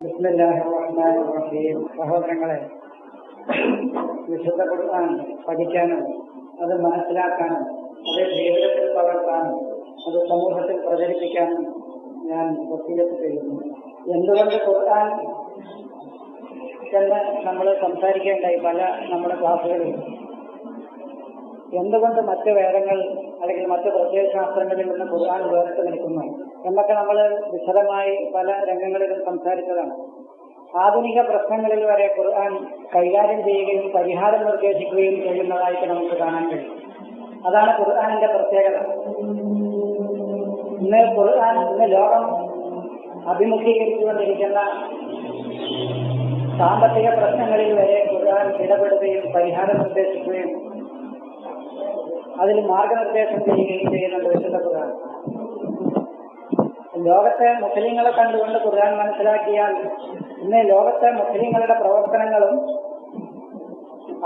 ബിസ്മില്ലാഹിർ റഹ്മാനിർ റഹീം. സഹോദരങ്ങളെ, വിശുദ്ധ ഖുർആൻ പഠിക്കാനും അത് മനസ്സിലാക്കാനും അത് ജീവിതത്തിൽ പകർത്താനും അത് സമൂഹത്തിൽ പ്രചരിപ്പിക്കാനും ഞാൻ വസീയത്ത് ചെയ്യുന്നു. എന്തുകൊണ്ട് ഖുർആൻ എന്ന് നമ്മൾ സംസാരിക്കേണ്ടായി പല നമ്മുടെ ക്ലാസ്സുകളിൽ. എന്തുകൊണ്ട് മറ്റ് വേദങ്ങൾ അല്ലെങ്കിൽ മറ്റ് പ്രത്യയശാസ്ത്രങ്ങളിൽ നിന്ന് ഖുർആൻ വേറിട്ട് നിൽക്കുന്നു എന്നൊക്കെ നമ്മൾ വിശദമായി പല രംഗങ്ങളിലും സംസാരിച്ചതാണ്. ആധുനിക പ്രശ്നങ്ങളിൽ വരെ ഖുർആൻ കൈകാര്യം ചെയ്യുകയും പരിഹാരം നിർദ്ദേശിക്കുകയും ചെയ്യുന്നതായിട്ട് നമുക്ക് കാണാൻ കഴിയും. അതാണ് ഖുർആനിന്റെ പ്രത്യേകത. ഇന്ന് ലോകം അഭിമുഖീകരിച്ചുകൊണ്ടിരിക്കുന്ന സാമ്പത്തിക പ്രശ്നങ്ങളിൽ വരെ ഖുർആൻ ഇടപെടുകയും പരിഹാരം നിർദ്ദേശിക്കുകയും അതിൽ മാർഗനിർദ്ദേശം ചെയ്യുകയും ചെയ്യുന്നുണ്ട് വിശുദ്ധ ഖുർആൻ. ലോകത്തെ മുസ്ലിങ്ങളെ കണ്ടുകൊണ്ട് ഖുർആൻ മനസ്സിലാക്കിയാൽ ഇന്ന് ലോകത്തെ മുസ്ലിങ്ങളുടെ പ്രവർത്തനങ്ങളും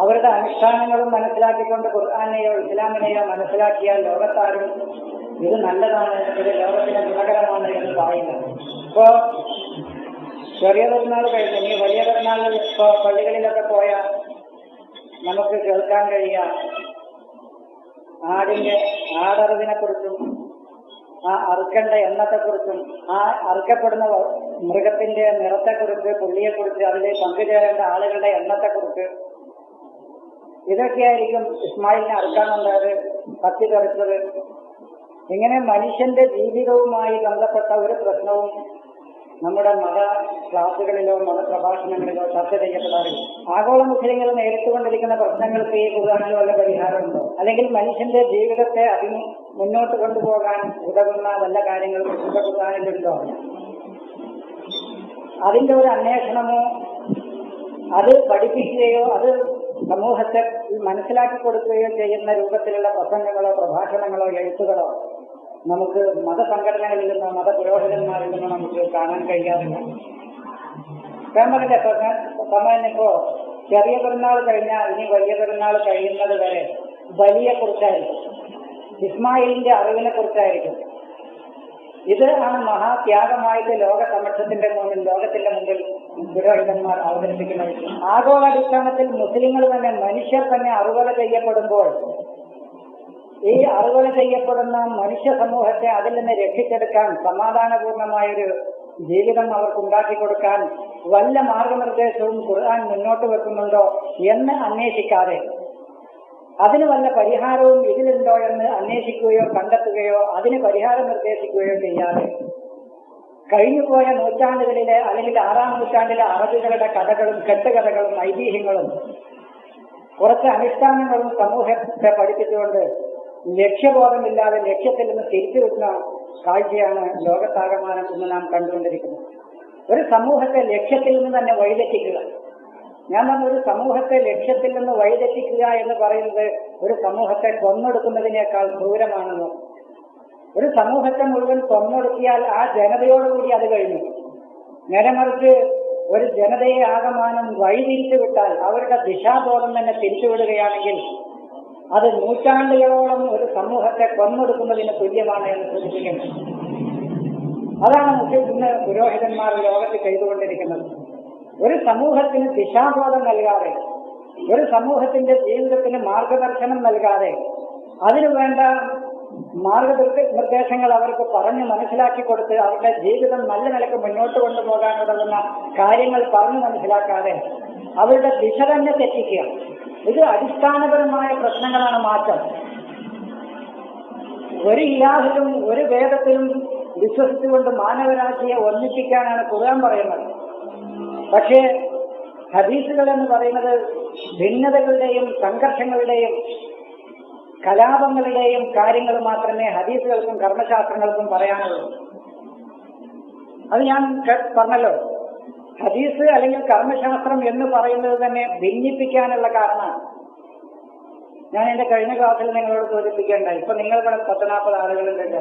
അവരുടെ അനുഷ്ഠാനങ്ങളും മനസ്സിലാക്കിക്കൊണ്ട് ഖുർആനെയോ ഇസ്ലാമിനെയോ മനസ്സിലാക്കിയാൽ ലോകത്താരും ഇത് നല്ലതാണ്, ഇത് ലോകത്തിന് ഗുണകരമാണ് എന്ന് പറയില്ല. ഇപ്പോ ചെറിയ പെരുന്നാൾ കഴിഞ്ഞ് ഇനി വലിയ പെരുന്നാളിൽ ഇപ്പോ പള്ളികളിലൊക്കെ പോയാൽ നമുക്ക് കേൾക്കാൻ കഴിയുക ആടറിവിനെ കുറിച്ചും ആ അറുക്കേണ്ട എണ്ണത്തെക്കുറിച്ചും ആ അറുക്കപ്പെടുന്ന മൃഗത്തിന്റെ നിറത്തെക്കുറിച്ച്, പുള്ളിയെക്കുറിച്ച്, അതിൽ പങ്കുചേരേണ്ട ആളുകളുടെ എണ്ണത്തെക്കുറിച്ച്, ഇതൊക്കെയായിരിക്കും ഇസ്മായിലിനെ അറുക്കാനുണ്ടായത്, കത്തി തെറിച്ചത്. ഇങ്ങനെ മനുഷ്യന്റെ ജീവിതവുമായി ബന്ധപ്പെട്ട ഒരു പ്രശ്നവും നമ്മുടെ മത ക്ലാസുകളിലോ മതപ്രഭാഷണങ്ങളിലോ ചർച്ച ചെയ്യപ്പെടാറില്ല. ആഗോള മുസ്ലിങ്ങൾ നേരിട്ടുകൊണ്ടിരിക്കുന്ന പ്രശ്നങ്ങൾക്ക് ഈ ഖുർആനിൽ വല്ല പരിഹാരമുണ്ടോ? അല്ലെങ്കിൽ മനുഷ്യന്റെ ജീവിതത്തെ മുന്നോട്ട് കൊണ്ടുപോകാൻ ഉതകുന്ന വല്ല കാര്യങ്ങളും വിശുദ്ധ ഖുർആനിലുണ്ടോ? അതിന്റെ ഒരു അന്വേഷണമോ അത് പഠിപ്പിക്കുകയോ അത് സമൂഹത്തെ മനസ്സിലാക്കി കൊടുക്കുകയോ ചെയ്യുന്ന രൂപത്തിലുള്ള പ്രസംഗങ്ങളോ പ്രഭാഷണങ്ങളോ എഴുത്തുകളോ നമുക്ക് മതസംഘടനകളിൽ നിന്നോ മതപുരോഹിതന്മാരിൽ നിന്നോ നമുക്ക് കാണാൻ കഴിയാറില്ല. സമയം ഇപ്പോ ചെറിയ പെരുന്നാൾ കഴിഞ്ഞാൽ ഇനി വലിയ പെരുന്നാൾ കഴിയുന്നത് വരെ ബലിയെക്കുറിച്ചായിരിക്കും, ഇസ്മായിലിന്റെ അറിവിനെ കുറിച്ചായിരിക്കും. ഇത് ആണ് മഹാത്യാഗമായിട്ട് ലോകത്തിന്റെ മുമ്പിൽ പുരോഹിതന്മാർ അവതരിപ്പിക്കുന്നത്. ആഗോളാടിസ്ഥാനത്തിൽ മുസ്ലിങ്ങൾ തന്നെ, മനുഷ്യർ തന്നെ അറുകൊല ചെയ്യപ്പെടുമ്പോൾ ഈ അറുകൊല ചെയ്യപ്പെടുന്ന മനുഷ്യ സമൂഹത്തെ അതിൽ നിന്ന് രക്ഷിച്ചെടുക്കാൻ, സമാധാനപൂർണമായൊരു ജീവിതം അവർക്കുണ്ടാക്കി കൊടുക്കാൻ വല്ല മാർഗനിർദ്ദേശവും ഖുർആൻ മുന്നോട്ട് വെക്കുന്നുണ്ടോ എന്ന് അന്വേഷിക്കാതെ, അതിന് വല്ല പരിഹാരവും ഇതിലുണ്ടോ എന്ന് അന്വേഷിക്കുകയോ കണ്ടെത്തുകയോ അതിന് പരിഹാരം നിർദ്ദേശിക്കുകയോ ചെയ്യാതെ കഴിഞ്ഞുപോയ നൂറ്റാണ്ടുകളിലെ അല്ലെങ്കിൽ 6-ാം നൂറ്റാണ്ടിലെ അറബികളുടെ കഥകളും കെട്ടുകഥകളും ഐതിഹ്യങ്ങളും കുറച്ച് അനുഷ്ഠാനങ്ങളും സമൂഹത്തെ പഠിപ്പിച്ചുകൊണ്ട് ലക്ഷ്യബോധമില്ലാതെ ലക്ഷ്യത്തിൽ നിന്ന് തിരിച്ചു വെക്കുന്ന കാഴ്ചയാണ് ലോകത്താകമാനം ഇന്ന് നാം കണ്ടുകൊണ്ടിരിക്കുന്നത്. ഒരു സമൂഹത്തെ ലക്ഷ്യത്തിൽ നിന്ന് തന്നെ വഴിതെറ്റിക്കുക. ഞാൻ പറഞ്ഞ ഒരു സമൂഹത്തെ ലക്ഷ്യത്തിൽ നിന്ന് വഴിതെറ്റിക്കുക എന്ന് പറയുന്നത് ഒരു സമൂഹത്തെ കൊന്നൊടുക്കുന്നതിനേക്കാൾ ക്രൂരമാണെന്ന്. ഒരു സമൂഹത്തെ മുഴുവൻ കൊന്നൊടുക്കിയാൽ ആ ജനതയോടുകൂടി അത് കഴിഞ്ഞു. നേരെമറിച്ച് ഒരു ജനതയെ ആകമാനം വഴിതിരിച്ചു വിട്ടാൽ, അവരുടെ ദിശാബോധം തന്നെ തിരിച്ചുവിടുകയാണെങ്കിൽ അത് നൂറ്റാണ്ടുകളോളം ഒരു സമൂഹത്തെ കൊന്നൊടുക്കുന്നതിന് തുല്യമാണ് എന്ന് സൂചിപ്പിക്കുന്നത്. അതാണ് ഇന്ന് പുരോഹിതന്മാർ ലോകത്ത് ചെയ്തുകൊണ്ടിരിക്കുന്നത്. ഒരു സമൂഹത്തിന് ദിശാബോധം നൽകാതെ, ഒരു സമൂഹത്തിന്റെ ജീവിതത്തിന് മാർഗദർശനം നൽകാതെ, അതിനു വേണ്ട മാർഗനിർദ്ദേശങ്ങൾ അവർക്ക് പറഞ്ഞു മനസ്സിലാക്കി കൊടുത്ത് അവരുടെ ജീവിതം നല്ല നിലക്ക് മുന്നോട്ട് കൊണ്ടുപോകാൻ ഉതകുന്ന കാര്യങ്ങൾ പറഞ്ഞു മനസ്സിലാക്കാതെ അവരുടെ ദിശ തന്നെ തെറ്റിക്കുക. ഇത് അടിസ്ഥാനപരമായ പ്രശ്നങ്ങളാണ് മാറ്റം. ഒരു ഇലാഹിലും ഒരു വേദത്തിലും വിശ്വസിച്ചുകൊണ്ട് മാനവരാശിയെ ഒന്നിപ്പിക്കാനാണ് ഖുർആൻ പറയുന്നത്. പക്ഷേ ഹദീസുകൾ എന്ന് പറയുന്നത് ഭിന്നതകളുടെയും സംഘർഷങ്ങളുടെയും കലാപങ്ങളുടെയും കാര്യങ്ങൾ മാത്രമേ ഹദീസുകൾക്കും കർമ്മശാസ്ത്രങ്ങൾക്കും പറയാനുള്ളൂ. അത് ഞാൻ പറഞ്ഞല്ലോ. ഹദീസ് അല്ലെങ്കിൽ കർമ്മശാസ്ത്രം എന്ന് പറയുന്നത് തന്നെ ഭിന്നിപ്പിക്കാനുള്ള കാരണമാണ്. ഞാൻ എന്റെ കഴിഞ്ഞ ക്ലാസ്സിൽ നിങ്ങളോട് സൂചിപ്പിക്കേണ്ടായി. ഇപ്പൊ നിങ്ങൾ 10-40 ആളുകളുണ്ട്.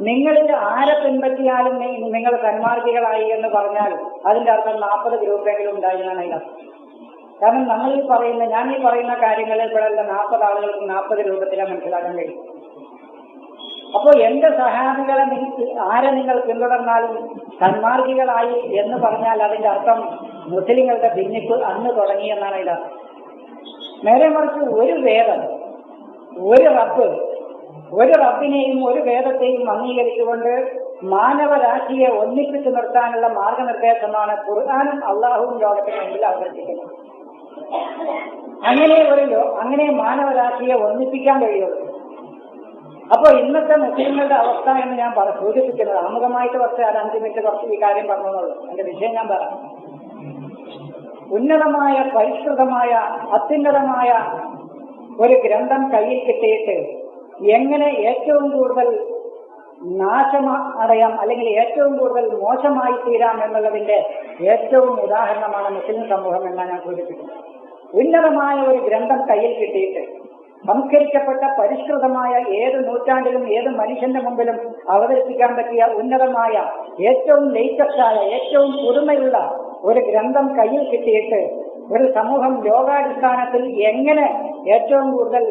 നിങ്ങളിൽ ആരെ പിൻപറ്റിയാലും നിങ്ങൾ സന്മാർഗികളായി എന്ന് പറഞ്ഞാൽ അതിന്റെ അർത്ഥം 40 ഗ്രൂപ്പെങ്കിലും ഉണ്ടായി എന്നാണ് അതിനർത്ഥം. കാരണം ഞാൻ ഈ പറയുന്ന കാര്യങ്ങളിൽ ഇവിടെ 40 ആളുകൾക്ക് 40 രൂപത്തിലാണ് മനസ്സിലാക്കാൻ കഴിയും. അപ്പോ എന്റെ സഹാബികളെ ആരെ നിങ്ങൾ പിന്തുടർന്നാലും സന്മാർഗികളായി എന്ന് പറഞ്ഞാൽ അതിന്റെ അർത്ഥം മുസ്ലിങ്ങളുടെ ഭിന്നിപ്പ് അന്ന് തുടങ്ങി എന്നാണ് ഇത്. നേരെ മറിച്ച് ഒരു വേദം, ഒരു റബ്ബിനെയും ഒരു വേദത്തെയും അംഗീകരിച്ചുകൊണ്ട് മാനവരാശിയെ ഒന്നിപ്പിച്ചു നിർത്താനുള്ള മാർഗനിർദ്ദേശമാണ് ഖുർആനും അള്ളാഹുവും ലോകത്തിന് മുമ്പിൽ അവതരിപ്പിക്കുന്നത്. അങ്ങനെ മാനവരാശിയെ ഒന്നിപ്പിക്കാൻ കഴിയുള്ളൂ. അപ്പോൾ ഇന്നത്തെ മുസ്ലിങ്ങളുടെ അവസ്ഥ എന്ന് ഞാൻ സൂചിപ്പിക്കുന്നത് ആമുഖമായിട്ട് കുറച്ച് 5 മിനിറ്റ് കുറച്ച് ഈ കാര്യം പറഞ്ഞോളൂ. എന്റെ വിഷയം ഞാൻ പറയാം. ഉന്നതമായ പരിഷ്കൃതമായ അത്യുന്നതമായ ഒരു ഗ്രന്ഥം കയ്യിൽ കിട്ടിയിട്ട് എങ്ങനെ ഏറ്റവും കൂടുതൽ നാശമടയാം അല്ലെങ്കിൽ ഏറ്റവും കൂടുതൽ മോശമായി തീരാം എന്നുള്ളതിന്റെ ഏറ്റവും ഉദാഹരണമാണ് മുസ്ലിം സമൂഹം എന്നാണ് ഞാൻ സൂചിപ്പിക്കുന്നത്. ഉന്നതമായ ഒരു ഗ്രന്ഥം കയ്യിൽ കിട്ടിയിട്ട് സംസ്കരിക്കപ്പെട്ട പരിഷ്കൃതമായ ഏത് നൂറ്റാണ്ടിലും ഏത് മനുഷ്യന്റെ മുമ്പിലും അവതരിപ്പിക്കാൻ പറ്റിയ ഉന്നതമായ ഏറ്റവും ലേറ്റസ്റ്റായ ഏറ്റവും പുതുമയുള്ള ഒരു ഗ്രന്ഥം കയ്യിൽ കിട്ടിയിട്ട് ഒരു സമൂഹം ലോകാടിസ്ഥാനത്തിൽ എങ്ങനെ ഏറ്റവും കൂടുതൽ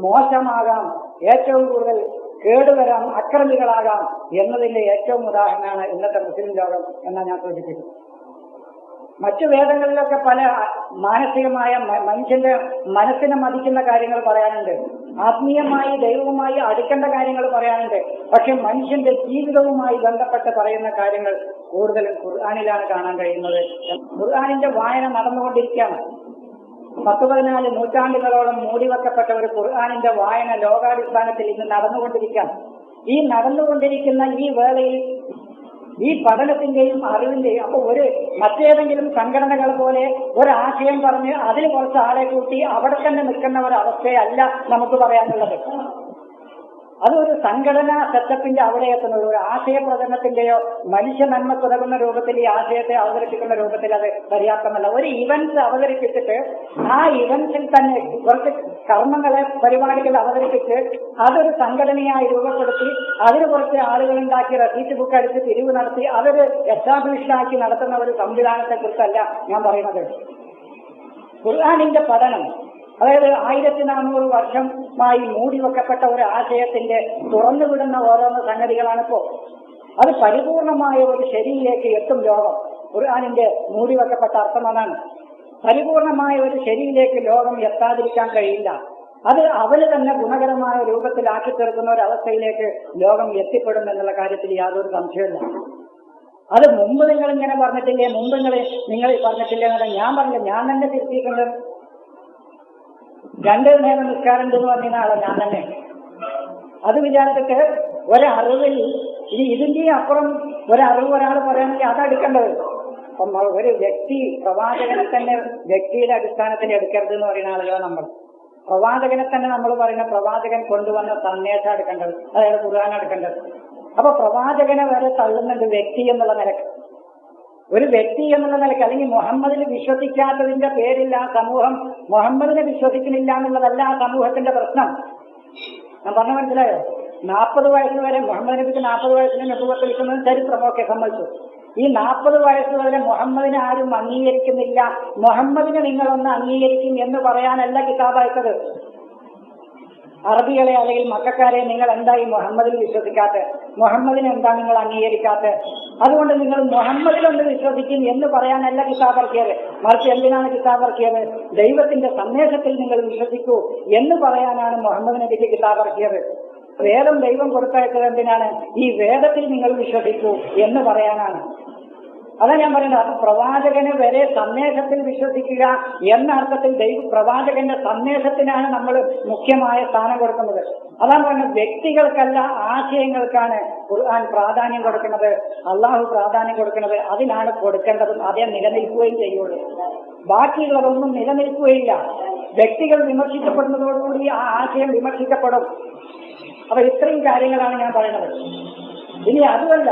മോശമാകാം, ഏറ്റവും കൂടുതൽ കേടുവരാം, അക്രമികളാകാം എന്നതിന്റെ ഏറ്റവും ഉദാഹരണമാണ് ഇന്നത്തെ മുസ്ലിം ലോകം എന്നാണ് ഞാൻ സൂചിപ്പിക്കുന്നത്. മറ്റു വേദങ്ങളിലൊക്കെ പല മാനസികമായ മനുഷ്യന്റെ മനസ്സിനെ മതിക്കുന്ന കാര്യങ്ങൾ പറയാനുണ്ട്, ആത്മീയമായി ദൈവവുമായി അടുക്കേണ്ട കാര്യങ്ങൾ പറയാനുണ്ട്. പക്ഷെ മനുഷ്യന്റെ ജീവിതവുമായി ബന്ധപ്പെട്ട് പറയുന്ന കാര്യങ്ങൾ കൂടുതലും ഖുർആനിലാണ് കാണാൻ കഴിയുന്നത്. ഖുർആനിന്റെ വായന നടന്നുകൊണ്ടിരിക്കുകയാണ്. 10-14 നൂറ്റാണ്ടുകളോളം മൂടിവെക്കപ്പെട്ട ഒരു ഖുർആനിന്റെ വായന ലോകാടിസ്ഥാനത്തിൽ ഇന്ന് നടന്നുകൊണ്ടിരിക്കുകയാണ്. ഈ നടന്നുകൊണ്ടിരിക്കുന്ന ഈ വേളയിൽ ഈ പഠനത്തിന്റെയും അറിവിന്റെയും അപ്പോൾ മറ്റേതെങ്കിലും സംഘടനകൾ പോലെ ഒരാശയം പറഞ്ഞ് അതിൽ കുറച്ച് ആളെ കൂട്ടി അവിടെ തന്നെ നിൽക്കുന്ന ഒരവസ്ഥയല്ല നമുക്ക് പറയാനുള്ളത്. അതൊരു സംഘടനാ സെറ്റപ്പിന്റെ അവിടെ എത്തുന്നത് ഒരു ആശയ പ്രചരണത്തിന്റെയോ മനുഷ്യ നന്മക്കുതകുന്ന രൂപത്തിൽ ഈ ആശയത്തെ അവതരിപ്പിക്കുന്ന രൂപത്തിൽ അത് പര്യാപ്തമല്ല. ഒരു ഇവന്റ്സ് അവതരിപ്പിച്ചിട്ട് ആ ഇവന്റ്സിൽ തന്നെ കുറച്ച് കർമ്മങ്ങളെ പരിപാടികൾ അവതരിപ്പിച്ച് അതൊരു സംഘടനയായി രൂപപ്പെടുത്തി അതിന് കുറച്ച് ആളുകളുണ്ടാക്കി റസീറ്റ് ബുക്ക് അടിച്ച് പിരിവ് നടത്തി അതൊരു എസ്റ്റാബ്ലിഷ്ഡാക്കി നടത്തുന്ന ഒരു സംവിധാനത്തെ കുറിച്ചല്ല ഞാൻ പറയുന്നത്. ഖുർആനിന്റെ പഠനം, അതായത് 1400 വർഷമായി മൂടിവെക്കപ്പെട്ട ഒരു ആശയത്തിന്റെ തുറന്നുവിടുന്ന ഓരോന്ന് സംഗതികളാണിപ്പോ. അത് പരിപൂർണമായ ഒരു ശരിയിലേക്ക് എത്തും ലോകം. ഖുർആനിന്റെ മൂടിവെക്കപ്പെട്ട അർത്ഥം അതാണ്. പരിപൂർണമായ ഒരു ശരിയിലേക്ക് ലോകം എത്താതിരിക്കാൻ കഴിയില്ല. അത് അവന് തന്നെ ഗുണകരമായ രൂപത്തിലാക്കി തീർക്കുന്ന ഒരവസ്ഥയിലേക്ക് ലോകം എത്തിപ്പെടും എന്നുള്ള കാര്യത്തിൽ യാതൊരു സംശയമില്ല. അത് മുമ്പ് നിങ്ങൾ ഇങ്ങനെ പറഞ്ഞിട്ടില്ലേ, മുമ്പ് നിങ്ങൾ പറഞ്ഞിട്ടില്ലേ എന്നല്ല ഞാൻ പറഞ്ഞില്ല, ഞാൻ തന്നെ തിരുത്തിയിട്ടുണ്ട്. 2 നേരം നിസ്കാരം എന്ന് പറഞ്ഞ ആളെ ഞാൻ തന്നെ. അത് വിചാരിച്ചിട്ട് ഒരറിവിൽ ഇതിന്റെ അപ്പുറം ഒരറിവ് ഒരാൾ പറയുകയാണെങ്കിൽ അതെടുക്കേണ്ടത്. അപ്പം ഒരു വ്യക്തി പ്രവാചകനെ തന്നെ വ്യക്തിയുടെ അടിസ്ഥാനത്തിൽ എടുക്കരുത് എന്ന് പറയുന്ന ആളുകളാണ് നമ്മൾ. പ്രവാചകനെ തന്നെ നമ്മൾ പറയുന്ന പ്രവാചകൻ കൊണ്ടുവന്ന സന്ദേശം എടുക്കേണ്ടത്, അതായത് ഖുർആൻ എടുക്കേണ്ടത്. അപ്പൊ പ്രവാചകനെ വരെ തള്ളുന്നുണ്ട് വ്യക്തി എന്നുള്ള നിലക്ക്. ഒരു വ്യക്തി എന്നുള്ള നിലയ്ക്ക് അല്ലെങ്കിൽ മുഹമ്മദിൽ വിശ്വസിക്കാത്തതിന്റെ പേരിൽ ആ സമൂഹം മുഹമ്മദിനെ വിശ്വസിക്കുന്നില്ല എന്നുള്ളതല്ല ആ സമൂഹത്തിന്റെ പ്രശ്നം. ഞാൻ പറഞ്ഞ മനസ്സിലായോ? 40 വയസ്സ് വരെ മുഹമ്മദ് നബിക്ക് 40 വയസ്സിന് നുബുവത്ത് വിളിക്കുന്നത് ചരിത്രമൊക്കെ സമ്മതിച്ചു. ഈ 40 വയസ്സ് വരെ മുഹമ്മദിനെ ആരും അംഗീകരിക്കുന്നില്ല. മുഹമ്മദിനെ നിങ്ങളൊന്ന് അംഗീകരിക്കും എന്ന് പറയാനല്ല കിതാബ് അയച്ചത്. അറബികളെ അല്ലെങ്കിൽ മക്കാരെ നിങ്ങൾ എന്തായി മുഹമ്മദിൽ വിശ്വസിക്കാത്ത, മുഹമ്മദിനെ എന്താ നിങ്ങൾ അംഗീകരിക്കാത്ത, അതുകൊണ്ട് നിങ്ങൾ മുഹമ്മദിലൊന്ന് വിശ്വസിക്കും എന്ന് പറയാനല്ല കിതാബ് ഇറക്കിയത്. മറിച്ച് എന്തിനാണ് കിതാബ് ഇറക്കിയത്? ദൈവത്തിന്റെ സന്ദേശത്തിൽ നിങ്ങൾ വിശ്വസിക്കൂ എന്ന് പറയാനാണ് മുഹമ്മദ് നബിക്ക് കിതാബ് ഇറക്കിയത്. വേദം ദൈവം കൊടുത്തയച്ചത് എന്തിനാണ്? ഈ വേദത്തിൽ നിങ്ങൾ വിശ്വസിക്കൂ എന്ന് പറയാനാണ്. അതാ ഞാൻ പറയുന്നത്. അത് പ്രവാചകന് വരെ സന്ദേശത്തിൽ വിശ്വസിക്കുക എന്ന അർത്ഥത്തിൽ പ്രവാചകന്റെ സന്ദേശത്തിനാണ് നമ്മൾ മുഖ്യമായ സ്ഥാനം കൊടുക്കുന്നത്. അതാണ് പറഞ്ഞത്, വ്യക്തികൾക്കല്ല ആശയങ്ങൾക്കാണ് ഖുർആൻ പ്രാധാന്യം കൊടുക്കുന്നത്, അള്ളാഹു പ്രാധാന്യം കൊടുക്കുന്നത്. അതിനാണ് കൊടുക്കേണ്ടതും അതേ നിലനിൽക്കുകയും ചെയ്യുള്ളൂ. ബാക്കിയുള്ളതൊന്നും നിലനിൽക്കുകയില്ല. വ്യക്തികൾ വിമർശിക്കപ്പെടുന്നതോടുകൂടി ആ ആശയം വിമർശിക്കപ്പെടും. അപ്പൊ ഇത്രയും കാര്യങ്ങളാണ് ഞാൻ പറയുന്നത്. ഇനി അതുമല്ല,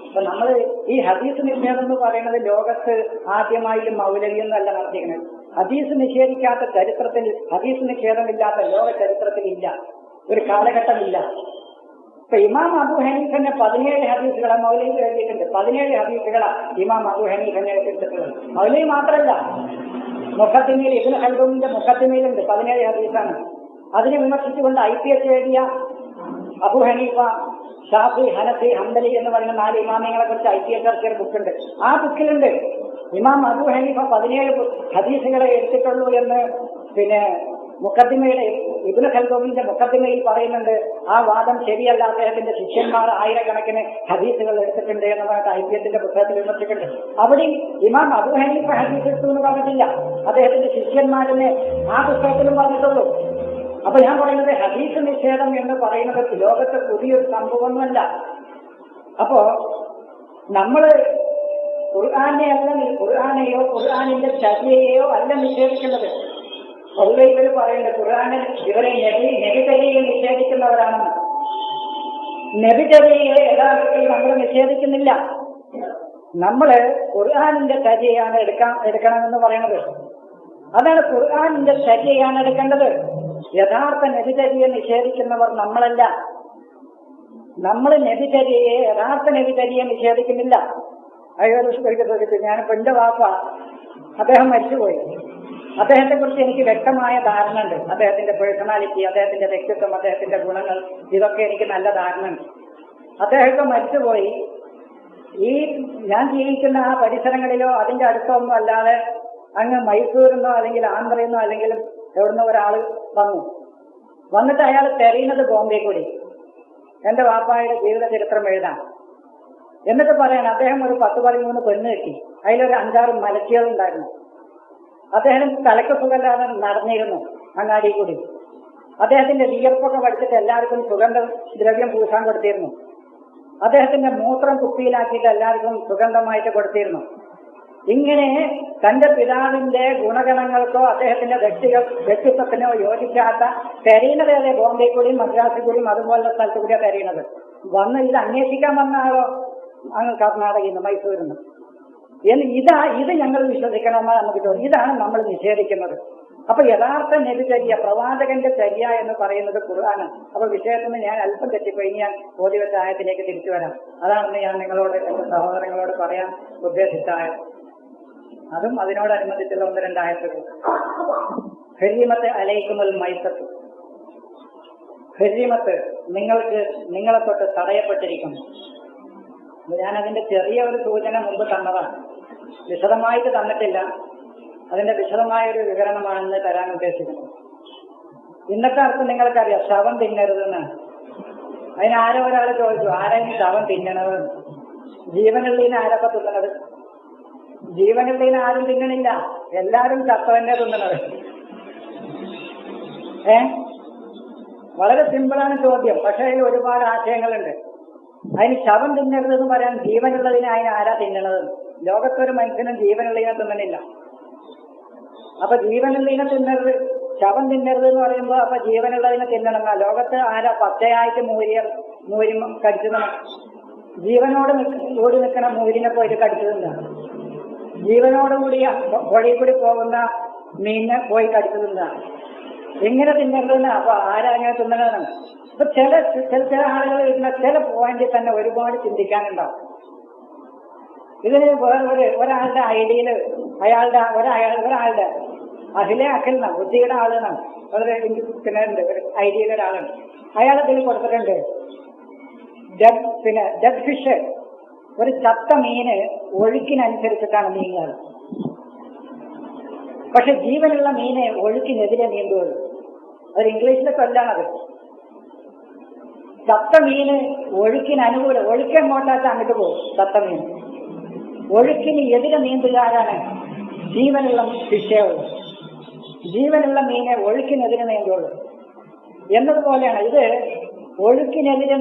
അപ്പൊ നമ്മൾ ഈ ഹദീസ് നിഷേധം എന്ന് പറയുന്നത് ലോകത്ത് ആദ്യമായി മൗലവി എന്നല്ല നടത്തിക്കുന്നത്. ഹദീസ് നിഷേധിക്കാത്ത ചരിത്രത്തിൽ, ഹദീസ് നിഷേധമില്ലാത്ത ലോക ചരിത്രത്തിലില്ല, ഒരു കാലഘട്ടമില്ല. ഇപ്പൊ ഇമാം അബൂ ഹനീഫന്റെ 17 ഹദീസുകളെ മൗലവി എഴുതിയിട്ടുണ്ട്. 17 ഹദീസുകളാണ് ഇമാം അബൂ ഹനീഫനെ എടുത്തിട്ടുള്ളത്. മൗലവി മാത്രമല്ല, മുഖത്തിമയിൽ ഇബ്നു ഖൽദൂമിന്റെ മുഖത്തിമയിലുണ്ട് 17 ഹദീസാണ്. അതിനെ വിമർശിച്ചുകൊണ്ട് IPS എഴുതിയ അബൂ ഹനീഫ, ഷാഫി, ഹനഫി, ഹംബലി എന്ന് പറയുന്ന 4 ഇമാമിങ്ങളെ കുറിച്ച് IPA ചർച്ചയുടെ ബുക്കുണ്ട്. ആ ബുക്കിലുണ്ട് ഇമാം അബൂ ഹനീഫ 17 ഹദീസുകളെ എടുത്തിട്ടുള്ളൂ എന്ന് പിന്നെ മുഖദ്ദിമയുടെ ഇബ്നു ഖൽദൂമിന്റെ മുഖദ്ദിമയിൽ പറയുന്നുണ്ട്. ആ വാദം ശരിയല്ല, അദ്ദേഹത്തിന്റെ ശിഷ്യന്മാർ ആയിരക്കണക്കിന് ഹദീസുകൾ എടുത്തിട്ടുണ്ട് എന്ന് പറഞ്ഞിട്ട് IPA പുസ്തകത്തിൽ വിമർശിക്കുന്നുണ്ട്. അവിടെയും ഇമാം അബൂ ഹനീഫ ഹദീസ് എടുത്തു എന്ന് പറഞ്ഞിട്ടില്ല, അദ്ദേഹത്തിന്റെ ശിഷ്യന്മാരിനെ ആ പുസ്തകത്തിലും പറഞ്ഞിട്ടുള്ളൂ. അപ്പൊ ഞാൻ പറയുന്നത് ഹദീസ് നിഷേധം എന്ന് പറയുന്നത് ലോകത്ത് പുതിയൊരു സംഭവമൊന്നുമല്ല. അപ്പോ നമ്മള് ഖുർആനെയോ ഖുർആനിന്റെ ചര്യയെയോ അല്ല നിഷേധിക്കുന്നത്. പൊതുവെ ഇവർ പറയുന്നത് ഖുർആനിൽ ഇവരെ നബിചര്യയെ നിഷേധിക്കുന്നവരാണെന്ന്. നബിചര്യയെ യഥാർത്ഥത്തിൽ നമ്മൾ നിഷേധിക്കുന്നില്ല. നമ്മള് ഖുർആനിന്റെ ചര്യയാണ് എടുക്കണമെന്ന് പറയുന്നത്. അതാണ് ഖുർആനിന്റെ ചര്യയാണ് എടുക്കേണ്ടത്. യഥാർത്ഥ നബിചര്യയെ നിഷേധിക്കുന്നവർ നമ്മളല്ല. നമ്മൾ നബിചര്യയെ യഥാർത്ഥ നബിചര്യയെ നിഷേധിക്കുന്നില്ല. ഞാനിപ്പോ എന്റെ വാപ്പ അദ്ദേഹം മരിച്ചുപോയി. അദ്ദേഹത്തെ കുറിച്ച് എനിക്ക് വ്യക്തമായ ധാരണ ഉണ്ട്. അദ്ദേഹത്തിന്റെ പേഴ്സണാലിറ്റി, അദ്ദേഹത്തിന്റെ വ്യക്തിത്വം, അദ്ദേഹത്തിന്റെ ഗുണങ്ങൾ, ഇതൊക്കെ എനിക്ക് നല്ല ധാരണ ഉണ്ട്. അദ്ദേഹത്തെ മരിച്ചുപോയി. ഈ ഞാൻ ജീവിക്കുന്ന ആ പരിസരങ്ങളിലോ അതിന്റെ അടുത്തോ ഒന്നും അല്ലാതെ അങ്ങ് മൈസൂരിന്നോ അല്ലെങ്കിൽ ആന്ധ്രയെന്നോ അല്ലെങ്കിൽ എവിടുന്നോ ഒരാള് വന്നിട്ട് അയാൾ തെരയുന്നത് ബോംബെ കൂടി എന്റെ വാപ്പായുടെ ജീവിത ചരിത്രം എഴുതാം. എന്നിട്ട് പറയണം അദ്ദേഹം ഒരു 10-13 പെണ്ണ് കിട്ടി, അതിലൊരു 5-6 മലച്ചികളുണ്ടായിരുന്നു. അദ്ദേഹം തലക്ക് സുഖമില്ലാതെ നടന്നിരുന്നു അങ്ങാടി കൂടി. അദ്ദേഹത്തിന്റെ വിയർപ്പൊക്കെ പഠിച്ചിട്ട് എല്ലാവർക്കും സുഗന്ധ ദ്രവ്യം പൂശാൻ കൊടുത്തിരുന്നു. അദ്ദേഹത്തിന്റെ മൂത്രം കുപ്പിയിലാക്കിയിട്ട് എല്ലാവർക്കും സുഗന്ധമായിട്ട് കൊടുത്തിരുന്നു. ഇങ്ങനെ തന്റെ പിതാവിന്റെ ഗുണഗണങ്ങൾക്കോ അദ്ദേഹത്തിന്റെ വ്യക്തിത്വത്തിനോ യോജിക്കാത്ത തെരയുന്നത് അതെ ബോംബെ കൂടിയും മദ്രാസിൽ കൂടിയും അതുപോലുള്ള സ്ഥലത്ത് കൂടിയാണ് തെരയുന്നത്. വന്ന് ഇത് അന്വേഷിക്കാൻ വന്ന ആളോ അങ്ങ് കർണാടകയിൽ നിന്ന് മൈസൂരിൽ നിന്ന്. ഇത് ഞങ്ങൾ വിശ്വസിക്കണമെന്നാണ് നമുക്ക് തോന്നി. ഇതാണ് നമ്മൾ നിഷേധിക്കുന്നത്. അപ്പൊ യഥാർത്ഥ നബിചര്യ, പ്രവാചകന്റെ ചര്യ എന്ന് പറയുന്നത് ഖുർആനാണ്. അപ്പൊ വിഷയത്തിൽ നിന്ന് ഞാൻ അല്പം തെറ്റിപ്പോയി. ഇനി ഞാൻ ഓതി വെച്ച ആയത്തിലേക്ക് തിരിച്ചു വരാം. അതാണെന്ന് ഞാൻ നിങ്ങളോട്, എന്റെ സഹോദരങ്ങളോട് പറയാൻ ഉദ്ദേശിച്ചായത്. അതും അതിനോടനുബന്ധിച്ചുള്ള 1-2 ആയത്തുകൾ. ഹരീമത്ത് അലൈക്കുമുൽ മൈസത്ത്, ഹരീമത്ത് നിങ്ങളെ തൊട്ട് തടയപ്പെട്ടിരിക്കുന്നു. ഞാൻ അതിന്റെ ചെറിയ ഒരു സൂചന മുമ്പ് തന്നതാണ്, വിശദമായിട്ട് തന്നിട്ടില്ല. അതിന്റെ വിശദമായൊരു വിവരണമാണെന്ന് തരാൻ ഉദ്ദേശിക്കുന്നത്. ഇന്നത്തെ അർത്ഥം നിങ്ങൾക്കറിയാം, ശവം തിന്നരുതെന്നാണ്. അതിനാരോ ഒരാൾ ചോദിച്ചു, ആരെയും ശവം തിന്നണത്? ജീവനുള്ളതിന് ആരൊക്കെ തിന്നണത്? ജീവനുള്ളതിന് ആരും തിന്നണില്ല, എല്ലാരും ചത്തവന്നെ തിന്നണത്. വളരെ സിമ്പിളാണ് ചോദ്യം, പക്ഷെ അതിൽ ഒരുപാട് ആശയങ്ങളുണ്ട്. അതിന് ശവം തിന്നരുത് എന്ന് പറയാൻ ജീവനുള്ളതിന് അതിന് ആരാ തിന്നണത്? ലോകത്തൊരു മനുഷ്യനും ജീവനുള്ളതിനെ തിന്നണില്ല. അപ്പൊ ജീവനുള്ളതിനെ തിന്നരുത്, ശവം തിന്നരുത് എന്ന് പറയുമ്പോ അപ്പൊ ജീവനുള്ളതിനെ തിന്നണമെന്നാ. ലോകത്ത് ആരാ പച്ചയായിട്ട് മൂരി കടിച്ചത്? ജീവനോട് കൂടി നിൽക്കുന്ന മൂരിനെ പോയിട്ട് കടിച്ചതെന്താണ്? ജീവനോടുകൂടി പുഴയിൽ കൂടി പോകുന്ന മീനിനെ പോയി കടിച്ചതെന്താണ്? എങ്ങനെ തിന്നരുതെന്ന്? അപ്പൊ ആരാ അങ്ങനെ തിന്നണതാണ്? അപ്പൊ ചില ആളുകൾ വരുന്ന ചില പോയിന്റിൽ തന്നെ ഒരുപാട് ചിന്തിക്കാനുണ്ടാവും. ഇതിന് ഒരാളുടെ ഐഡിയയില് ഒരാളുടെ അഖില ബുദ്ധിയുടെ ആളെന്നാണ്, വളരെ പിന്നെ ഒരു ഐഡിയയിലെ ഒരാളുണ്ട്. അയാളതിൽ കൊടുത്തിട്ടുണ്ട് ഡെഡ് ഫിഷ്, ഒരു ചത്ത മീന് ഒഴുക്കിനനുസരിച്ചിട്ടാണ് നീങ്ങുന്നത്. പക്ഷെ ജീവനുള്ള മീനെ ഒഴുക്കിനെതിരെ നീന്തുകയുള്ളൂ. അത് ഇംഗ്ലീഷിലെ കൊല്ലാണത്. ചത്ത മീന് ഒഴുക്കിന് അനുകൂലം, ഒഴുക്കെങ്ങോട്ടാച്ചാൽ അങ്ങോട്ട് പോകും. ചത്ത മീൻ ഒഴുക്കിന് എതിരെ നീന്തുകാരാണ് ജീവനുള്ള ഫിഷേയുള്ളൂ. ജീവനുള്ള മീനെ ഒഴുക്കിനെതിരെ നീന്തുള്ളൂ എന്നതുപോലെയാണ് ഇത്. ഒഴുക്കിനെതിരെ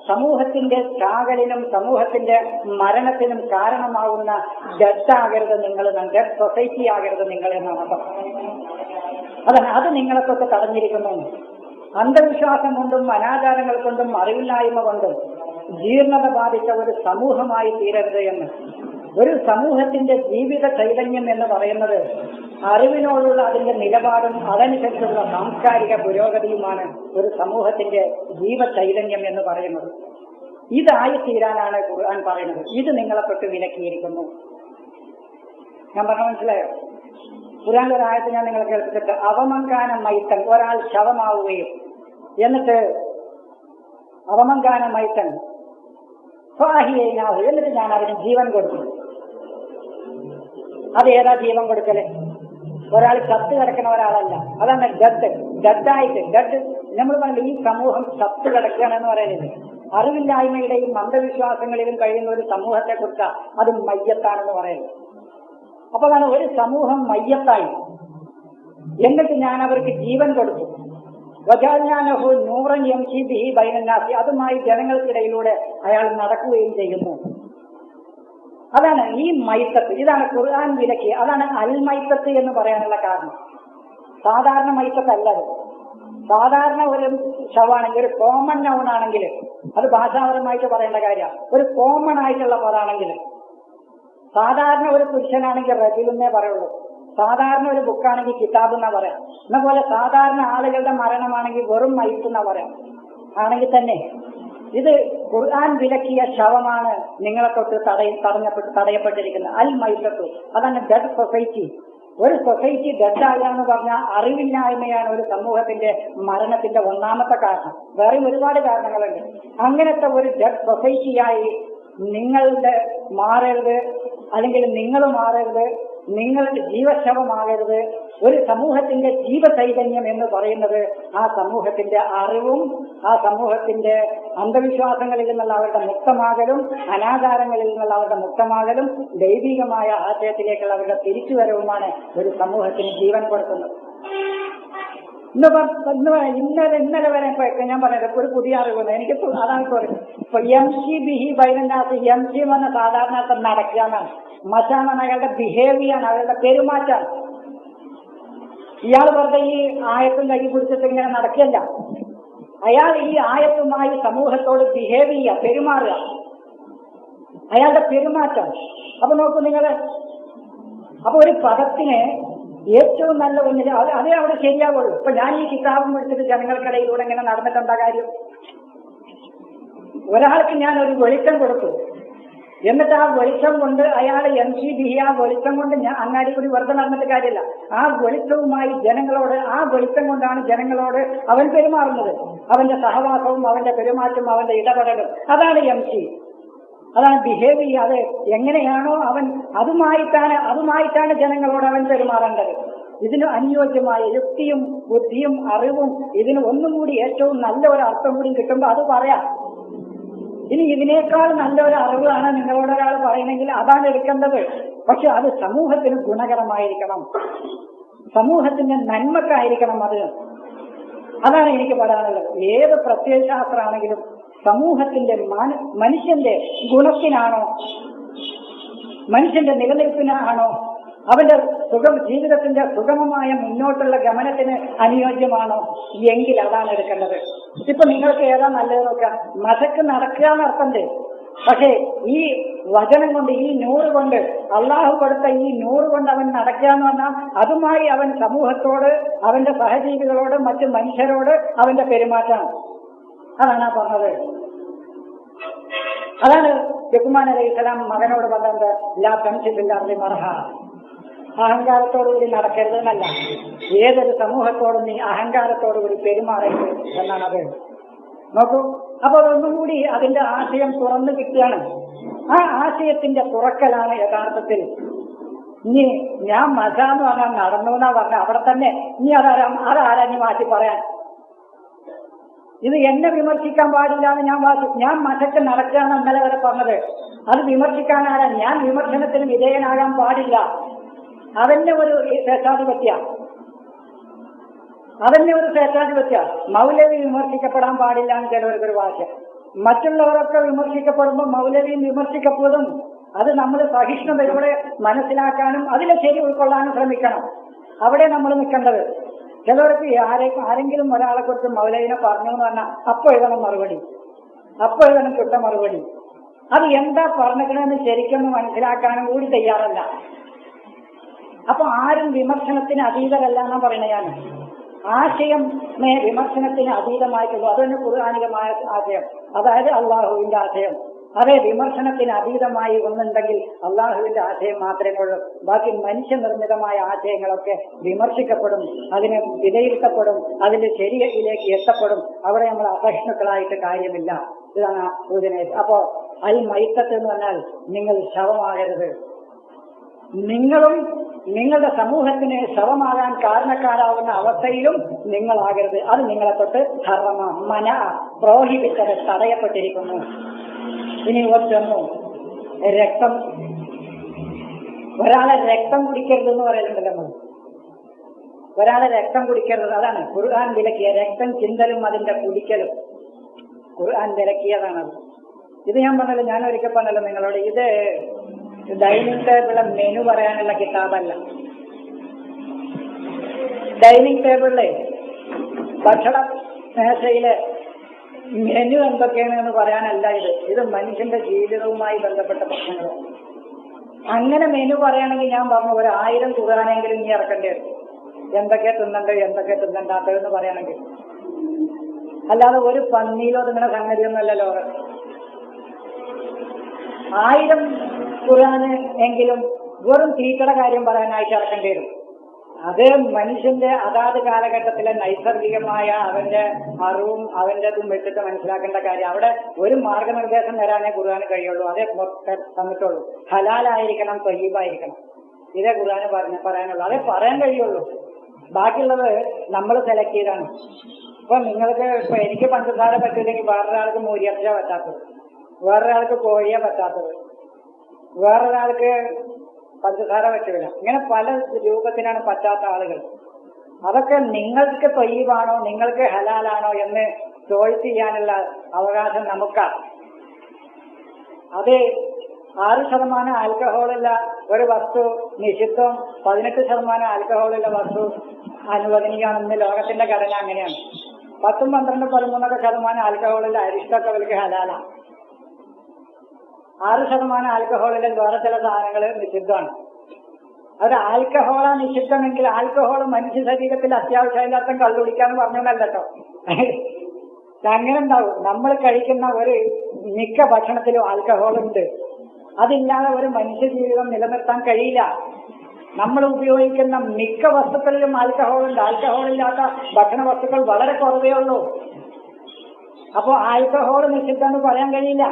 സമൂഹത്തിന്റെ ചാകലിനും സമൂഹത്തിന്റെ മരണത്തിനും കാരണമാകുന്ന ഡെത്താകരുത് നിങ്ങൾ, ഡെത്ത് സൊസൈറ്റി ആകരുത് നിങ്ങൾ എന്നാണ് അർത്ഥം. അതാണ് അത് നിങ്ങളെ തൊട്ട് തടഞ്ഞിരിക്കുന്നു. അന്ധവിശ്വാസം കൊണ്ടും അനാചാരങ്ങൾ കൊണ്ടും അറിവില്ലായ്മ കൊണ്ടും ജീർണത ബാധിച്ച ഒരു സമൂഹമായി തീരരുത് എന്ന്. ഒരു സമൂഹത്തിന്റെ ജീവിത ചൈതന്യം എന്ന് പറയുന്നത് അറിവിനോടുള്ള അതിന്റെ നിലപാടും അതനുസരിച്ചുള്ള സാംസ്കാരിക പുരോഗതിയുമാണ് ഒരു സമൂഹത്തിന്റെ ജീവചൈതന്യം എന്ന് പറയുന്നത്. ഇതായി തീരാനാണ് ഖുർആൻ പറയുന്നത്. ഇത് നിങ്ങളെ തൊട്ട് വിലക്കിയിരിക്കുന്നു. ഞാൻ പറഞ്ഞ മനസ്സിലായോ? ഖുർആന്റെ ഒരു ആയത്ത് ഞാൻ നിങ്ങളെ കേൾപ്പിച്ചിട്ട്, അവമങ്കാന മൈത്തൻ, ഒരാൾ ശവമാവുകയും എന്നിട്ട് അവമങ്കാന മൈത്തൻ ഫാഹിയൈനാഹു, എന്നിട്ട് ഞാൻ അവന് ജീവൻ കൊടുത്തു. അത് ഏതാ ജീവൻ കൊടുക്കല്? ഒരാൾ ചത്ത് കിടക്കുന്ന ഒരാളല്ല. അതാണ് ഡെഡായിട്ട് നമ്മൾ പറഞ്ഞ ഈ സമൂഹം ചത്ത് കിടക്കുകയാണെന്ന് പറയുന്നത്. അറിവില്ലായ്മയുടെയും അന്ധവിശ്വാസങ്ങളിലും കഴിയുന്ന ഒരു സമൂഹത്തെ കുറിച്ച് അത് മയ്യത്താണെന്ന് പറയുന്നത്. അപ്പൊ അതാണ് ഒരു സമൂഹം മയ്യത്തായി. എന്നിട്ട് ഞാൻ അവർക്ക് ജീവൻ കൊടുത്തു. വജാൽനാഹു നൂറൻ യംശി ബിഹി ബൈനന്നാസി, അതുമായി ജനങ്ങൾക്കിടയിലൂടെ അയാൾ നടക്കുകയും ചെയ്യുന്നു. അതാണ് ഈ മൈത്തത്ത്. ഇതാണ് ഖുർആൻ വിലക്കി. അതാണ് അൽ മൈത്തത്ത് എന്ന് പറയാനുള്ള കാരണം. സാധാരണ മൈത്തത്തല്ലത്. സാധാരണ ഒരു ശവമാണെങ്കിൽ, ഒരു കോമൺ നൗൺ ആണെങ്കിൽ, അത് ഭാഷാപരമായിട്ട് പറയേണ്ട കാര്യമാണ്. ഒരു കോമൺ ആയിട്ടുള്ള പദാണെങ്കിൽ, സാധാരണ ഒരു പുരുഷനാണെങ്കിൽ റജുലെന്നേ പറയുള്ളൂ. സാധാരണ ഒരു ബുക്കാണെങ്കിൽ കിതാബ് എന്നാ പറയാം. എന്ന പോലെ സാധാരണ ആളുകളുടെ മരണമാണെങ്കിൽ വെറും മൈത്ത് എന്നാ പറയാം. ആണെങ്കിൽ തന്നെ ഇത് ഖുർആൻ വിലക്കിയ ശവമാണ് നിങ്ങളെ തൊട്ട് തടയപ്പെട്ടിരിക്കുന്നത്. അൽ മൈത്തത്തു, അതാണ് ഡെഡ് സൊസൈറ്റി. ഒരു സൊസൈറ്റി ഡെഡാകാന്ന് പറഞ്ഞാൽ അറിവില്ലായ്മയാണ് ഒരു സമൂഹത്തിന്റെ മരണത്തിന്റെ ഒന്നാമത്തെ കാരണം. വേറെയും ഒരുപാട് കാരണങ്ങളുണ്ട്. അങ്ങനത്തെ ഒരു ഡെഡ് സൊസൈറ്റിയായി നിങ്ങളുടെ മാറരുത്, അല്ലെങ്കിൽ നിങ്ങൾ മാറരുത്, നിങ്ങളുടെ ജീവശവമാകരുത്. ഒരു സമൂഹത്തിന്റെ ജീവചൈതന്യം എന്ന് പറയുന്നത് ആ സമൂഹത്തിന്റെ അറിവും ആ സമൂഹത്തിന്റെ അന്ധവിശ്വാസങ്ങളിൽ നിന്നുള്ള അവരുടെ മുക്തമാകലും അനാചാരങ്ങളിൽ നിന്നുള്ള അവരുടെ മുക്തമാകലും ദൈവികമായ ആശയത്തിലേക്കുള്ള അവരുടെ തിരിച്ചുവരവുമാണ് ഒരു സമൂഹത്തിന് ജീവൻ കൊടുക്കുന്നത്. ഇന്നലെ വരെ ഞാൻ പറഞ്ഞത് ഒരു പുതിയ അറിവുണ്ട് എനിക്ക്. അതാണ് ഇപ്പൊ എംസി ബിഹി ബൈനന്നാസ്. എംസി എന്ന് പറഞ്ഞ സാധാരണ നടക്കുക എന്നാണ്. മച്ചാന്നാണ് അയാളുടെ ബിഹേവിയറാണ്, അയാളുടെ പെരുമാറ്റാണ്. ഇയാൾ വെറുതെ ഈ ആയത്തും കൈ പിടിച്ചിട്ട് ഇങ്ങനെ നടക്കില്ല. അയാൾ ഈ ആയത്തുമായി സമൂഹത്തോട് ബിഹേവ് ചെയ്യുക, പെരുമാറുക, അയാളുടെ പെരുമാറ്റം. അപ്പൊ നോക്കൂ നിങ്ങള്, അപ്പൊ ഒരു പദത്തിന് ഏറ്റവും നല്ല ഒന്നിന് അതേ അവിടെ ശരിയാവുള്ളൂ. ഇപ്പൊ ഞാൻ ഈ കിതാബും എടുത്തിട്ട് ജനങ്ങൾക്കിടയിലൂടെ ഇങ്ങനെ നടന്നിട്ടുണ്ടാ കാര്യം? ഒരാൾക്ക് ഞാൻ ഒരു വെളിച്ചം കൊടുത്തു, എന്നിട്ട് ആ വെളിച്ചം കൊണ്ട് അയാൾ MCB ആ വെളിച്ചം കൊണ്ട് ഞാൻ അങ്ങാടി കൂടി വെറുതെ നടന്നിട്ട് കാര്യമില്ല. ആ വെളിച്ചവുമായി ജനങ്ങളോട്, ആ വെളിച്ചം കൊണ്ടാണ് ജനങ്ങളോട് അവൻ പെരുമാറുന്നത്. അവന്റെ സഹവാസവും അവന്റെ പെരുമാറ്റവും അവന്റെ ഇടപെടലും, അതാണ് MC. അതാണ് ബിഹേവ് ചെയ്യുക. അത് എങ്ങനെയാണോ അവൻ അതുമായിട്ടാണ് ജനങ്ങളോട് അവൻ പെരുമാറേണ്ടത്. ഇതിന് അനുയോജ്യമായ യുക്തിയും ബുദ്ധിയും അറിവും ഇതിന് ഒന്നും കൂടി ഏറ്റവും നല്ല ഒരു അർത്ഥം കൂടി കിട്ടുമ്പോൾ അത് പറയാം. ഇനി ഇതിനേക്കാൾ നല്ലൊരു അറിവാണ് നിങ്ങളോടൊരാൾ പറയണമെങ്കിൽ അതാണ് എടുക്കേണ്ടത്. പക്ഷെ അത് സമൂഹത്തിന് ഗുണകരമായിരിക്കണം, സമൂഹത്തിന്റെ നന്മക്കായിരിക്കണം. അതാണ് എനിക്ക് പറയാനുള്ളത്. ഏത് പ്രത്യയശാസ്ത്രമാണെങ്കിലും സമൂഹത്തിന്റെ മനുഷ്യന്റെ ഗുണത്തിനാണോ, മനുഷ്യന്റെ നിലനിൽപ്പിനാണോ, അവന്റെ ജീവിതത്തിന്റെ സുഗമമായ മുന്നോട്ടുള്ള ഗമനത്തിന് അനുയോജ്യമാണോ എങ്കിൽ അതാണ് എടുക്കേണ്ടത്. ഇപ്പൊ നിങ്ങൾക്ക് ഏതാ നല്ലത് നോക്കാം. മതക്ക് നടക്കുക എന്നർത്ഥമുണ്ട്. പക്ഷേ ഈ വചനം കൊണ്ട്, ഈ 100 കൊണ്ട്, അള്ളാഹു കൊടുത്ത ഈ 100 കൊണ്ട് അവൻ നടക്കുക എന്ന് പറഞ്ഞാൽ അതുമായി അവൻ സമൂഹത്തോട്, അവന്റെ സഹജീവികളോട്, മറ്റു മനുഷ്യരോട് അവന്റെ പെരുമാറ്റം. അതാണ് പറഞ്ഞത്. അതാണ് ലുഖ്മാൻ അലൈഹിസ്സലാം മകനോട് പറഞ്ഞത്, ലാ തംശി ഫിൽ അർളി മർഹ, അഹങ്കാരത്തോടുകൂടി നടക്കരുത് എന്നല്ല, ഏതൊരു സമൂഹത്തോടും നീ അഹങ്കാരത്തോടുകൂടി പെരുമാറരുത് എന്നാണത്. നോക്കൂ, അപ്പൊ അതൊന്നുകൂടി അതിന്റെ ആശയം തുറന്നു കിട്ടുകയാണ്. ആ ആശയത്തിന്റെ തുറക്കലാണ് യഥാർത്ഥത്തിൽ. ഇനി ഞാൻ മസാന്ന് പറഞ്ഞാൽ നടന്നു എന്നാ പറഞ്ഞ അവിടെ തന്നെ ഇനി അതാരാ മാറ്റി പറയാൻ? ഇത് എന്നെ വിമർശിക്കാൻ പാടില്ല എന്ന് ഞാൻ മതക്ക് നടക്കുകയാണ് ഇന്നലെ വരെ പറഞ്ഞത്. അത് വിമർശിക്കാനാരാ? ഞാൻ വിമർശനത്തിന് വിധേയനാകാൻ പാടില്ല. അവന്റെ ഒരു സ്വേച്ഛാധിപത്യ, മൗലവി വിമർശിക്കപ്പെടാൻ പാടില്ല എന്ന് ചിലവർക്കൊരു വാശ. മറ്റുള്ളവരൊക്കെ വിമർശിക്കപ്പെടുമ്പോൾ മൗലവിയും വിമർശിക്കപ്പെടും. അത് നമ്മൾ സഹിഷ്ണുതയോടെ മനസ്സിലാക്കാനും അതിനെ ശരി ഉൾക്കൊള്ളാനും ശ്രമിക്കണം. അവിടെ നമ്മൾ നിൽക്കേണ്ടത്. ചിലവർക്ക് ആരെങ്കിലും ഒരാളെ കുറിച്ച് മൗലവിനെ പറഞ്ഞു എന്ന് പറഞ്ഞാൽ അപ്പോൾ എഴുതണം മറുപടി, അപ്പോൾ എഴുതണം കിട്ട മറുപടി. അത് എന്താ പറഞ്ഞിക്കണമെന്ന് ശരിക്കൊന്ന് മനസ്സിലാക്കാനും കൂടി തയ്യാറല്ല. അപ്പൊ ആരും വിമർശനത്തിന് അതീതരല്ല എന്നാ പറയണ ഞാൻ. ആശയം വിമർശനത്തിന് അതീതമായിട്ടുള്ളൂ. അതുതന്നെ ഖുർആനികമായ ആശയം, അതായത് അള്ളാഹുവിന്റെ ആശയം. അതേ വിമർശനത്തിന് അതീതമായി ഒന്നുണ്ടെങ്കിൽ അള്ളാഹുവിന്റെ ആശയം മാത്രമേ ഉള്ളൂ. ബാക്കി മനുഷ്യനിർമ്മിതമായ ആശയങ്ങളൊക്കെ വിമർശിക്കപ്പെടും, അതിനെ വിലയിരുത്തപ്പെടും, അതിന്റെ ശരിയിലേക്ക് എത്തപ്പെടും. അവിടെ നമ്മൾ അസഹിഷ്ണുക്കളായിട്ട് കാര്യമില്ല. ഇതാണ് സൂചന. അപ്പോ അൽ മൈത്തത്ത് എന്ന് പറഞ്ഞാൽ നിങ്ങൾ ശവമാകരുത്. നിങ്ങളും നിങ്ങളുടെ സമൂഹത്തിന് ശവമാകാൻ കാരണക്കാരാവുന്ന അവസ്ഥയിലും നിങ്ങളാകരുത്. അത് നിങ്ങളെ തൊട്ട് ഹറമ മന പ്രോഹിബിറ്റത് തടയപ്പെട്ടിരിക്കുന്നു. ഇനി ഒറ്റൊന്നു രക്തം, ഒരാളെ രക്തം കുടിക്കരുതെന്ന് പറയുന്നുണ്ടല്ലോ നമ്മൾ. ഒരാളെ രക്തം കുടിക്കരുത്, അതാണ് ഖുർആൻ വിലക്കിയ രക്തം ചിന്തലും അതിന്റെ കുടിക്കലും ഖുർആൻ വിലക്കിയതാണത്. ഇത് ഞാൻ പറഞ്ഞല്ലോ, ഞാൻ ഒരിക്കൽ പറഞ്ഞല്ലോ നിങ്ങളോട്, ഇത് ഡൈനിങ് ടേബിളിലെ മെനു പറയാനുള്ള കിതാബല്ല. ഡൈനിങ് ടേബിളിലെ ഭക്ഷണ മേശയിലെ മെനു എന്തൊക്കെയാണ് എന്ന് പറയാനല്ല ഇത് മനുഷ്യന്റെ ജീവിതവുമായി ബന്ധപ്പെട്ട പ്രശ്നങ്ങൾ. അങ്ങനെ മെനു പറയുകയാണെങ്കിൽ ഞാൻ പറഞ്ഞു 1000 ഖുർആനെങ്കിലും നീ ഇറക്കേണ്ടി വരും. എന്തൊക്കെ തിന്നണ്ട് എന്തൊക്കെ തിന്നണ്ടാത്തതെന്ന് പറയുകയാണെങ്കിൽ. അല്ലാതെ ഒരു പന്നിയിലോ നിങ്ങളുടെ സംഗതിയൊന്നുമല്ലല്ലോ. 1000 ഖുർആന് എങ്കിലും വെറും തീറ്റയുടെ കാര്യം പറയാനായിട്ട് ഇറക്കേണ്ടി വരും. അത് മനുഷ്യന്റെ അതാത് കാലഘട്ടത്തിലെ നൈസർഗികമായ അവന്റെ അറിവും അവൻ്റെതും വെച്ചിട്ട് മനസ്സിലാക്കേണ്ട കാര്യം. അവിടെ ഒരു മാർഗനിർദ്ദേശം തരാനേ ഖുർആന് കഴിയുള്ളൂ. അതേ തന്നിട്ടുള്ളൂ. ഹലാലായിരിക്കണം, ത്വയ്യിബായിരിക്കണം. ഇതേ ഖുർആന് പറയാനുള്ളൂ, അതേ പറയാൻ കഴിയുള്ളൂ. ബാക്കിയുള്ളത് നമ്മൾ സെലക്ട് ചെയ്താണ്. ഇപ്പൊ നിങ്ങൾക്ക് ഇപ്പൊ എനിക്ക് പഞ്ചസാര പറ്റില്ലെങ്കിൽ വേറൊരാൾക്ക് മൂരിയർച്ച പറ്റാത്തത്, വേറൊരാൾക്ക് കോഴിയെ പറ്റാത്തത്, വേറൊരാൾക്ക് പഞ്ചസാര പറ്റില്ല. ഇങ്ങനെ പല രൂപത്തിനാണ് പറ്റാത്ത ആളുകൾ. അതൊക്കെ നിങ്ങൾക്ക് ത്വയ്യിബാണോ നിങ്ങൾക്ക് ഹലാലാണോ എന്ന് ചോയ്സ് ചെയ്യാനുള്ള അവകാശം നമുക്കാണ്. അത് 6% ആൽക്കഹോളുള്ള ഒരു വസ്തു നിഷിദ്ധം, 18% ആൽക്കഹോളുള്ള വസ്തു അനുവദനീയമാണെന്ന് ലോകത്തിന്റെ ഘടന അങ്ങനെയാണ്. 10, 12, 13% ആൽക്കഹോളുള്ള അരിഷ്ടൊക്കെ അവർക്ക് ഹലാലാണ്. 6% ആൽക്കഹോളിലെ വേറെ ചില സാധനങ്ങൾ നിഷിദ്ധമാണ്. അത് ആൽക്കഹോളാ നിഷിദ്ധമെങ്കിൽ ആൽക്കഹോൾ മനുഷ്യ ശരീരത്തിൽ അത്യാവശ്യമില്ലാത്ത കള്ളുടിക്കാന്ന് പറഞ്ഞതല്ലോ. അങ്ങനെ ഉണ്ടാവും. നമ്മൾ കഴിക്കുന്ന ഒരു മിക്ക ഭക്ഷണത്തിലും ആൽക്കഹോൾ ഉണ്ട്. അതില്ലാതെ ഒരു മനുഷ്യ ജീവിതം നിലനിർത്താൻ കഴിയില്ല. നമ്മൾ ഉപയോഗിക്കുന്ന മിക്ക വസ്തുക്കളിലും ആൽക്കഹോൾ ഉണ്ട്. ആൽക്കഹോൾ ഇല്ലാത്ത ഭക്ഷണ വസ്തുക്കൾ വളരെ കുറവേ ഉള്ളൂ. അപ്പോ ആൽക്കഹോൾ നിഷിദ്ധമെന്ന് പറയാൻ കഴിയില്ല.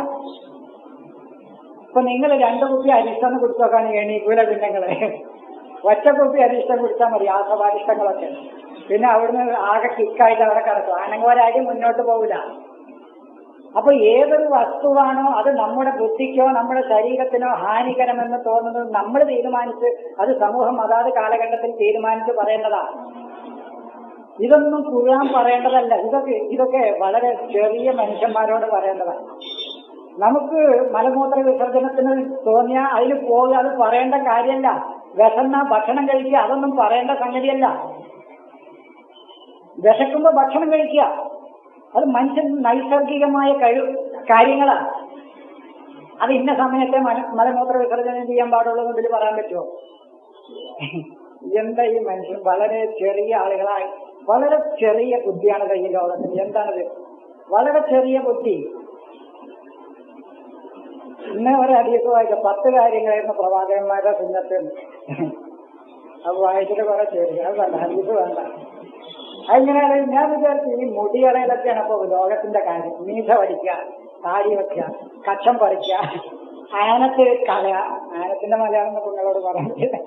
ഇപ്പൊ നിങ്ങൾ 2 കുപ്പി അരിഷ്ടം കുടിച്ചു നോക്കാൻ എണീക്കൂല. പിന്നെ നിങ്ങളെ ഒറ്റ കുപ്പി അരിഷ്ടം കുടിച്ചാൽ മതി, ആസവാരിഷ്ടങ്ങളൊക്കെ. പിന്നെ അവിടുന്ന് ആകെ കിക്കായിട്ട് അവിടെ കിടക്കും. ആണെങ്കിൽ ഒരടി മുന്നോട്ട് പോകില്ല. അപ്പൊ ഏതൊരു വസ്തുവാണോ അത് നമ്മുടെ ബുദ്ധിക്കോ നമ്മുടെ ശരീരത്തിനോ ഹാനികരമെന്ന് തോന്നുന്നത് നമ്മൾ തീരുമാനിച്ച്, അത് സമൂഹം അതാത് കാലഘട്ടത്തിൽ തീരുമാനിച്ച് പറയേണ്ടതാണ്. ഇതൊന്നും ഖുർആൻ പറയേണ്ടതല്ല. ഇതൊക്കെ വളരെ ചെറിയ മനുഷ്യന്മാരോട് പറയേണ്ടതാണ്. നമുക്ക് മലമൂത്ര വിസർജനത്തിന് തോന്നിയാൽ അതിന് പോകുക, അത് പറയേണ്ട കാര്യമല്ല. വിശന്ന ഭക്ഷണം കഴിക്കുക, അതൊന്നും പറയേണ്ട സംഗതിയല്ല. വിശക്കുമ്പോ ഭക്ഷണം കഴിക്കുക, അത് മനുഷ്യൻ നൈസർഗികമായ കാര്യങ്ങളാണ്. അത് ഇന്ന സമയത്തെ മലമൂത്ര വിസർജനം ചെയ്യാൻ പാടുള്ളൂ എന്നതിൽ പറയാൻ പറ്റുമോ? എന്താ ഈ മനുഷ്യൻ വളരെ ചെറിയ ആളുകളായി, വളരെ ചെറിയ ബുദ്ധിയാണ് ഈ ലോകത്തിന്. എന്താണത്? വളരെ ചെറിയ ബുദ്ധി. ഇന്ന് ഒരു ഹദീസ് വായിക്കാം. 10 കാര്യങ്ങളായിരുന്നു പ്രവാചകന്മാരുടെ സുന്നത്ത്. അത് വായിച്ചിട്ട് കുറെ ചെറിയ അത് വേണ്ട, ഹദീസ് വേണ്ട. അതിങ്ങനെയാണ് ഞാൻ വിചാരിച്ചു. ഈ മുടിയടയിലൊക്കെയാണ് അപ്പൊ ലോകത്തിന്റെ കാര്യം. മീശ വടിക്കുക, താടി വയ്ക്കുക, കച്ചം പറിക്കുക, ആനത്ത് കളയ. ആനത്തിന്റെ മലയാളം കുഞ്ഞുങ്ങളോട് പറഞ്ഞിട്ട്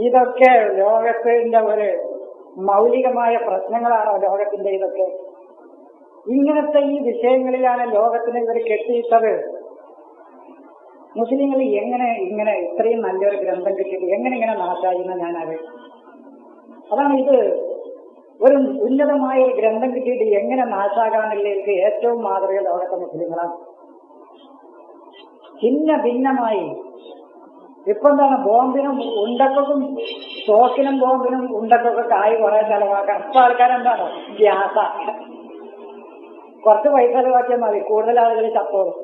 ഇതൊക്കെ ലോകത്തിന്റെ ഒരു മൗലികമായ പ്രശ്നങ്ങളാണോ ലോകത്തിന്റെ? ഇതൊക്കെ ഇങ്ങനത്തെ ഈ വിഷയങ്ങളിലാണ് ലോകത്തിന് ഇവർ കെട്ടിയിട്ടത്. മുസ്ലിങ്ങൾ എങ്ങനെ ഇങ്ങനെ ഇത്രയും നല്ലൊരു ഗ്രന്ഥം കിട്ടിയിട്ട് എങ്ങനെ ഇങ്ങനെ നാശായി എന്ന് ഞാൻ അറിയാം. അതാണ് ഇത്. ഒരു ഉന്നതമായ ഒരു ഗ്രന്ഥം കിട്ടിയിട്ട് എങ്ങനെ നാശാകാനുള്ളവർക്ക് ഏറ്റവും മാതൃക ലോകത്തെ മുസ്ലിങ്ങളാണ്. ഭിന്നമായി ഇപ്പൊ എന്താണ്, ബോംബിനും ഉണ്ടക്കും തോക്കിനും ബോംബിനും ഉണ്ടക്കൊക്കെ കായ് കുറെ ചെലവാക്കാൻ ഇപ്പൊ ആൾക്കാരെന്താണോ ഗ്യാസ. കുറച്ച് പൈസ ചെലവാക്കിയാൽ മതി, കൂടുതൽ ആളുകൾ ചത്തോളും.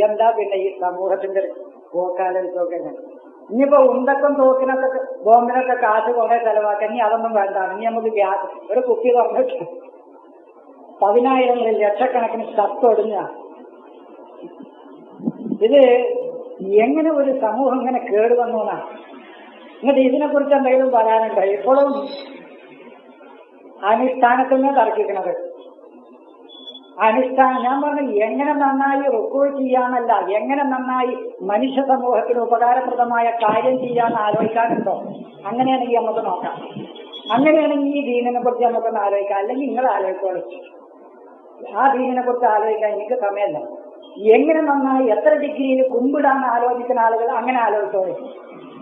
എന്താ പിന്നെ ഈ സമൂഹത്തിന്റെ പോക്കാലോചിച്ചൊക്കെ. ഇനിയിപ്പോ ഉണ്ടക്കും തോക്കിനൊക്കെ ബോംബിനൊക്കെ കാശ് കുറെ ചെലവാക്കാൻ, ഇനി അതൊന്നും വേണ്ട. ഇനി നമുക്ക് ഗ്യാസ് ഒരു കുപ്പി തുറന്നിട്ട് 10,000 ലക്ഷക്കണക്കിന് ചത്തൊടിഞ്ഞ ഇത് എങ്ങനെ ഒരു സമൂഹം ഇങ്ങനെ കേടുവന്നു എന്നാണ്. എന്നിട്ട് ഇതിനെക്കുറിച്ച് എന്തെങ്കിലും പറയാനുണ്ടോ? ഇപ്പോഴും അനുഷ്ഠാനത്തിൽ നിന്ന് തർക്കിക്കുന്നത്. അനുഷ്ഠാനം ഞാൻ പറഞ്ഞു, എങ്ങനെ നന്നായി റുക്കൂ ചെയ്യാന്നല്ല, എങ്ങനെ നന്നായി മനുഷ്യ സമൂഹത്തിന് ഉപകാരപ്രദമായ കാര്യം ചെയ്യാന്ന് ആലോചിക്കാനുണ്ടോ? അങ്ങനെയാണെങ്കിൽ നമുക്ക് നോക്കാം. അങ്ങനെയാണെങ്കിൽ ഈ ദീനിനെ കുറിച്ച് നമുക്കൊന്ന് ആലോചിക്കാം. അല്ലെങ്കിൽ നിങ്ങൾ ആലോചിച്ചോളൂ. ആ ദീനിനെ കുറിച്ച് ആലോചിക്കാൻ എനിക്ക് സമയമല്ല. എങ്ങനെ നന്നായി എത്ര ഡിഗ്രിയിൽ കുമ്പിടാന്ന് ആലോചിക്കുന്ന ആളുകൾ അങ്ങനെ ആലോചിച്ചോളൂ.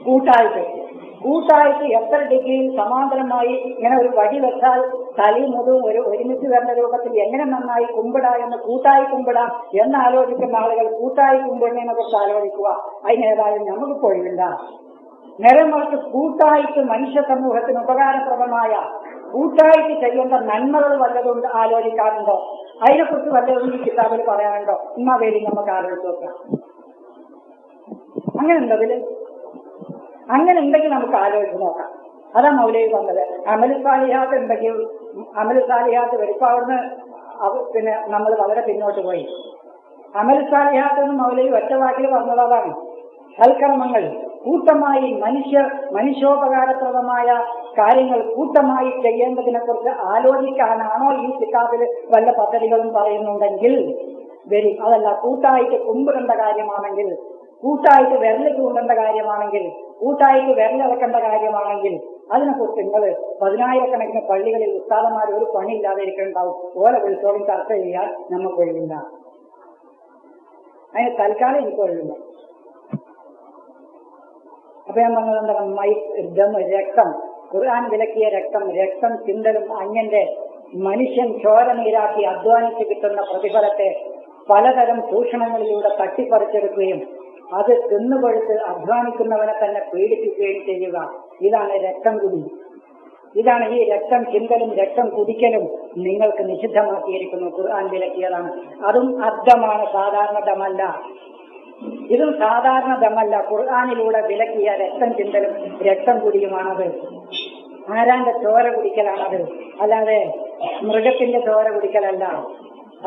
കൂട്ടായിട്ട് എത്ര ഡിഗ്രിയിൽ സമാന്തരമായി ഇങ്ങനെ ഒരു വടി വെച്ചാൽ തലി മുതും ഒരുമിച്ച് വരുന്ന രൂപത്തിൽ എങ്ങനെ നന്നായി കുമ്പിടാ എന്ന് കൂട്ടായി കുമ്പിടാം എന്ന് ആലോചിക്കുന്ന ആളുകൾ കൂട്ടായി കുമ്പിടുന്നതിനെ കുറിച്ച് ആലോചിക്കുക. അതിനേതായാലും നമുക്ക് കൊഴിവില്ല. നേരെ മറിച്ച് കൂട്ടായിട്ട് മനുഷ്യ സമൂഹത്തിന് ഉപകാരപ്രദമായ കൂട്ടായിട്ട് ചെയ്യേണ്ട നന്മകൾ വല്ലതുകൊണ്ട് ആലോചിക്കാറുണ്ടോ? അതിനെക്കുറിച്ച് വല്ലതും ഈ കിതാബിൽ പറയാനുണ്ടോ? എന്നാ വേണ്ടി നമുക്ക് ആലോചിച്ച് നോക്കാം. അങ്ങനെ ഉണ്ടെങ്കിൽ നമുക്ക് ആലോചിച്ച് നോക്കാം. അതാ മൗലവി പറഞ്ഞത്. അമലുസാലിഹാത്ത് ഉണ്ടെങ്കിൽ അമലുസാലിഹാത്ത് വെളിപ്പാടുന്ന് പിന്നെ നമ്മൾ വളരെ പിന്നോട്ട് പോയി. അമലുസാലിഹാത്ത് എന്ന് മൗലവി ഒറ്റ വാക്കിൽ പറഞ്ഞത് അതാണ്. സൽക്കർമ്മങ്ങൾ കൂട്ടമായി മനുഷ്യോപകാരപ്രദമായ കാര്യങ്ങൾ കൂട്ടമായി ചെയ്യേണ്ടതിനെ കുറിച്ച് ആലോചിക്കാനാണോ ഈ കിതാബിൽ വല്ല പദ്ധതികളും പറയുന്നുണ്ടെങ്കിൽ വരും. അതല്ല, കൂട്ടായിട്ട് കുമ്പിടേണ്ട കാര്യമാണെങ്കിൽ, കൂട്ടായിട്ട് വിരല് ചൂണ്ടേണ്ട കാര്യമാണെങ്കിൽ, കൂട്ടായിട്ട് വിരലിളക്കേണ്ട കാര്യമാണെങ്കിൽ അതിനെക്കുറിച്ച് നിങ്ങൾ 10,000-കണക്കിന് പള്ളികളിൽ ഉസ്താദന്മാർ ഒരു പണിയില്ലാതെ ഇരിക്കുന്നുണ്ടാവും. ഓല വിളിച്ചോളം ചർച്ച ചെയ്യാൻ നമുക്ക് ഒഴിവില്ല. അതിന് തൽക്കാലം എനിക്ക് ഒഴിവില്ല. അപ്പൊ ഞാൻ പറഞ്ഞത് എന്താണ്? രക്തം, ഖുർആൻ വിലക്കിയ രക്തം ചിന്തലും അന്യന്റെ മനുഷ്യൻ ചോര നീരാക്കി അധ്വാനിച്ച് കിട്ടുന്ന പ്രതിഫലത്തെ പലതരം ചൂഷണങ്ങളിലൂടെ തട്ടിപ്പറിച്ചെടുക്കുകയും അത് തിന്നുകൊടുത്ത് അധ്വാനിക്കുന്നവനെ തന്നെ പീഡിപ്പിക്കുകയും ചെയ്യുക. ഇതാണ് രക്തം കുടി. ഇതാണ് ഈ രക്തം ചിന്തലും രക്തം കുടിക്കലും നിങ്ങൾക്ക് നിഷിദ്ധമാക്കിയിരിക്കുന്നു. ഖുർആൻ വിലക്കിയതാണ്. അതും അദ്ധമാണ്, സാധാരണ ദമല്ല. ഇതും സാധാരണ ദമല്ല. ഖുർആനിലൂടെ വിലക്കിയ രക്തം ചിന്തലും രക്തം കുടിയുമാണത്. ആരാന്റെ ചോര കുടിക്കലാണത്, അല്ലാതെ മൃഗത്തിന്റെ ചോര കുടിക്കലല്ല.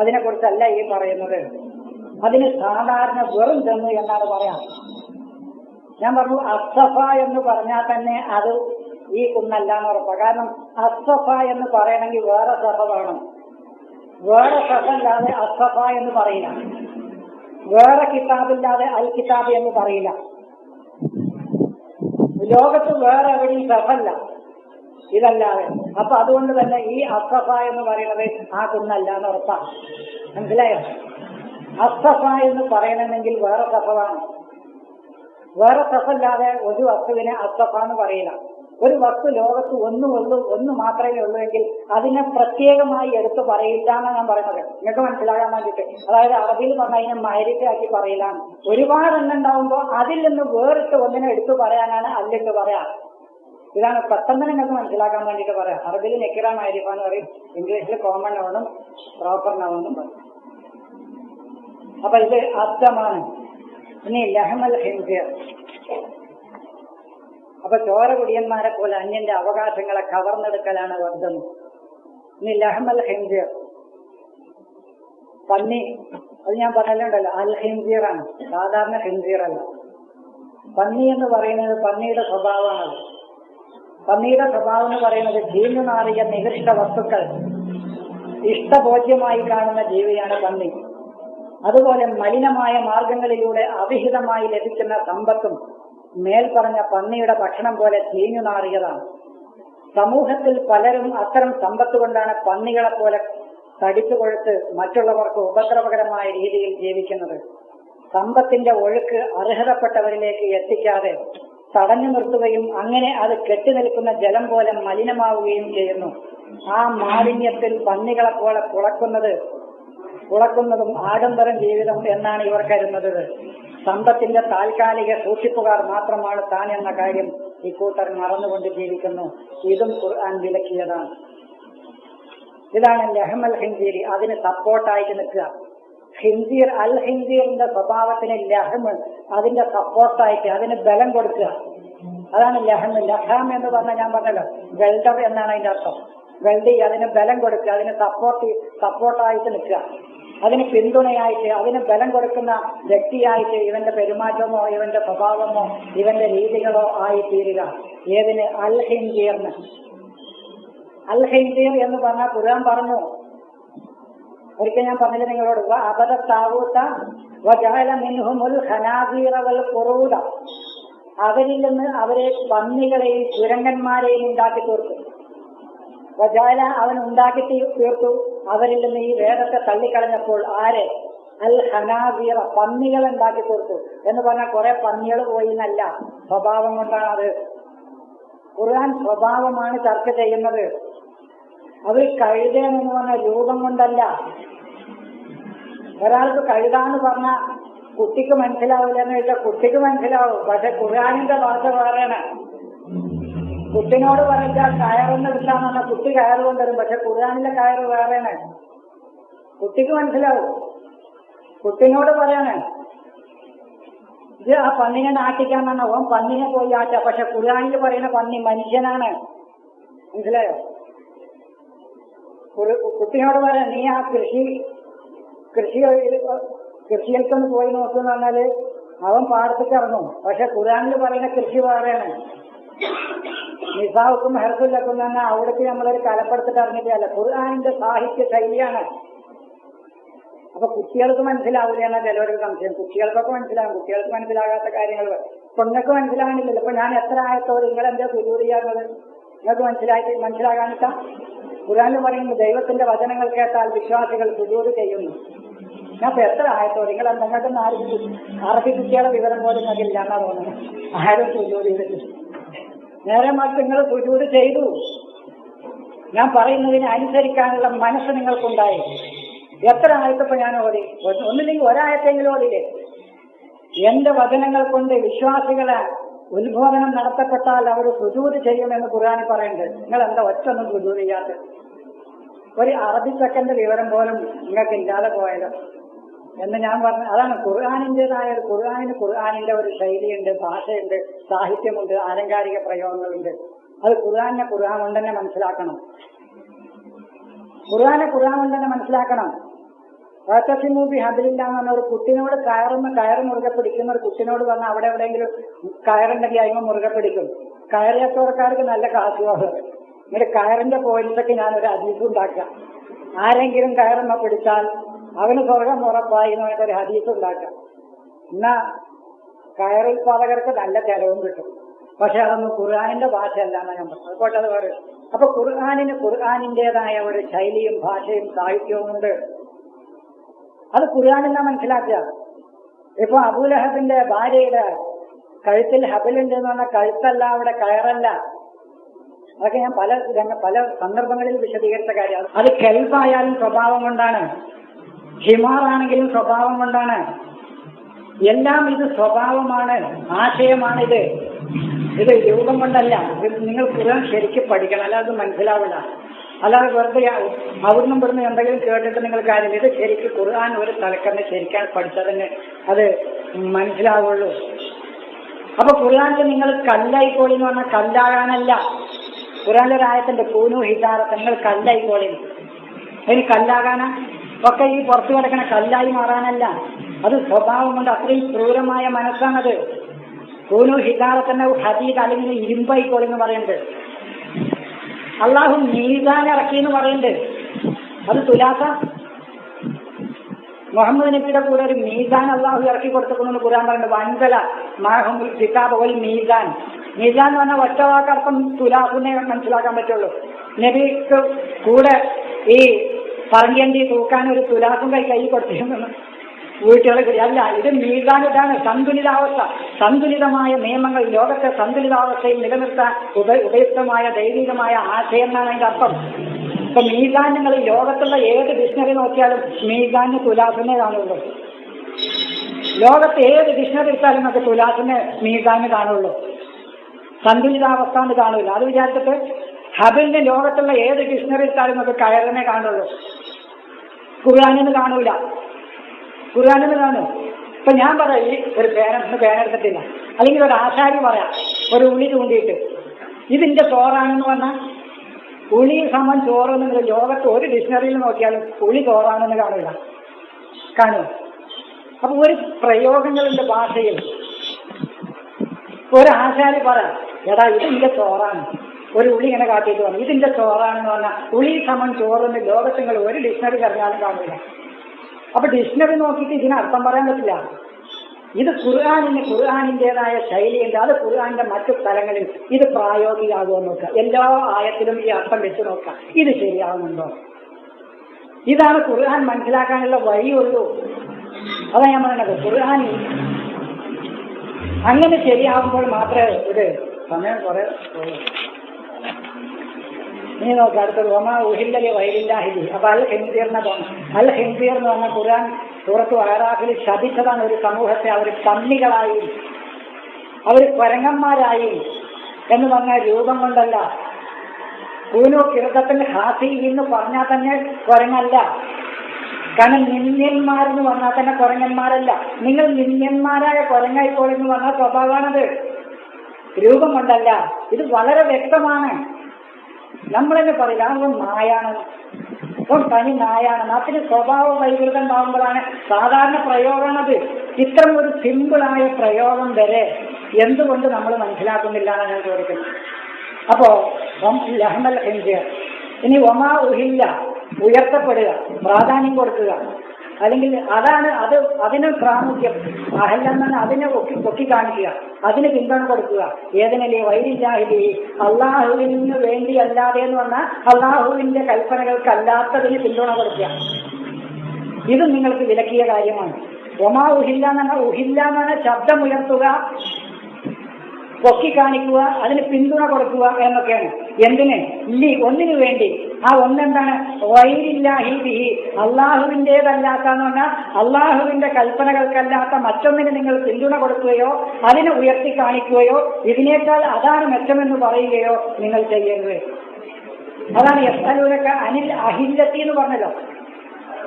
അതിനെക്കുറിച്ചല്ല ഈ പറയുന്നത്. അതിന് സാധാരണ വെറും ദമ്മ് എന്നാണ് പറയാം. ഞാൻ പറഞ്ഞു അസ്സഫ എന്ന് പറഞ്ഞാൽ തന്നെ അത് ഈ കുന്നല്ല എന്ന് ഉറപ്പാണ്. കാരണം അസ്സഫ എന്ന് പറയണമെങ്കിൽ വേറെ സഫ വേണം. വേറെ സഫ അല്ലാതെ അസ്സഫ എന്ന് പറയില്ല. വേറെ കിതാബില്ലാതെ അൽ കിതാബ് എന്ന് പറയില്ല. ലോകത്ത് വേറെ എവിടെയും സഫല്ല ഇതല്ലാതെ. അപ്പൊ അതുകൊണ്ട് തന്നെ ഈ അസ്സഫ എന്ന് പറയുന്നത് ആ കുന്നല്ല എന്ന് ഉറപ്പാണ്. മനസ്സിലായോ? അസ്സഫ എന്ന് പറയണമെങ്കിൽ വേറെ സഫ വേണം. വേറെ സഫല്ലാതെ ഒരു വസ്തുവിനെ അസ്സഫ എന്ന് പറയില്ല. ഒരു വസ്തു ലോകത്ത് ഒന്ന് മാത്രമേ ഉള്ളൂ എങ്കിൽ അതിനെ പ്രത്യേകമായി എടുത്ത് പറയില്ല എന്നാണ് ഞാൻ പറയുന്നത്. നിങ്ങൾക്ക് മനസ്സിലാകാൻ വേണ്ടിയിട്ട്. അതായത് അറബിയിൽ പറഞ്ഞ അതിനെ മൈരിറ്റാക്കി പറയില്ലാണ്. ഒരുപാട് എണ്ണം ഉണ്ടാവുമ്പോൾ അതിൽ നിന്ന് വേറിട്ട് ഒന്നിനെ എടുത്തു പറയാനാണ് അല്ലിട്ട് പറയാം. ഇതാണ് പെട്ടെന്ന് നിങ്ങൾക്ക് മനസ്സിലാക്കാൻ വേണ്ടിയിട്ട് പറയാം. അറബിയിൽ നെക്കിറ മൈരിഫ എന്ന് പറയും, ഇംഗ്ലീഷിൽ കോമൺ നൗണും പ്രോപ്പർ നൗണും പറയും. അപ്പൊ ഇത് അർത്ഥമാണ്. ഇനി ലഹമൽ ഹിൻസിർ. അപ്പൊ ചോര കുടിയന്മാരെ പോലെ അന്യന്റെ അവകാശങ്ങളെ കവർന്നെടുക്കലാണ് വർദ്ധം. ഇനി ലഹമൽ ഹിൻസിർ, പന്നി. അത് ഞാൻ പറഞ്ഞല്ലുണ്ടല്ലോ, അൽ ഹിൻസിറാണ്, സാധാരണ ഹിൻസിറല്ല. പന്നി എന്ന് പറയുന്നത് പന്നിയുടെ സ്വഭാവമാണത്. പന്നിയുടെ സ്വഭാവം എന്ന് പറയുന്നത് ചീഞ്ഞു നാറിയ നികൃഷ്ട വസ്തുക്കൾ ഇഷ്ടബോധ്യമായി കാണുന്ന ജീവിയാണ് പന്നി. അതുപോലെ മലിനമായ മാർഗങ്ങളിലൂടെ അവിഹിതമായി ലഭിക്കുന്ന സമ്പത്തും മേൽപ്പറഞ്ഞ പന്നിയുടെ ഭക്ഷണം പോലെ ചീഞ്ഞു നാറിയതാണ്. സമൂഹത്തിൽ പലരും അത്തരം സമ്പത്ത് കൊണ്ടാണ് പന്നികളെ പോലെ തടിച്ചു കൊഴുത്ത് മറ്റുള്ളവർക്ക് ഉപദ്രവകരമായ രീതിയിൽ ജീവിക്കുന്നത്. സമ്പത്തിന്റെ ഒഴുക്ക് അർഹതപ്പെട്ടവരിലേക്ക് എത്തിക്കാതെ തടഞ്ഞു നിർത്തുകയും അങ്ങനെ അത് കെട്ടിനിൽക്കുന്ന ജലം പോലെ മലിനമാവുകയും ചെയ്യുന്നു. ആ മാലിന്യത്തിൽ പന്നികളെ പോലെ പുളക്കുന്നതും ആഡംബരം ജീവിതം എന്നാണ് ഇവർ കരുതുന്നത്. സമ്പത്തിന്റെ താൽക്കാലിക സൂക്ഷിപ്പുകാർ മാത്രമാണ് താൻ എന്ന കാര്യം ഇക്കൂട്ടർ മറന്നുകൊണ്ട് ജീവിക്കുന്നു. ഇതും ഖുർആൻ വിലക്കിയതാണ്. ഇതാണ് ലഹമൽ ഹിൻസീരി. അതിന് സപ്പോർട്ടായിട്ട് നിൽക്കുക. ഹിൻസീർ, അൽ ഹിൻസീറിന്റെ സ്വഭാവത്തിന് ലഹമ്, അതിന്റെ സപ്പോർട്ടായിട്ട് അതിന് ബലം കൊടുക്കുക. അതാണ് ലഹം. ലഹാം എന്ന് പറഞ്ഞാൽ ഞാൻ പറഞ്ഞല്ലോ, വെൽഡർ എന്നാണ് അതിന്റെ അർത്ഥം. വെൽഡി, അതിന് ബലം കൊടുക്കുക, അതിന് സപ്പോർട്ടായിട്ട് നിൽക്കുക. അതിന് പിന്തുണയായിട്ട് അതിന് ബലം കൊടുക്കുന്ന വ്യക്തിയായിട്ട് ഇവന്റെ പെരുമാറ്റമോ ഇവന്റെ സ്വഭാവമോ ഇവന്റെ രീതികളോ ആയി തീരുക. ഏതിന്? അൽ ഹിൻസീറിന്. അൽ ഹിൻസീർ എന്ന് പറഞ്ഞാൽ ഖുർആൻ പറഞ്ഞു, ഒരിക്കൽ ഞാൻ പറഞ്ഞില്ല നിങ്ങളോട്, അബദ താവൂത്ത വജഅല മിൻഹുമുൽ ഖനാസീറ വൽ ഖുറൂദ, അവരിൽ നിന്ന് അവരെ പന്നികളെയും കുരങ്ങന്മാരെയും ഉണ്ടാക്കി തീർത്തു. വജഅല അവൻ ഉണ്ടാക്കി തീർത്തു അവരിൽ നിന്ന് ഈ വേദത്തെ തള്ളിക്കളഞ്ഞപ്പോൾ. ആരെ? അൽ ഖനാസീറ, പന്നികൾ ഉണ്ടാക്കി തീർത്തു എന്ന് പറഞ്ഞാൽ കുറെ പന്നികൾ പോയി എന്നല്ല, സ്വഭാവം കൊണ്ടാണത്. ഖുർആൻ സ്വഭാവമാണ് ചർച്ച ചെയ്യുന്നത്. അത് കഴുതേനെന്ന് പറഞ്ഞ രൂപം കൊണ്ടല്ല. ഒരാൾക്ക് കഴുതാന്ന് പറഞ്ഞ കുട്ടിക്ക് മനസ്സിലാവില്ല എന്ന് വെച്ചാൽ കുട്ടിക്ക് മനസ്സിലാവും, പക്ഷെ ഖുർആനിന്റെ ഭാഷ വേറെയാണ്. കുട്ടിനോട് പറഞ്ഞാൽ കയറൊന്നും എടുക്കാന്ന് പറഞ്ഞാൽ കുട്ടി കയറ് കൊണ്ടുവരും, പക്ഷെ ഖുർആനിലെ കയറ് വേറെയാണ്. കുട്ടിക്ക് മനസ്സിലാവും. കുട്ടിനോട് പറയാണ് ഇത് ആ പന്നിനെ നാട്ടിക്കാൻ പറഞ്ഞ ഓൻ പന്നിനെ പോയി ആറ്റ, പക്ഷെ ഖുർആനിൽ പറയുന്ന പന്നി മനുഷ്യനാണ്. മനസ്സിലായോ? കുട്ടിനോട് പറയാം നീ ആ കൃഷിയിൽക്കൊന്ന് പോയി നോക്കുന്ന പറഞ്ഞാല് അവൻ പാടത്തേക്ക് ഇറങ്ങും, പക്ഷെ ഖുർആനിൽ പറയുന്ന കൃഷി വേറെയാണ്. നിസാവുക്കും ഹെർസുല്ലക്കും തന്നെ അവിടേക്ക് നമ്മളൊരു കലപ്പെടുത്തിട്ട് ഇറങ്ങിയിട്ടല്ല. ഖുർആനിന്റെ സാഹിത്യ ശൈലിയാണ്. അപ്പൊ കുട്ടികൾക്ക് മനസ്സിലാവില്ല എന്നാ ചിലവർക്ക് സംശയം. കുട്ടികൾക്കൊക്കെ മനസ്സിലാകും, കുട്ടികൾക്ക് മനസ്സിലാകാത്ത കാര്യങ്ങൾ പെണ്ണുങ്ങൾക്ക് മനസ്സിലാകുന്നില്ലല്ലോ. ഇപ്പൊ ഞാൻ എത്ര ആയത്തോട് നിങ്ങൾ എന്താ സുജൂദ് ചെയ്യാറുള്ളത്? നിങ്ങൾക്ക് മനസ്സിലാകാനില്ല. ഖുർആനിൽ പറയുന്നു ദൈവത്തിന്റെ വചനങ്ങൾ കേട്ടാൽ വിശ്വാസികൾ സുജൂദ് ചെയ്യുന്നു. ഞാൻ ഇപ്പൊ എത്ര ആയത്തോട് നിങ്ങൾ എന്തെങ്കിലും അറബി കുട്ടികളെ വിവരം പോലും നിങ്ങൾക്കില്ല എന്നാ തോന്നുന്നത്. ആരും സുജൂദ് ചെയ്തിട്ട് നേരെ മറിച്ച് നിങ്ങൾ സുജൂദ് ചെയ്തു. ഞാൻ പറയുന്നതിനെ അനുസരിക്കാനുള്ള മനസ്സ് നിങ്ങൾക്കുണ്ടായി. എത്ര ആയത്തപ്പോ ഞാൻ ഓടി? ഒന്നില്ലെങ്കിൽ ഒരായത്തെങ്കിലും ഓടില്ലേ? എന്റെ വചനങ്ങൾ കൊണ്ട് വിശ്വാസികളെ ഉത്ബോധനം നടത്തപ്പെട്ടാൽ അവർ സുജൂദ് ചെയ്യുമെന്ന് ഖുർആനിൽ പറയുന്നുണ്ട്. നിങ്ങൾ എന്താ ഒറ്റൊന്നും സുജൂദ് ചെയ്യാത്ത? ഒരു അറബി സെക്കൻഡ് വിവരം പോലും നിങ്ങൾക്ക് ഇല്ലാതെ പോയാലോ എന്ന് ഞാൻ പറഞ്ഞു. അതാണ് ഖുർആനിൻ്റെതായ ഖുർആനിന്റെ ഒരു ശൈലിയുണ്ട്, ഭാഷയുണ്ട്, സാഹിത്യമുണ്ട്, ആലങ്കാരിക പ്രയോഗങ്ങളുണ്ട്. അത് ഖുർആൻ കൊണ്ട് തന്നെ മനസ്സിലാക്കണം. ഖുർആൻ കൊണ്ട് തന്നെ മനസ്സിലാക്കണം. വാത്തസിമൂബി ഹബിലില്ല എന്ന് പറഞ്ഞ ഒരു കുട്ടിനോട് കയറ് മുറുകെ പിടിക്കുന്ന ഒരു കുട്ടിനോട് പറഞ്ഞാൽ അവിടെ എവിടെയെങ്കിലും കയറുണ്ടെങ്കിൽ അതിന് മുറുകെ പിടിക്കും. കയറിയാത്തവർക്കാർക്ക് നല്ല കാശുവാണ്. ഇങ്ങനെ കയറിന്റെ പോയിന്റൊക്കെ ഞാനൊരു ഹദീസ് ഉണ്ടാക്കാം. ആരെങ്കിലും കയറുന്ന പിടിച്ചാൽ അവന് സ്വർഗം ഉറപ്പായി എന്ന് പറഞ്ഞിട്ട് ഒരു ഹദീസ് ഉണ്ടാക്കാം. എന്നാ കയറുൽപാദകർക്ക് നല്ല ചെലവും കിട്ടും. പക്ഷെ അതൊന്നും ഖുർആനിന്റെ ഭാഷയല്ല എന്നാണ് ഞാൻ പറഞ്ഞത്. അതുകൊണ്ട് അത് പറയും. അപ്പൊ ഖുർആനിൻ്റെതായ ഒരു ശൈലിയും ഭാഷയും സാഹിത്യവും ഉണ്ട്. അത് ഖുർആനെന്നാ മനസ്സിലാക്കുക. ഇപ്പൊ അബൂലഹബിന്റെ ഭാര്യയുടെ കഴുത്തിൽ ഹബിലുണ്ട് എന്ന് പറഞ്ഞാൽ കഴുത്തല്ല, അവിടെ കയറല്ല. അതൊക്കെ ഞാൻ പല സന്ദർഭങ്ങളിൽ വിശദീകരിച്ച കാര്യമാണ്. അത് കെൽബായാലും സ്വഭാവം കൊണ്ടാണ്, ഹിമാറാണെങ്കിലും സ്വഭാവം കൊണ്ടാണ്. എല്ലാം ഇത് സ്വഭാവമാണ്, ആശയമാണ്. ഇത് രൂപം കൊണ്ടല്ല. നിങ്ങൾ ഖുർആൻ ശരിക്കും പഠിക്കണം, അല്ലാതെ അത് മനസ്സിലാവില്ല. അല്ലാതെ വെറുതെ അവിടുന്ന് ഇവിടുന്ന് എന്തെങ്കിലും കേട്ടിട്ട് നിങ്ങൾ കാര്യമില്ല. ഇത് ശരിക്കും ഖുർആൻ ഒരു തലക്കന്ന് ശരിക്കാൻ പഠിച്ചതിന് അത് മനസ്സിലാവുള്ളൂ. അപ്പൊ ഖുർആനിൽ നിങ്ങൾ കല്ലായിക്കോളി എന്ന് പറഞ്ഞാൽ കല്ലാകാനല്ല. ഖുർആനിലൊരായത്തിന്റെ കൂനു ഹിജാറത്ത്, നിങ്ങൾ കല്ലായിക്കോളി. അതിന് കല്ലാകാനാ? ഒക്കെ ഈ പുറത്തു കിടക്കണ കല്ലായി മാറാനല്ല. അത് സ്വഭാവം കൊണ്ട് അത്രയും ക്രൂരമായ മനസ്സാണത്. കൂനു ഹിജാറത്തിന്റെ ഹദീദ് അല്ലെങ്കിൽ ഇരുമ്പായിക്കോളി എന്ന് പറയുന്നുണ്ട്. അള്ളാഹു മീസാൻ ഇറക്കി എന്ന് പറയുന്നുണ്ട്. അത് തുലാസ. മുഹമ്മദ് നബിയുടെ കൂടെ ഒരു മീസാൻ അള്ളാഹു ഇറക്കി കൊടുത്തിട്ടുണ്ടെന്ന് ഖുർആൻ പറയുന്നുണ്ട്. വൻകല മാഹുൽ കിതാബ് വൽ മീസാൻ. മീസാൻ എന്ന് പറഞ്ഞാൽ ഒറ്റ വാക്കർത്ഥം തുലാസിനെ മനസ്സിലാക്കാൻ പറ്റുള്ളൂ. നബിക്ക് കൂടെ ഈ പറങ്കേണ്ടി തൂക്കാൻ ഒരു തുലാസും കൈ കൊടുത്തിരുന്നു വീട്ടുകളെ. അല്ല, ഇത് മീസാൻ. ഇതാണ് സന്തുലിതാവസ്ഥ. സന്തുലിതമായ നിയമങ്ങൾ ലോകത്തെ സന്തുലിതാവസ്ഥയിൽ നിലനിർത്താൻ ഉപയുക്തമായ ദൈവികമായ ആശയം എന്നാണ് അതിന്റെ അർത്ഥം. ഇപ്പൊ മീസാൻ നിങ്ങൾ ലോകത്തുള്ള ഏത് ഡിക്ഷണറി നോക്കിയാലും മീസാന് തുലാസിനെ കാണുള്ളൂ. ലോകത്ത് ഏത് ഡിക്ഷണറി എടുത്താലും നമുക്ക് തുലാസിനെ മീസാന് കാണുള്ളൂ, സന്തുലിതാവസ്ഥ എന്ന് കാണൂല. അത് വിചാരിച്ചിട്ട് ഹബിലിന് ലോകത്തുള്ള ഏത് ഡിക്ഷണറി എടുത്താലും നമുക്ക് കയറിനെ കാണുള്ളൂ, ഖുർആനിന് കാണൂല. ഖുർആനിന് കാണും. ഇപ്പൊ ഞാൻ പറയാം, ഈ ഒരു പേനെടുത്തിട്ടില്ല, അല്ലെങ്കിൽ ഒരു ആശാരി പറയാം ഒരു ഉളി ചൂണ്ടിയിട്ട് ഇതിന്റെ ചോറാണെന്ന് പറഞ്ഞാൽ ഉളി സമം ചോറെന്ന് ലോകത്ത് ഒരു ഡിക്ഷണറിയിൽ നോക്കിയാലും ഉളി ചോറാണെന്ന് കാണില്ല. കാണുക. അപ്പൊ ഒരു പ്രയോഗങ്ങളുടെ ഭാഷയിൽ ഒരു ആശാരി പറ, എടാ ഇതിന്റെ ചോറാണ്, ഒരു ഉള്ളി ഇങ്ങനെ കാട്ടിയിട്ട് പറഞ്ഞു ഇതിന്റെ ചോറാണെന്ന് പറഞ്ഞാൽ ഉള്ളി സമം ചോറെന്ന് ലോകത്തിൽ ഒരു ഡിക്ഷണറി പറഞ്ഞാലും കാണില്ല. അപ്പൊ ഡിക്ഷണറി നോക്കിയിട്ട് ഇതിന് അർത്ഥം പറയാൻ പറ്റില്ല. ഇത് ഖുർആനിൻ്റെതായ ശൈലിയുണ്ട്. അത് ഖുർആന്റെ മറ്റു സ്ഥലങ്ങളിൽ ഇത് പ്രായോഗികമാകുമോ നോക്കുക. എല്ലാ ആയത്തിലും ഈ അർത്ഥം വെച്ച് നോക്കുക, ഇത് ശരിയാവുന്നുണ്ടോ. ഇതാണ് ഖുർആൻ മനസ്സിലാക്കാനുള്ള വഴിയുള്ളൂ. അതാ ഞാൻ പറയുന്നത്. ഖുർആൻ അങ്ങനെ ശരിയാവുമ്പോൾ മാത്രമേ ഇത് സമയം കുറെ. ഇനി നോക്കുക അടുത്തത് ഒമാ ഉഹില്ലലി വൈലില്ലാഹിലി. അപ്പൊ അൽ ഹിൻസീറിനെ തോന്നും. അൽ ഹിൻസീർ എന്ന് പറഞ്ഞ ഖുർആൻ സൂറത്തു അഹ്റാഫിൽ ശപിച്ചതാണ് ഒരു സമൂഹത്തെ. അവർ പന്നികളായും അവർ കുരങ്ങന്മാരായും എന്ന് പറഞ്ഞ രൂപം കൊണ്ടല്ല. കൂനു കിറുതത്തിൽ ഹാസി എന്ന് പറഞ്ഞാൽ തന്നെ കുരങ്ങല്ല. കാരണം നിന്യന്മാരെന്ന് പറഞ്ഞാൽ തന്നെ കുരങ്ങന്മാരല്ല. നിങ്ങൾ നിന്യന്മാരായ കുരങ്ങായിക്കോളെന്ന് പറഞ്ഞാൽ സ്വഭാവമാണത്, രൂപം കൊണ്ടല്ല. ഇത് വളരെ വ്യക്തമാണ്. നമ്മളെന്നെ പറയില്ല അവൻ നായാണ്, ഇപ്പം തനി നായാണ്. അതിന് സ്വഭാവ വൈകൃതം ഉണ്ടാകുമ്പോഴാണ് സാധാരണ പ്രയോഗമാണത്. ഇത്തരം ഒരു സിമ്പിളായ പ്രയോഗം വരെ എന്തുകൊണ്ട് നമ്മൾ മനസ്സിലാക്കുന്നില്ല എന്നാണ് ഞാൻ ചോദിക്കുന്നത്. അപ്പോ ലഹ്മൽ ഹിൻസിർ. ഇനി ഒമാ ഉഹില്ല, ഉയർത്തപ്പെടുക, പ്രാധാന്യം കൊടുക്കുക, അല്ലെങ്കിൽ അതാണ് അത് അതിന് പ്രാമുഖ്യം. അഹല്ലെന്നാണ് അതിനെ പൊക്കി കാണിക്കുക, അതിന് പിന്തുണ കൊടുക്കുക. ഏതിനല്ലേ വൈരില്ലാഹിലി, അള്ളാഹുവിന് വേണ്ടി അല്ലാതെ എന്ന് പറഞ്ഞാൽ അള്ളാഹുവിന്റെ കൽപ്പനകൾക്കല്ലാത്തതിന് പിന്തുണ കൊടുക്കുക. ഇത് നിങ്ങൾക്ക് വിലക്കിയ കാര്യമാണ്. ഒമാ ഉഹില്ല എന്ന് പറഞ്ഞാൽ, ഉഹില്ല എന്ന് പറഞ്ഞാൽ ശബ്ദമുയർത്തുക, പൊക്കി കാണിക്കുക, അതിന് പിന്തുണ കൊടുക്കുക എന്നൊക്കെയാണ്. എന്തിന്? ഒന്നിനു വേണ്ടി. ആ ഒന്നെന്താണ്? വൈരില്ലാഹി ബിഹി, അള്ളാഹുവിൻ്റെതല്ലാത്തെന്ന് പറഞ്ഞാൽ അള്ളാഹുവിന്റെ കൽപ്പനകൾക്കല്ലാത്ത മറ്റൊന്നിന് നിങ്ങൾ പിന്തുണ കൊടുക്കുകയോ അതിനെ ഉയർത്തി കാണിക്കുകയോ ഇതിനേക്കാൾ അതാണ് മെച്ചമെന്ന് പറയുകയോ നിങ്ങൾ ചെയ്യരുത്. അതാണ് യസ്അലൂനക അനിൽ അഹില്ലത്തി എന്ന് പറഞ്ഞല്ലോ.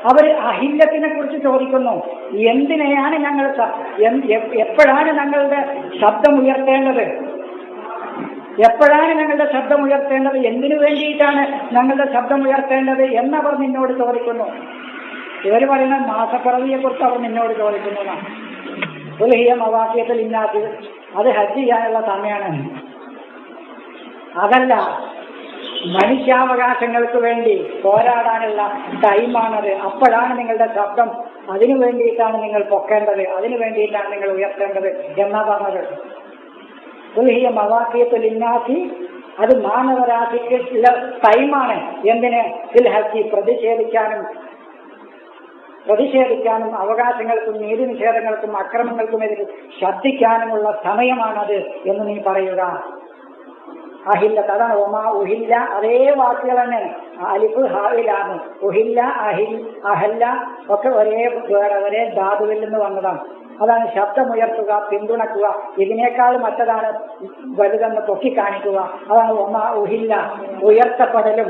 അവർ അഹില്ലത്തിനെ കുറിച്ച് ചോദിക്കുന്നു. എന്തിനെയാണ് ഞങ്ങൾ എപ്പോഴാണ് ഞങ്ങളുടെ ശബ്ദമുയർത്തേണ്ടത്? എപ്പോഴാണ് ഞങ്ങളുടെ ശബ്ദമുയർത്തേണ്ടത്? എന്തിനു വേണ്ടിയിട്ടാണ് ഞങ്ങളുടെ ശബ്ദമുയർത്തേണ്ടത് എന്നവർ നിന്നോട് ചോദിക്കുന്നു. ഇവർ പറയുന്ന മാസപ്പിറവിയെ കുറിച്ച് അവർ നിന്നോട് ചോദിക്കുന്നതാണ്. ഉൽഹിയ മവാഖിയത്തുൽ ലിന്നാസ്, അത് ഹജ്ജ് ചെയ്യാനുള്ള സമയമാണ്. അതല്ല, മനുഷ്യാവകാശങ്ങൾക്ക് വേണ്ടി പോരാടാനുള്ള ടൈമാണത്. അപ്പോഴാണ് നിങ്ങളുടെ ശബ്ദം, അതിനു വേണ്ടിയിട്ടാണ് നിങ്ങൾ പൊക്കേണ്ടത്, അതിനു വേണ്ടിയിട്ടാണ് നിങ്ങൾ ഉയർത്തേണ്ടത് എന്നാ പറഞ്ഞത്. ഉൽഹിയ മവാഖിയത്തുൽ ലിന്നാസി, അത് മാനവരാശിക്ക് ഉള്ള ടൈമാണ്. എന്തിന്? ഫിൽ ഹജ്ജി, പ്രതിഷേധിക്കാനും അവകാശങ്ങൾക്കും നീതി നിഷേധങ്ങൾക്കും അക്രമങ്ങൾക്കുമെതിരെ ശബ്ദിക്കാനുമുള്ള സമയമാണത് എന്ന് നീ പറയുക. അഹില്ല, അതാണ് ഒമാ ഉഹില്ല. അതേ വാക്കുകൾ തന്നെ, അലിഫ് ഹായിലാണ്. ഉഹില്ല, അഹല്ല ഒക്കെ ഒരേ ധാതുവിൽ നിന്ന് വന്നതാണ്. അതാണ് ശബ്ദമുയർത്തുക, പിന്തുണക്കുക, ഇതിനേക്കാൾ മറ്റതാണ് വലുതെന്ന് പൊക്കി കാണിക്കുക. അതാണ് ഒമാ ഉഹില്ല, ഉയർത്തപ്പെടലും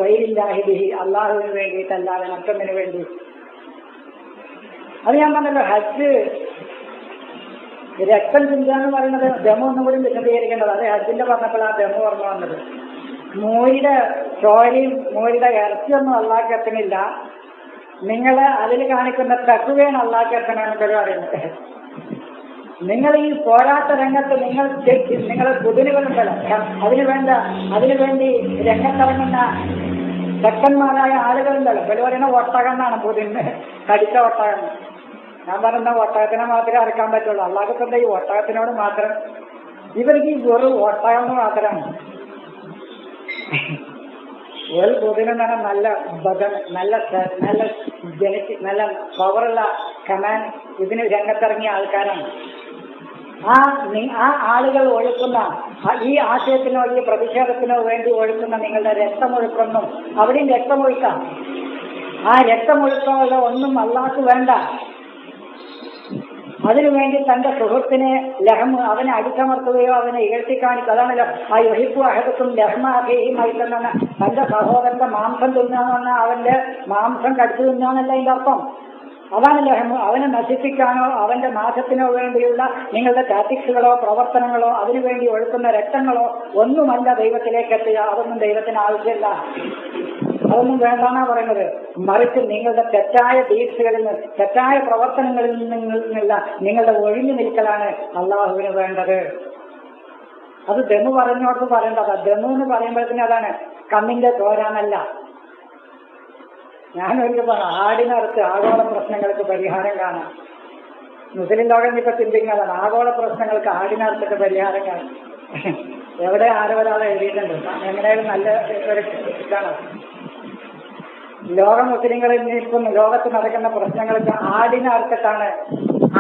വൈരില്ലാഹി ബിഹി, അള്ളാഹുവിന് വേണ്ടിയിട്ടല്ലാതെ മറ്റൊന്നിനു വേണ്ടി. അത് ഞാൻ പറഞ്ഞല്ലോ. ഹജ്ജ് രക്തം ചിന്ത എന്ന് പറയുന്നത് ദമ ഒന്നും കൂടി വിശദീകരിക്കേണ്ടത്. അത് ഹജ്ജിന്റെ പറഞ്ഞപ്പോൾ ആ ദമ പറഞ്ഞു വന്നത്. മോരിയുടെ ചോരയും മോരിയുടെ ഇറച്ചിയൊന്നും അള്ളാഹ്ക്ക് എത്തണില്ല. നിങ്ങൾ അതിൽ കാണിക്കുന്ന തക്കുവേണ് അള്ളാഹ്ക്ക് എത്തണമെന്നൊക്കെ പറയുന്നത്. നിങ്ങൾ ഈ പോരാട്ട രംഗത്ത് നിങ്ങളെ കുതിരുകളുണ്ടല്ലോ, അതിനുവേണ്ടി രംഗത്തിറങ്ങുന്ന ശക്തന്മാരായ ആളുകളുണ്ടല്ലോ. ഇവര് പറയുന്ന ഒട്ടകം എന്നാണ്, പുതിന് കടിച്ച ഒട്ടകം. ഞാൻ പറയുന്ന ഒട്ടകത്തിനെ മാത്രമേ അറക്കാൻ പറ്റുള്ളൂ. അള്ളാഹുത്തിന്റെ ഈ ഒട്ടകത്തിനോട് മാത്രം, ഇവർക്ക് ഈ വെറും ഒട്ടകം മാത്രമാണ്. ഒരു പുതിന് തന്നെ നല്ല നല്ല പവറുള്ള കമാൻഡ് ഇതിന് രംഗത്തിറങ്ങിയ ആൾക്കാരാണ്. ആ ആളുകൾ ഒഴുക്കുന്ന ഈ ആശയത്തിനോ ഈ പ്രതിഷേധത്തിനോ വേണ്ടി ഒഴുക്കുന്ന നിങ്ങളുടെ രക്തമൊഴുക്കൊന്നും അവിടെയും രക്തമൊഴുക്കാം. ആ രക്തമൊഴുക്കമുള്ള ഒന്നും അള്ളാഹ്ക്ക് വേണ്ട. അതിനുവേണ്ടി തന്റെ സുഹൃത്തിനെ അവനെ അടിച്ചമർത്തുകയോ അവനെ ഇകഴ്ത്തി കാണിക്കുക. അതാണല്ലോ ആ യുഹിബു അഹദുക്കും ലഹ്മാഹിമായിട്ടെന്നാണ്. തന്റെ സഹോദരന്റെ മാംസം തിന്നാന്ന് പറഞ്ഞാൽ അവന്റെ മാംസം കടിച്ചു തിന്നാന്നല്ല അതിന്റെ അർത്ഥം. അതാണ് ലഹ്മ. അവനെ നശിപ്പിക്കാനോ അവന്റെ നാശത്തിനോ വേണ്ടിയുള്ള നിങ്ങളുടെ ടാറ്റിക്സുകളോ പ്രവർത്തനങ്ങളോ അതിനുവേണ്ടി ഒഴുക്കുന്ന രക്തങ്ങളോ ഒന്നുമല്ല ദൈവത്തിലേക്ക് എത്തുക. അതൊന്നും ദൈവത്തിന് ആവശ്യമില്ല. അതൊന്നും വേണ്ടാന്നാ പറയുന്നത്. മറിച്ച് നിങ്ങളുടെ തെറ്റായ ഡീഡ്സുകളിൽ നിന്ന്, തെറ്റായ പ്രവർത്തനങ്ങളിൽ നിന്നുള്ള നിങ്ങളുടെ ഒഴിഞ്ഞു നിൽക്കലാണ് അള്ളാഹുവിന് വേണ്ടത്. അത് ദമു പറഞ്ഞോടത്ത് പറയേണ്ടതാ. ദമു എന്ന് പറയുമ്പോഴത്തേന് അതാണ് കണ്ണിന്റെ ചോരാനല്ല. ഞാനൊരു ആടിനടുത്ത് ആഗോള പ്രശ്നങ്ങൾക്ക് പരിഹാരം കാണാം. മുസ്ലിം ലോകം ഇപ്പൊ ചിന്തിക്കുന്നതാണ് ആഗോള പ്രശ്നങ്ങൾക്ക് ആടിനടുത്തൊക്കെ പരിഹാരം കാണാം. എവിടെ ആരൊരാളെ എഴുതിയിട്ടുണ്ട്. എങ്ങനെയായാലും നല്ല ഒരു ഇതാണ്. ലോക മുസ്ലിങ്ങളിൽ നിൽക്കുന്ന ലോകത്ത് നടക്കുന്ന പ്രശ്നങ്ങൾക്ക് ആടിനടുത്തിട്ടാണ്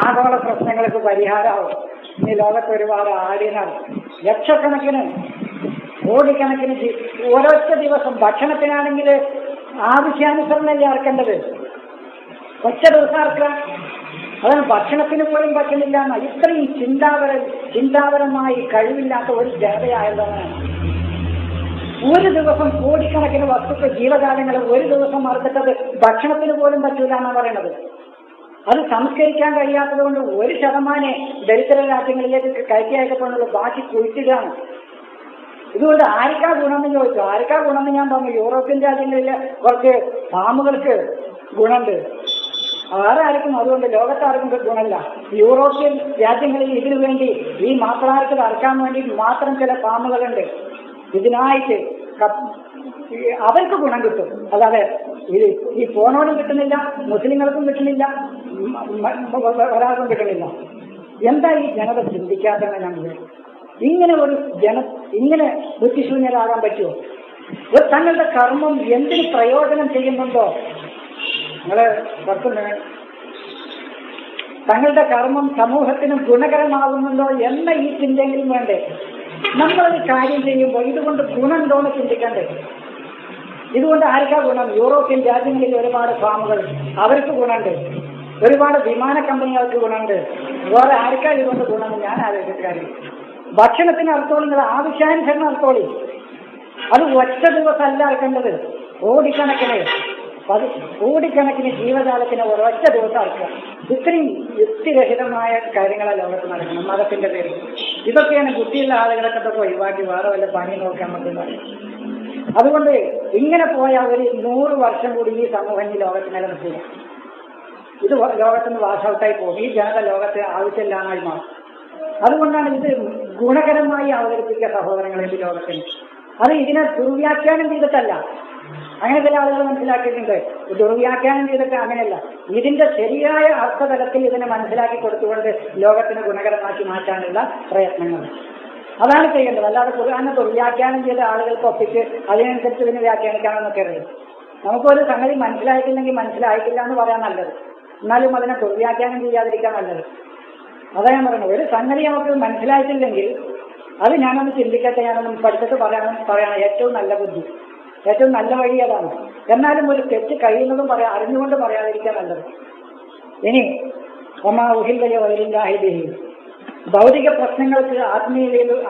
ആഗോള പ്രശ്നങ്ങൾക്ക് പരിഹാരമാവും. ഇനി ലോകത്ത് ഒരുപാട് ആടിനടുത്ത് ലക്ഷക്കണക്കിന് കോടിക്കണക്കിന് ഓരോറ്റ ദിവസം ഭക്ഷണത്തിനാണെങ്കിൽ ആവശ്യാനുസരണമല്ലേ ഇറക്കേണ്ടത്. ഒറ്റ ദിവസം ഇറക്കുക. അതാണ് ഭക്ഷണത്തിന് പോലും പറ്റുന്നില്ല എന്ന ഇത്രയും ചിന്താപരമായി കഴിവില്ലാത്ത ഒരു ജനതയായതാണ്. ഒരു ദിവസം കോടിക്കണക്കിന് വസ്തുക്കൾ ജീവജാലങ്ങൾ ഒരു ദിവസം മറന്നിട്ടത് ഭക്ഷണത്തിന് പോലും പറ്റൂല എന്നാണ് പറയുന്നത്. അത് സംസ്കരിക്കാൻ കഴിയാത്തത് കൊണ്ട് 1% ദരിദ്ര രാജ്യങ്ങളിലേക്ക് കയറ്റി അയക്കപ്പെടുന്നത്, ബാക്കി കുഴിച്ചിടാണ്. ഇതുകൊണ്ട് ആർക്കാ ഗുണമെന്ന് ചോദിച്ചു. ആർക്കാ ഗുണമെന്ന് ഞാൻ പറഞ്ഞു. യൂറോപ്യൻ രാജ്യങ്ങളിലെ കുറച്ച് ഫാമുകൾക്ക് ഗുണമുണ്ട്. വേറെ ആർക്കും അതുകൊണ്ട് ലോകത്താർക്കും ഗുണമില്ല. യൂറോപ്യൻ രാജ്യങ്ങളിൽ ഇതിനു വേണ്ടി ഈ മാപ്പിളാർക്ക് ഇറക്കാൻ വേണ്ടി മാത്രം ചില ഫാമുകളുണ്ട്. ഇതിനായിട്ട് അവർക്ക് ഗുണം കിട്ടും. അല്ലാതെ ഈ പോണോനും കിട്ടുന്നില്ല, മുസ്ലിങ്ങൾക്കും കിട്ടുന്നില്ല, ഒരാൾക്കും കിട്ടുന്നില്ല. എന്താ ഈ ജനത ചിന്തിക്കാത്തതെന്ന് ഞങ്ങൾ ഇങ്ങനെ ബുദ്ധിശൂന്യരാകാൻ പറ്റുമോ? തങ്ങളുടെ കർമ്മം എന്തിന് പ്രയോജനം ചെയ്യുന്നുണ്ടോ? തങ്ങളുടെ കർമ്മം സമൂഹത്തിന് ഗുണകരമാകുന്നുണ്ടോ എന്ന ഈ ചിന്തയെങ്കിലും വേണ്ടേ? നമ്മളൊരു കാര്യം ചെയ്യുമ്പോൾ ഇതുകൊണ്ട് ഗുണമുണ്ടോന്ന് ചിന്തിക്കണ്ടേ? ഇതുകൊണ്ട് ആർക്കാ ഗുണം? യൂറോപ്യൻ രാജ്യങ്ങളിൽ ഒരുപാട് ഫാമുകൾ, അവർക്ക് ഗുണമുണ്ട്. ഒരുപാട് വിമാന കമ്പനികൾക്ക് ഗുണമുണ്ട്. വേറെ ആർക്കാ ഇതുകൊണ്ട് ഗുണം? ഞാൻ ആലോചിച്ച കാര്യം. ഭക്ഷണത്തിന് അർത്ഥോളി, നിങ്ങൾ ആവശ്യാനുസരണം അർത്ഥോളി. അത് ഒറ്റ ദിവസമല്ല ഇറക്കേണ്ടത്. കോടിക്കണക്കിന് ജീവജാലത്തിന് ഒരൊറ്റ ദിവസം ഇറക്കുക. ഇത്രയും യുക്തിരഹിതമായ കാര്യങ്ങളാണ് ലോകത്ത് നടക്കുന്നത് മതത്തിന്റെ പേരിൽ. ഇതൊക്കെയാണ് ബുദ്ധിയുള്ള ആളുകളൊക്കെ ഇതൊക്കെ ഒഴിവാക്കി വേറെ വല്ല പണി നോക്കാൻ പറ്റുന്നത്. അതുകൊണ്ട് ഇങ്ങനെ പോയാൽ ഒരു 100 വർഷം കൂടി ഈ സമൂഹം ഈ ലോകത്ത് നിലനിൽക്കില്ല. ഇത് ലോകത്തുനിന്ന് വാഷ് ഔട്ടായി പോകും. ഈ ജനത ലോകത്ത് ആവശ്യമില്ലാന്നായി മാറും. അതുകൊണ്ടാണ് ഇത് ഗുണകരമായി അവതരിപ്പിക്കുക സഹോദരങ്ങളെ ഈ ലോകത്തിന്. അത് ഇതിനെ ദുർവ്യാഖ്യാനം ചെയ്തിട്ടല്ല. അങ്ങനെ ചില ആളുകൾ മനസ്സിലാക്കിയിട്ടുണ്ട്. ദുർവ്യാഖ്യാനം ചെയ്തിട്ട് അങ്ങനെയല്ല. ഇതിന്റെ ശരിയായ അർത്ഥതലത്തിൽ ഇതിനെ മനസ്സിലാക്കി കൊടുത്തുകൊണ്ട് ലോകത്തിന് ഗുണകരമാക്കി മാറ്റാനുള്ള പ്രയത്നങ്ങൾ അതാണ് ചെയ്യേണ്ടത്. അല്ലാതെ ഖുർആനെ ദുർവ്യാഖ്യാനം ചെയ്ത ആളുകൾക്ക് ഒപ്പിച്ച് അതിനനുസരിച്ച് ഇതിനെ വ്യാഖ്യാനിക്കാമെന്നൊക്കെ അറിയാം. നമുക്കൊരു സംഗതി മനസ്സിലായിട്ടില്ലെങ്കിൽ മനസ്സിലായിട്ടില്ല എന്ന് പറയാൻ നല്ലത്. എന്നാലും അതിനെ ദുർവ്യാഖ്യാനം ചെയ്യാതിരിക്കാൻ നല്ലത്. അതാ ഞാൻ പറയുന്നത്. ഒരു സംഗതി നമുക്ക് മനസ്സിലായിട്ടില്ലെങ്കിൽ അത് ഞാനൊന്ന് ചിന്തിക്കട്ടെ, ഞാനൊന്ന് പഠിച്ചിട്ട് പറയണം ഏറ്റവും നല്ല ബുദ്ധി, ഏറ്റവും നല്ല വഴി അതാണ്. എന്നാലും ഒരു തെറ്റ് കഴിയുന്നതും അറിഞ്ഞുകൊണ്ട് പറയാതിരിക്കാൻ നല്ലത്. ഇനി ഭൗതിക പ്രശ്നങ്ങൾക്ക്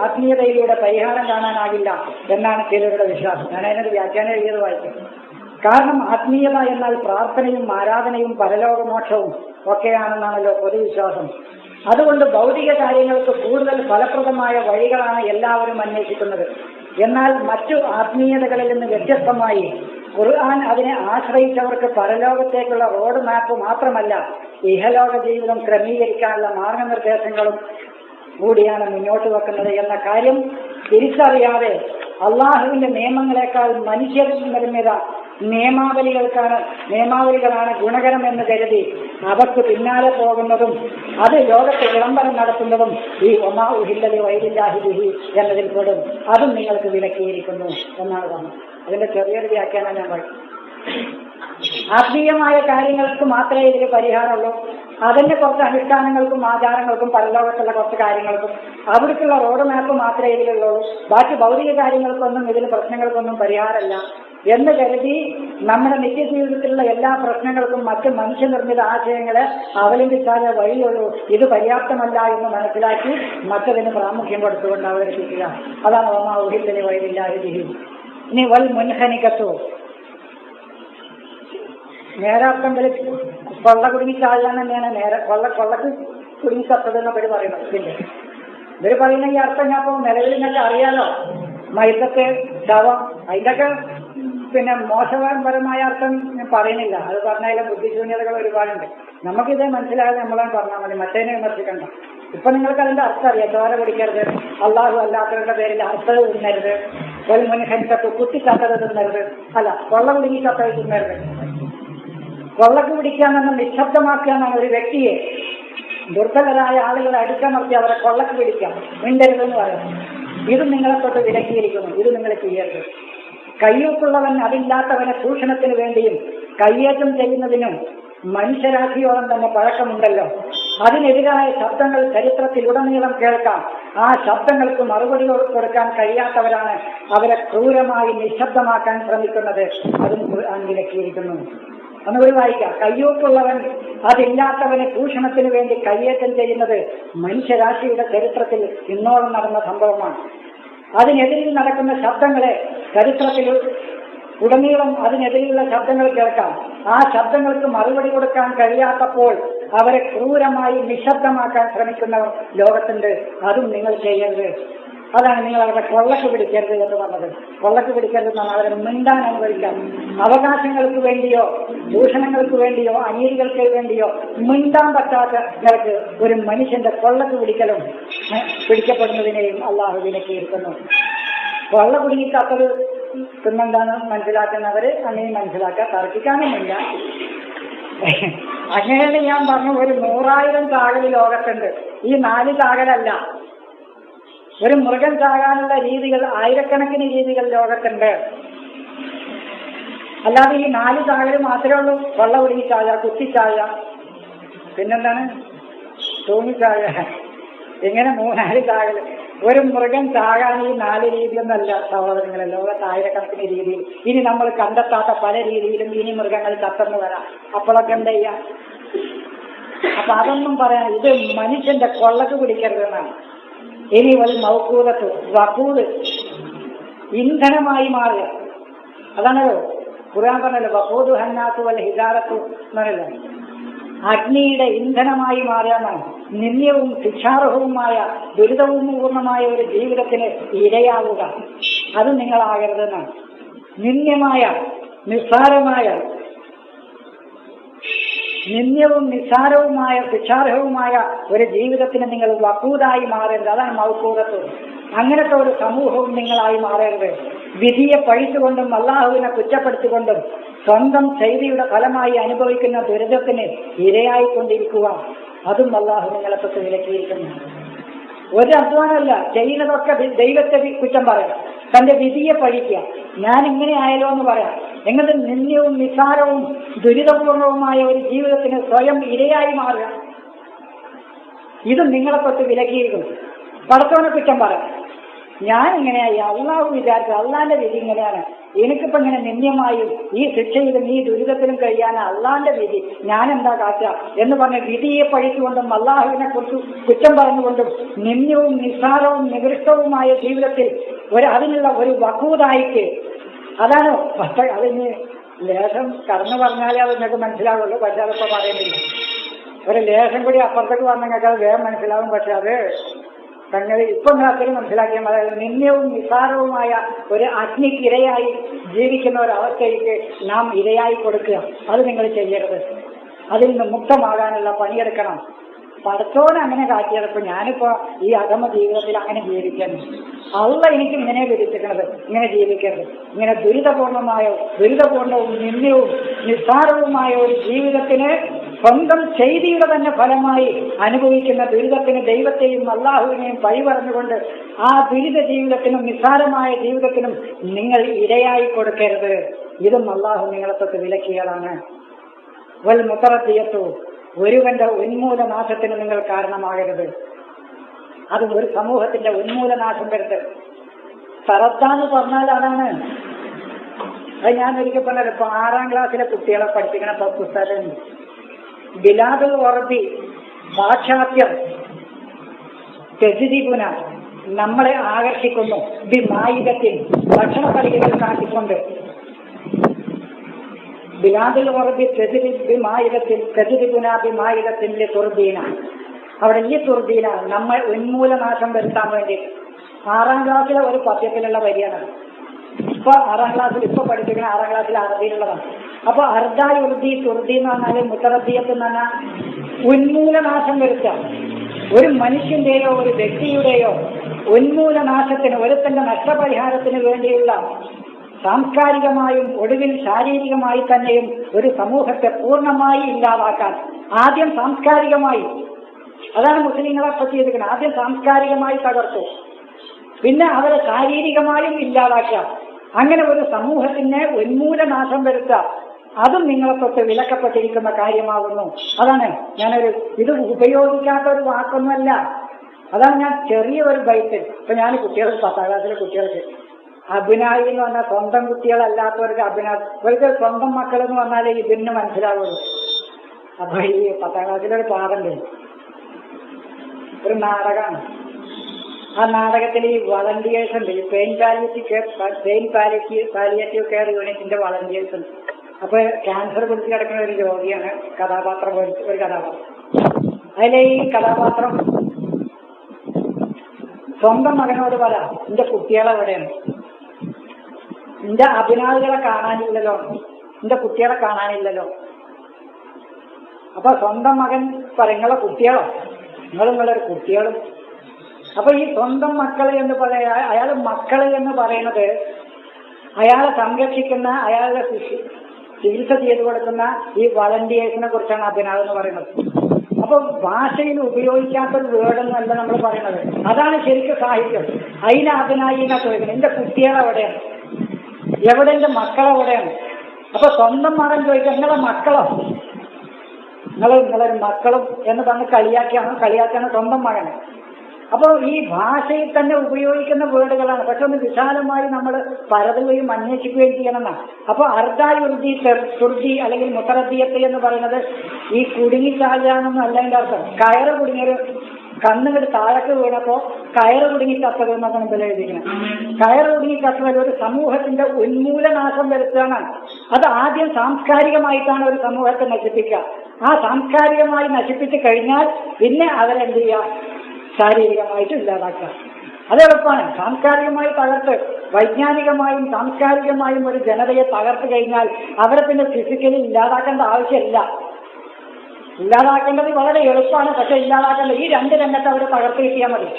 ആത്മീയതയിലൂടെ പരിഹാരം കാണാനാകില്ല എന്നാണ് ചിലരുടെ വിശ്വാസം. ഞാൻ അതിനൊരു വ്യാഖ്യാനം എഴുതിയത് വായിക്കും. കാരണം ആത്മീയത എന്നാൽ പ്രാർത്ഥനയും ആരാധനയും പരലോകമോക്ഷവും ഒക്കെയാണെന്നാണല്ലോ പൊതുവിശ്വാസം. അതുകൊണ്ട് ഭൗതിക കാര്യങ്ങൾക്ക് കൂടുതൽ ഫലപ്രദമായ വഴികളാണ് എല്ലാവരും അന്വേഷിക്കുന്നത്. എന്നാൽ മറ്റു ആത്മീയതകളിൽ നിന്ന് വ്യത്യസ്തമായി ഖുർആൻ അതിനെ ആശ്രയിച്ചവർക്ക് പരലോകത്തേക്കുള്ള റോഡ് മാപ്പ് മാത്രമല്ല, ഇഹലോക ജീവിതം ക്രമീകരിക്കാനുള്ള മാർഗനിർദ്ദേശങ്ങളും കൂടിയാണ് മുന്നോട്ട് വെക്കുന്നത് എന്ന കാര്യം തിരിച്ചറിയാതെ അള്ളാഹുവിന്റെ നിയമങ്ങളെക്കാൾ മനുഷ്യനിർമ്മിത നിയമാവലികളാണ് ഗുണകരമെന്ന് കരുതി അവർക്ക് പിന്നാലെ പോകുന്നതും അത് ലോകത്തെ വിളംബരം നടത്തുന്നതും ഈ ഒമാ ഉഹില്ലലി വൈദില്ലാഹി ബിഹി എന്നതിൽ പെടും. അതും നിങ്ങൾക്ക് വിലക്കിയിരിക്കുന്നു എന്നാണ് പറഞ്ഞത്. അതിന്റെ ചെറിയൊരു വ്യാഖ്യാനം ഞാൻ പറയും. ആത്മീയമായ കാര്യങ്ങൾക്ക് മാത്രമേ ഇതിൽ പരിഹാരമുള്ളൂ. അതിന്റെ കുറച്ച് അനുഷ്ഠാനങ്ങൾക്കും ആചാരങ്ങൾക്കും പരലോകത്തുള്ള കുറച്ച് കാര്യങ്ങൾക്കും അവിടേക്കുള്ള റോഡ് മാപ്പ് മാത്രമേ ഇതിലുള്ളൂ. ബാക്കി ഭൗതിക കാര്യങ്ങൾക്കൊന്നും ഇതിന് പ്രശ്നങ്ങൾക്കൊന്നും പരിഹാരമല്ല എന്ന് കരുതി നമ്മുടെ നിത്യജീവിതത്തിലുള്ള എല്ലാ പ്രശ്നങ്ങൾക്കും മറ്റ് മനുഷ്യനിർമ്മിത ആശയങ്ങളെ അവലംബിച്ചാലേ വഴിയുള്ളൂ. ഇത് പര്യാപ്തമല്ല എന്ന് മനസ്സിലാക്കി മറ്റതിന് പ്രാമുഖ്യം കൊടുത്തുകൊണ്ട് അവതരിപ്പിക്കുക. അതാണ് ഒമാ ഉഹില്ലലി വൈദില്ലാഹി ബിഹി. ഇനി വൽ മുൻഹനികത്തു, നേരാർത്ഥങ്ങളിൽ കൊള്ള കുടുങ്ങിച്ചാകാൻ തന്നെയാണ് കൊള്ളക്ക് കുടുങ്ങിച്ചതെന്ന് ഇവർ പറയുന്നത്. ഇവർ പറയുന്ന ഈ അർത്ഥം ഞാൻ ഇപ്പോൾ നിലവിൽ നിങ്ങൾക്ക് അറിയാലോ. മൈസത്തെ ശവം അതിൻ്റെയൊക്കെ പിന്നെ മോശപരമായ അർത്ഥം ഞാൻ പറയുന്നില്ല. അത് പറഞ്ഞാലും ബുദ്ധിശൂന്യതകൾ ഒരുപാടുണ്ട്. നമുക്കിത് മനസ്സിലാകാതെ നമ്മളാണ് പറഞ്ഞാൽ മതി, മറ്റേനെ വിമർശിക്കണ്ട. ഇപ്പൊ നിങ്ങൾക്ക് അതിന്റെ അർത്ഥം അറിയാം. ചോര കുടിക്കരുത്, അള്ളാഹു അല്ലാത്തവരുടെ പേരിൽ അർത്ഥം തിന്നരുത്, ഒരു മുൻഹരിക്കത്ത് കുത്തിക്കാത്തത് തിന്നരുത്, അല്ല കൊള്ള കുടുങ്ങിക്കാത്തത് തിന്നരുത്. കൊള്ളക്ക് പിടിക്കാമെന്ന് നിശബ്ദമാക്കുക എന്നാണ് ഒരു വ്യക്തിയെ, ദുർബലരായ ആളുകളെ അടിച്ചമർത്തി അവരെ കൊള്ളക്ക് പിടിക്കാം, മിണ്ടരുതെന്ന് പറയാം. ഇത് നിങ്ങളെ തൊട്ട് വിലക്കിയിരിക്കുന്നു, ഇത് നിങ്ങൾ ചെയ്യരുത്. കയ്യൂക്കുള്ളവൻ അതില്ലാത്തവനെ ചൂഷണത്തിന് വേണ്ടിയും കയ്യേറ്റം ചെയ്യുന്നതിനും മനുഷ്യരാശിയോളം തന്നെ പഴക്കമുണ്ടല്ലോ. അതിനെതിരായ ശബ്ദങ്ങൾ ചരിത്രത്തിലുടനീളം കേൾക്കാം. ആ ശബ്ദങ്ങൾക്ക് മറുപടി കൊടുക്കാൻ കഴിയാത്തവരാണ് അവരെ ക്രൂരമായി നിശബ്ദമാക്കാൻ ശ്രമിക്കുന്നത്. അതും ഖുർആൻ വിലക്കിയിരിക്കുന്നു. ഒന്നുകൂടി വായിക്കാം. കയ്യൂക്കുള്ളവൻ അതില്ലാത്തവനെ ചൂഷണത്തിന് വേണ്ടി കയ്യേറ്റം ചെയ്യുന്നത് മനുഷ്യരാശിയുടെ ചരിത്രത്തിൽ ഇന്നോളം നടന്ന സംഭവമാണ്. അതിനെതിരിൽ നടക്കുന്ന ശബ്ദങ്ങളെ ചരിത്രത്തിൽ ഉടനീളം അതിനെതിരെയുള്ള ശബ്ദങ്ങൾ കേൾക്കാം. ആ ശബ്ദങ്ങൾക്ക് മറുപടി കൊടുക്കാൻ കഴിയാത്തപ്പോൾ അവരെ ക്രൂരമായി നിശബ്ദമാക്കാൻ ശ്രമിക്കുന്നവർ ലോകത്തുണ്ട്. അതും നിങ്ങൾ ചെയ്യരുത്. അതാണ് നിങ്ങൾ അവരെ കൊള്ളക്ക് പിടിക്കരുത് എന്ന് പറഞ്ഞത്. കൊള്ളക്ക് പിടിക്കരുതെന്നാണ് അവരെ മിണ്ടാൻ അനുവദിക്കാം. അവകാശങ്ങൾക്ക് വേണ്ടിയോ ചൂഷണങ്ങൾക്ക് വേണ്ടിയോ അനീതികൾക്ക് വേണ്ടിയോ മിണ്ടാൻ പറ്റാത്ത നിലക്ക് ഒരു മനുഷ്യന്റെ കൊള്ളക്ക് പിടിക്കപ്പെടുന്നതിനെയും അള്ളാഹു വിലക്കിയിരിക്കുന്നു. കൊള്ള കുടുങ്ങിക്കാത്തത് പിന്നെന്താണ് മനസ്സിലാക്കുന്നവര് അങ്ങനെ മനസ്സിലാക്കാൻ തർക്കിക്കാനുമില്ല. അങ്ങനെയാണ് ഞാൻ പറഞ്ഞു. ഒരു 100,000 ചാകല് ലോകത്തുണ്ട്. ഈ 4 ചാകലല്ല, ഒരു മൃഗം ചാകാനുള്ള രീതികൾ ആയിരക്കണക്കിന് രീതികൾ ലോകത്തുണ്ട്. അല്ലാതെ ഈ 4 ചാകല് മാത്രമേ ഉള്ളൂ. കൊള്ള കുടുങ്ങിച്ചായ, കുത്തിച്ചായ, പിന്നെന്താണ് തൂങ്ങിച്ചായ, ഇങ്ങനെ 3-4 ചാകല്. ഒരു മൃഗം ചാകാൻ ഈ 4 രീതിയൊന്നല്ല സഹോദരങ്ങളെ, ലോകത്ത് ആയിരക്കണക്കിന് രീതിയിൽ. ഇനി നമ്മൾ കണ്ടെത്താത്ത പല രീതിയിലും ഇനി മൃഗങ്ങൾ ചത്തെന്ന് വരാം. അപ്പോഴൊക്കെ എന്താ ചെയ്യാം? അപ്പൊ അതൊന്നും പറയാൻ, ഇത് മനുഷ്യന്റെ കൊള്ളക്ക് പിടിക്കരുതെന്നാണ്. ഇനി ഒരു മൗക്കൂദത്ത് വഖൂദ് ഇന്ധനമായി മാറുക. അതാണല്ലോ ഖുർആൻ പറഞ്ഞല്ലോ, വഖൂദു ഹന്നാസു വൽ ഹിജാറത്തു എന്നല്ലോ, അഗ്നിയുടെ ഇന്ധനമായി മാറുകയെന്നാണ്. നിന്ദ്യവും ശിക്ഷാർഹവുമായ ദുരിതവും പൂർണ്ണമായ ഒരു ജീവിതത്തിന് ഇരയാവുക, അത് നിങ്ങളാകരുതെന്നാണ്. നിന്ദ്യമായ നിന്ദ്യവും നിസ്സാരവുമായ ശിക്ഷാർഹവുമായ ഒരു ജീവിതത്തിന് നിങ്ങൾ വഖൂദായി മാറരുത്. അതാണ് മൗഖൂദത്ത്. അങ്ങനത്തെ ഒരു സമൂഹവും നിങ്ങളായി മാറരുത്. വിധിയെ പഴിച്ചുകൊണ്ടും അള്ളാഹുവിനെ കുറ്റപ്പെടുത്തിക്കൊണ്ടും സ്വന്തം ചെയ്തിയുടെ ഫലമായി അനുഭവിക്കുന്ന ദുരിതത്തിന് ഇരയായിക്കൊണ്ടിരിക്കുക, അതും അള്ളാഹു നിങ്ങളെ തൊട്ട് വിലക്കിയിരിക്കുന്നു. ഒരു അധ്വാനമല്ല, ചെയ്യുന്നതൊക്കെ ദൈവത്തെ കുറ്റം പറയാം, തന്റെ വിധിയെ പഴിക്കുക. ഞാൻ ഇങ്ങനെ ആയാലോ എന്ന് പറയാം. എങ്ങനെ നിന്ദ്യവും നിസ്സാരവും ദുരിതപൂർണവുമായ ഒരു ജീവിതത്തിന് സ്വയം ഇരയായി മാറുക, ഇതും നിങ്ങളെ തൊട്ട് വിലക്കിയിരിക്കുന്നു. പടച്ചവനെ കുറ്റം പറയാം. ഞാൻ ഇങ്ങനെയായി, അള്ളാഹു വിചാരിച്ചു, അള്ളാന്റെ വിധി ഇങ്ങനെയാണ്, എനിക്കിപ്പോ ഇങ്ങനെ നിന്ദ്യമായും ഈ ശിക്ഷയിലും ഈ ദുരിതത്തിലും കഴിയാൻ അള്ളാന്റെ വിധി, ഞാനെന്താ കാറ്റുക എന്ന് പറഞ്ഞ വിധിയെ പഴിച്ചുകൊണ്ടും അള്ളാഹുവിനെ കുറിച്ച് കുറ്റം പറഞ്ഞുകൊണ്ടും നിന്ദ്യവും നിസ്സാരവും നികൃഷ്ടവുമായ ജീവിതത്തിൽ അതിനുള്ള ഒരു വഖൂദായിട്ട്, അതാണ്. പക്ഷെ അതിന് ലേശം കടന്നു പറഞ്ഞാലേ അത് നിങ്ങൾക്ക് മനസ്സിലാവുള്ളൂ. പക്ഷെ അതിപ്പോ പറയുന്നില്ല. ഒരു ലേശം കൂടി അപ്പുറത്തേക്ക് വന്ന് നിങ്ങൾക്ക് അത് വേഗം മനസ്സിലാവും. പക്ഷെ അത് തങ്ങൾ ഇപ്പൊ അത്രയും മനസ്സിലാക്കിയാൽ അതായത് നിന്ദ്യവും നിസ്സാരവുമായ ഒരു അഗ്നിക്കിരയായി ജീവിക്കുന്ന ഒരവസ്ഥയ്ക്ക് നാം ഇരയായി കൊടുക്കുക, അത് നിങ്ങൾ ചെയ്യരുത്. അതിൽ നിന്ന് മുക്തമാകാനുള്ള പണിയെടുക്കണം. പടച്ചോനെ അങ്ങനെ കാട്ടിയതപ്പോ ഞാനിപ്പോ ഈ അധമ ജീവിതത്തിൽ അങ്ങനെ ജീവിക്കുന്നു. അള്ള എനിക്ക് ഇങ്ങനെ വിധിച്ചിരിക്കണത്, ഇങ്ങനെ ജീവിക്കരുത്. ഇങ്ങനെ ദുരിതപൂർണവും നിന്ദ്യവും നിസ്സാരവുമായ ഒരു ജീവിതത്തിന് സ്വന്തം ചെയ്തിയുടെ തന്നെ ഫലമായി അനുഭവിക്കുന്ന ദുരിതത്തിന് ദൈവത്തെയും അള്ളാഹുവിനെയും പഴി പറഞ്ഞുകൊണ്ട് ആ ദുരിത ജീവിതത്തിനും നിസ്സാരമായ ജീവിതത്തിനും നിങ്ങൾ ഇരയായി കൊടുക്കരുത്. ഇതും അള്ളാഹു നിങ്ങളെ തൊട്ട് വിലക്കിയതാണ്. വൽ മുതറദ്ദിയത്തു, ഒരുവന്റെ ഉന്മൂലനാശത്തിന് നിങ്ങൾ കാരണമാകരുത്. അതും ഒരു സമൂഹത്തിന്റെ ഉന്മൂലനാശം വരുത്തരുത്. തറത്താന്ന് പറഞ്ഞാൽ അതാണ്. അത് ഞാൻ ഒരിക്കൽ പറഞ്ഞത്, ഇപ്പൊ 6ാം ക്ലാസ്സിലെ കുട്ടികളെ പഠിപ്പിക്കണ പുസ്തകം ബിലാദുൽ ഉറബി പാശ്ചാത്യം തെജിദിബുന നമ്മളെ ആകർഷിക്കുന്നു. ബിമായിദത്തിൽ ഭക്ഷണപ്പടികൾ കാട്ടിക്കൊണ്ട് ബിലാദുൽ ഉറബി തെജിദിബുന ബിമായിദത്തിൽ തുർദീന, അവിടെ ഈ തുർദീന നമ്മൾ ഉന്മൂലനാശം വരുത്താൻ വേണ്ടി 6ാം ക്ലാസ്സിലെ ഒരു പദ്യത്തിലുള്ള വരിയാണ്. ഇപ്പൊ 6ാം ക്ലാസ്സിൽ ഇപ്പൊ പഠിപ്പിക്കുന്ന 6ാം ക്ലാസ്സിൽ അറബിയിലുള്ളതാണ്. അപ്പൊ അർദ യുർദി തുർദി എന്ന് പറഞ്ഞാൽ മുത്തറദ്ദിയത്ത് എന്ന് പറഞ്ഞാൽ ഉന്മൂലനാശം വരുത്താം. ഒരു മനുഷ്യന്റെയോ ഒരു വ്യക്തിയുടെയോ ഉന്മൂലനാശത്തിന്, ഒരുത്തന്റെ നഷ്ടപരിഹാരത്തിന് വേണ്ടിയുള്ള സാംസ്കാരികമായും ഒടുവിൽ ശാരീരികമായി തന്നെയും ഒരു സമൂഹത്തെ പൂർണ്ണമായി ഇല്ലാതാക്കാൻ ആദ്യം സാംസ്കാരികമായി, അതാണ് മുസ്ലിങ്ങളെ പറ്റി ചെയ്തിരിക്കുന്നത്. ആദ്യം സാംസ്കാരികമായി തകർത്തു, പിന്നെ അവരെ ശാരീരികമായും ഇല്ലാതാക്കുക. അങ്ങനെ ഒരു സമൂഹത്തിന് ഉന്മൂലനാശം വരുത്തുക, അതും നിങ്ങളെ തൊട്ട് വിലക്കപ്പെട്ടിരിക്കുന്ന കാര്യമാകുന്നു. അതാണ് ഇത് ഉപയോഗിക്കാത്ത ഒരു വാക്കൊന്നുമല്ല. അതാണ് ഞാൻ ചെറിയ ഒരു ബൈറ്റ്. ഇപ്പൊ ഞാൻ കുട്ടികൾക്ക് 10ാം ക്ലാസ്സിലെ കുട്ടികൾക്ക് അഭിനായി എന്ന് പറഞ്ഞാൽ സ്വന്തം കുട്ടികളല്ലാത്തവർക്ക് അഭിനായി, അവർക്ക് സ്വന്തം മക്കൾ എന്ന് പറഞ്ഞാലേ ഇതിന് മനസ്സിലാവുള്ളൂ. അപ്പൊ ഈ 10ാം ക്ലാസ്സിലൊരു പാഠമുണ്ട്, ഒരു നാടകമാണ്. ആ നാടകത്തിൽ ഈ വളണ്ടിയേഴ്സ് ഉണ്ട്, ഈ പെയിൻ പാലിയേറ്റീവ് കെയർ യൂണിറ്റിന്റെ വളണ്ടിയേഴ്സ് ഉണ്ട്. അപ്പൊ ക്യാൻസർ പിടിച്ച് കിടക്കുന്ന ഒരു രോഗിയാണ് കഥാപാത്രം, ഒരു കഥാപാത്രം. അതിലെ ഈ കഥാപാത്രം സ്വന്തം മകനോട് പറയാം, എന്റെ കുട്ടികളെവിടെയാണ്, എന്റെ അഭിനായികളെ കാണാനില്ലല്ലോ, എന്റെ കുട്ടികളെ കാണാനില്ലല്ലോ. അപ്പൊ സ്വന്തം മകൻ പറയും, നിങ്ങളെ കുട്ടികളോ, നിങ്ങളൊരു കുട്ടികളും. അപ്പൊ ഈ സ്വന്തം മക്കള് എന്ന് പറയാ, അയാൾ മക്കള് എന്ന് പറയുന്നത് അയാളെ സംരക്ഷിക്കുന്ന, അയാളുടെ ചികിത്സ ചെയ്തു കൊടുക്കുന്ന ഈ വളണ്ടിയേഴ്സിനെ കുറിച്ചാണ് അഭിനാവ് എന്ന് പറയുന്നത്. അപ്പൊ ഭാഷയിൽ ഉപയോഗിക്കാത്തൊരു വേർഡൊന്നുമല്ല നമ്മൾ പറയുന്നത്, അതാണ് ശരിക്കും സാഹിത്യം. അതിനെ അഭിനായി എന്നാ ചോദിക്കുന്നത്, എന്റെ കുട്ടികളെവിടെയാണ്, എവിടെ എന്റെ മക്കളെവിടെയാണ്. അപ്പൊ സ്വന്തം മകൻ ചോദിക്കുക, നിങ്ങളെ മക്കളോ, നിങ്ങളൊരു മക്കളും എന്ന് പറഞ്ഞ് കളിയാക്കിയാണ് സ്വന്തം മകനെ. അപ്പോൾ ഈ ഭാഷയിൽ തന്നെ ഉപയോഗിക്കുന്ന വേർഡുകളാണ്, പക്ഷെ ഒന്ന് വിശാലമായി നമ്മൾ പരതുകയും അന്വേഷിക്കുകയും ചെയ്യണമെന്നാണ്. അപ്പോൾ അർദ യുർദി തുർദി അല്ലെങ്കിൽ മുത്തറദ്ദിയത്ത് എന്ന് പറയുന്നത് ഈ കുടുങ്ങിച്ചാകുകയാണെന്നും അല്ല എൻ്റെ അർത്ഥം. കയറ് കുടുങ്ങിയൊരു കണ്ണുകെട്ട് താഴേക്ക് വീണപ്പോ കയറ് കുടുങ്ങിക്കത്തത് എന്നൊക്കെ മുമ്പിൽ എഴുതിക്കുന്നത്. കയറ് കുടുങ്ങിക്കത്തത് ഒരു സമൂഹത്തിന്റെ ഉന്മൂലനാശം വരുത്തുകയാണ്. അത് ആദ്യം സാംസ്കാരികമായിട്ടാണ് ഒരു സമൂഹത്തെ നശിപ്പിക്കുക. ആ സാംസ്കാരികമായി നശിപ്പിച്ചു കഴിഞ്ഞാൽ പിന്നെ അവരെന്ത് ചെയ്യുക, ശാരീരികമായിട്ട് ഇല്ലാതാക്കുക. അത് എളുപ്പമാണ്. സാംസ്കാരികമായി തകർത്ത് വൈജ്ഞാനികമായും സാംസ്കാരികമായും ഒരു ജനതയെ തകർത്ത് കഴിഞ്ഞാൽ അവരെ പിന്നെ ഫിസിക്കലി ഇല്ലാതാക്കേണ്ട ആവശ്യമില്ല. ഇല്ലാതാക്കേണ്ടത് വളരെ എളുപ്പമാണ്, പക്ഷെ ഇല്ലാതാക്കേണ്ടത് ഈ 2 രംഗത്ത് അവരെ തകർത്ത് കിട്ടിയാൽ മതി.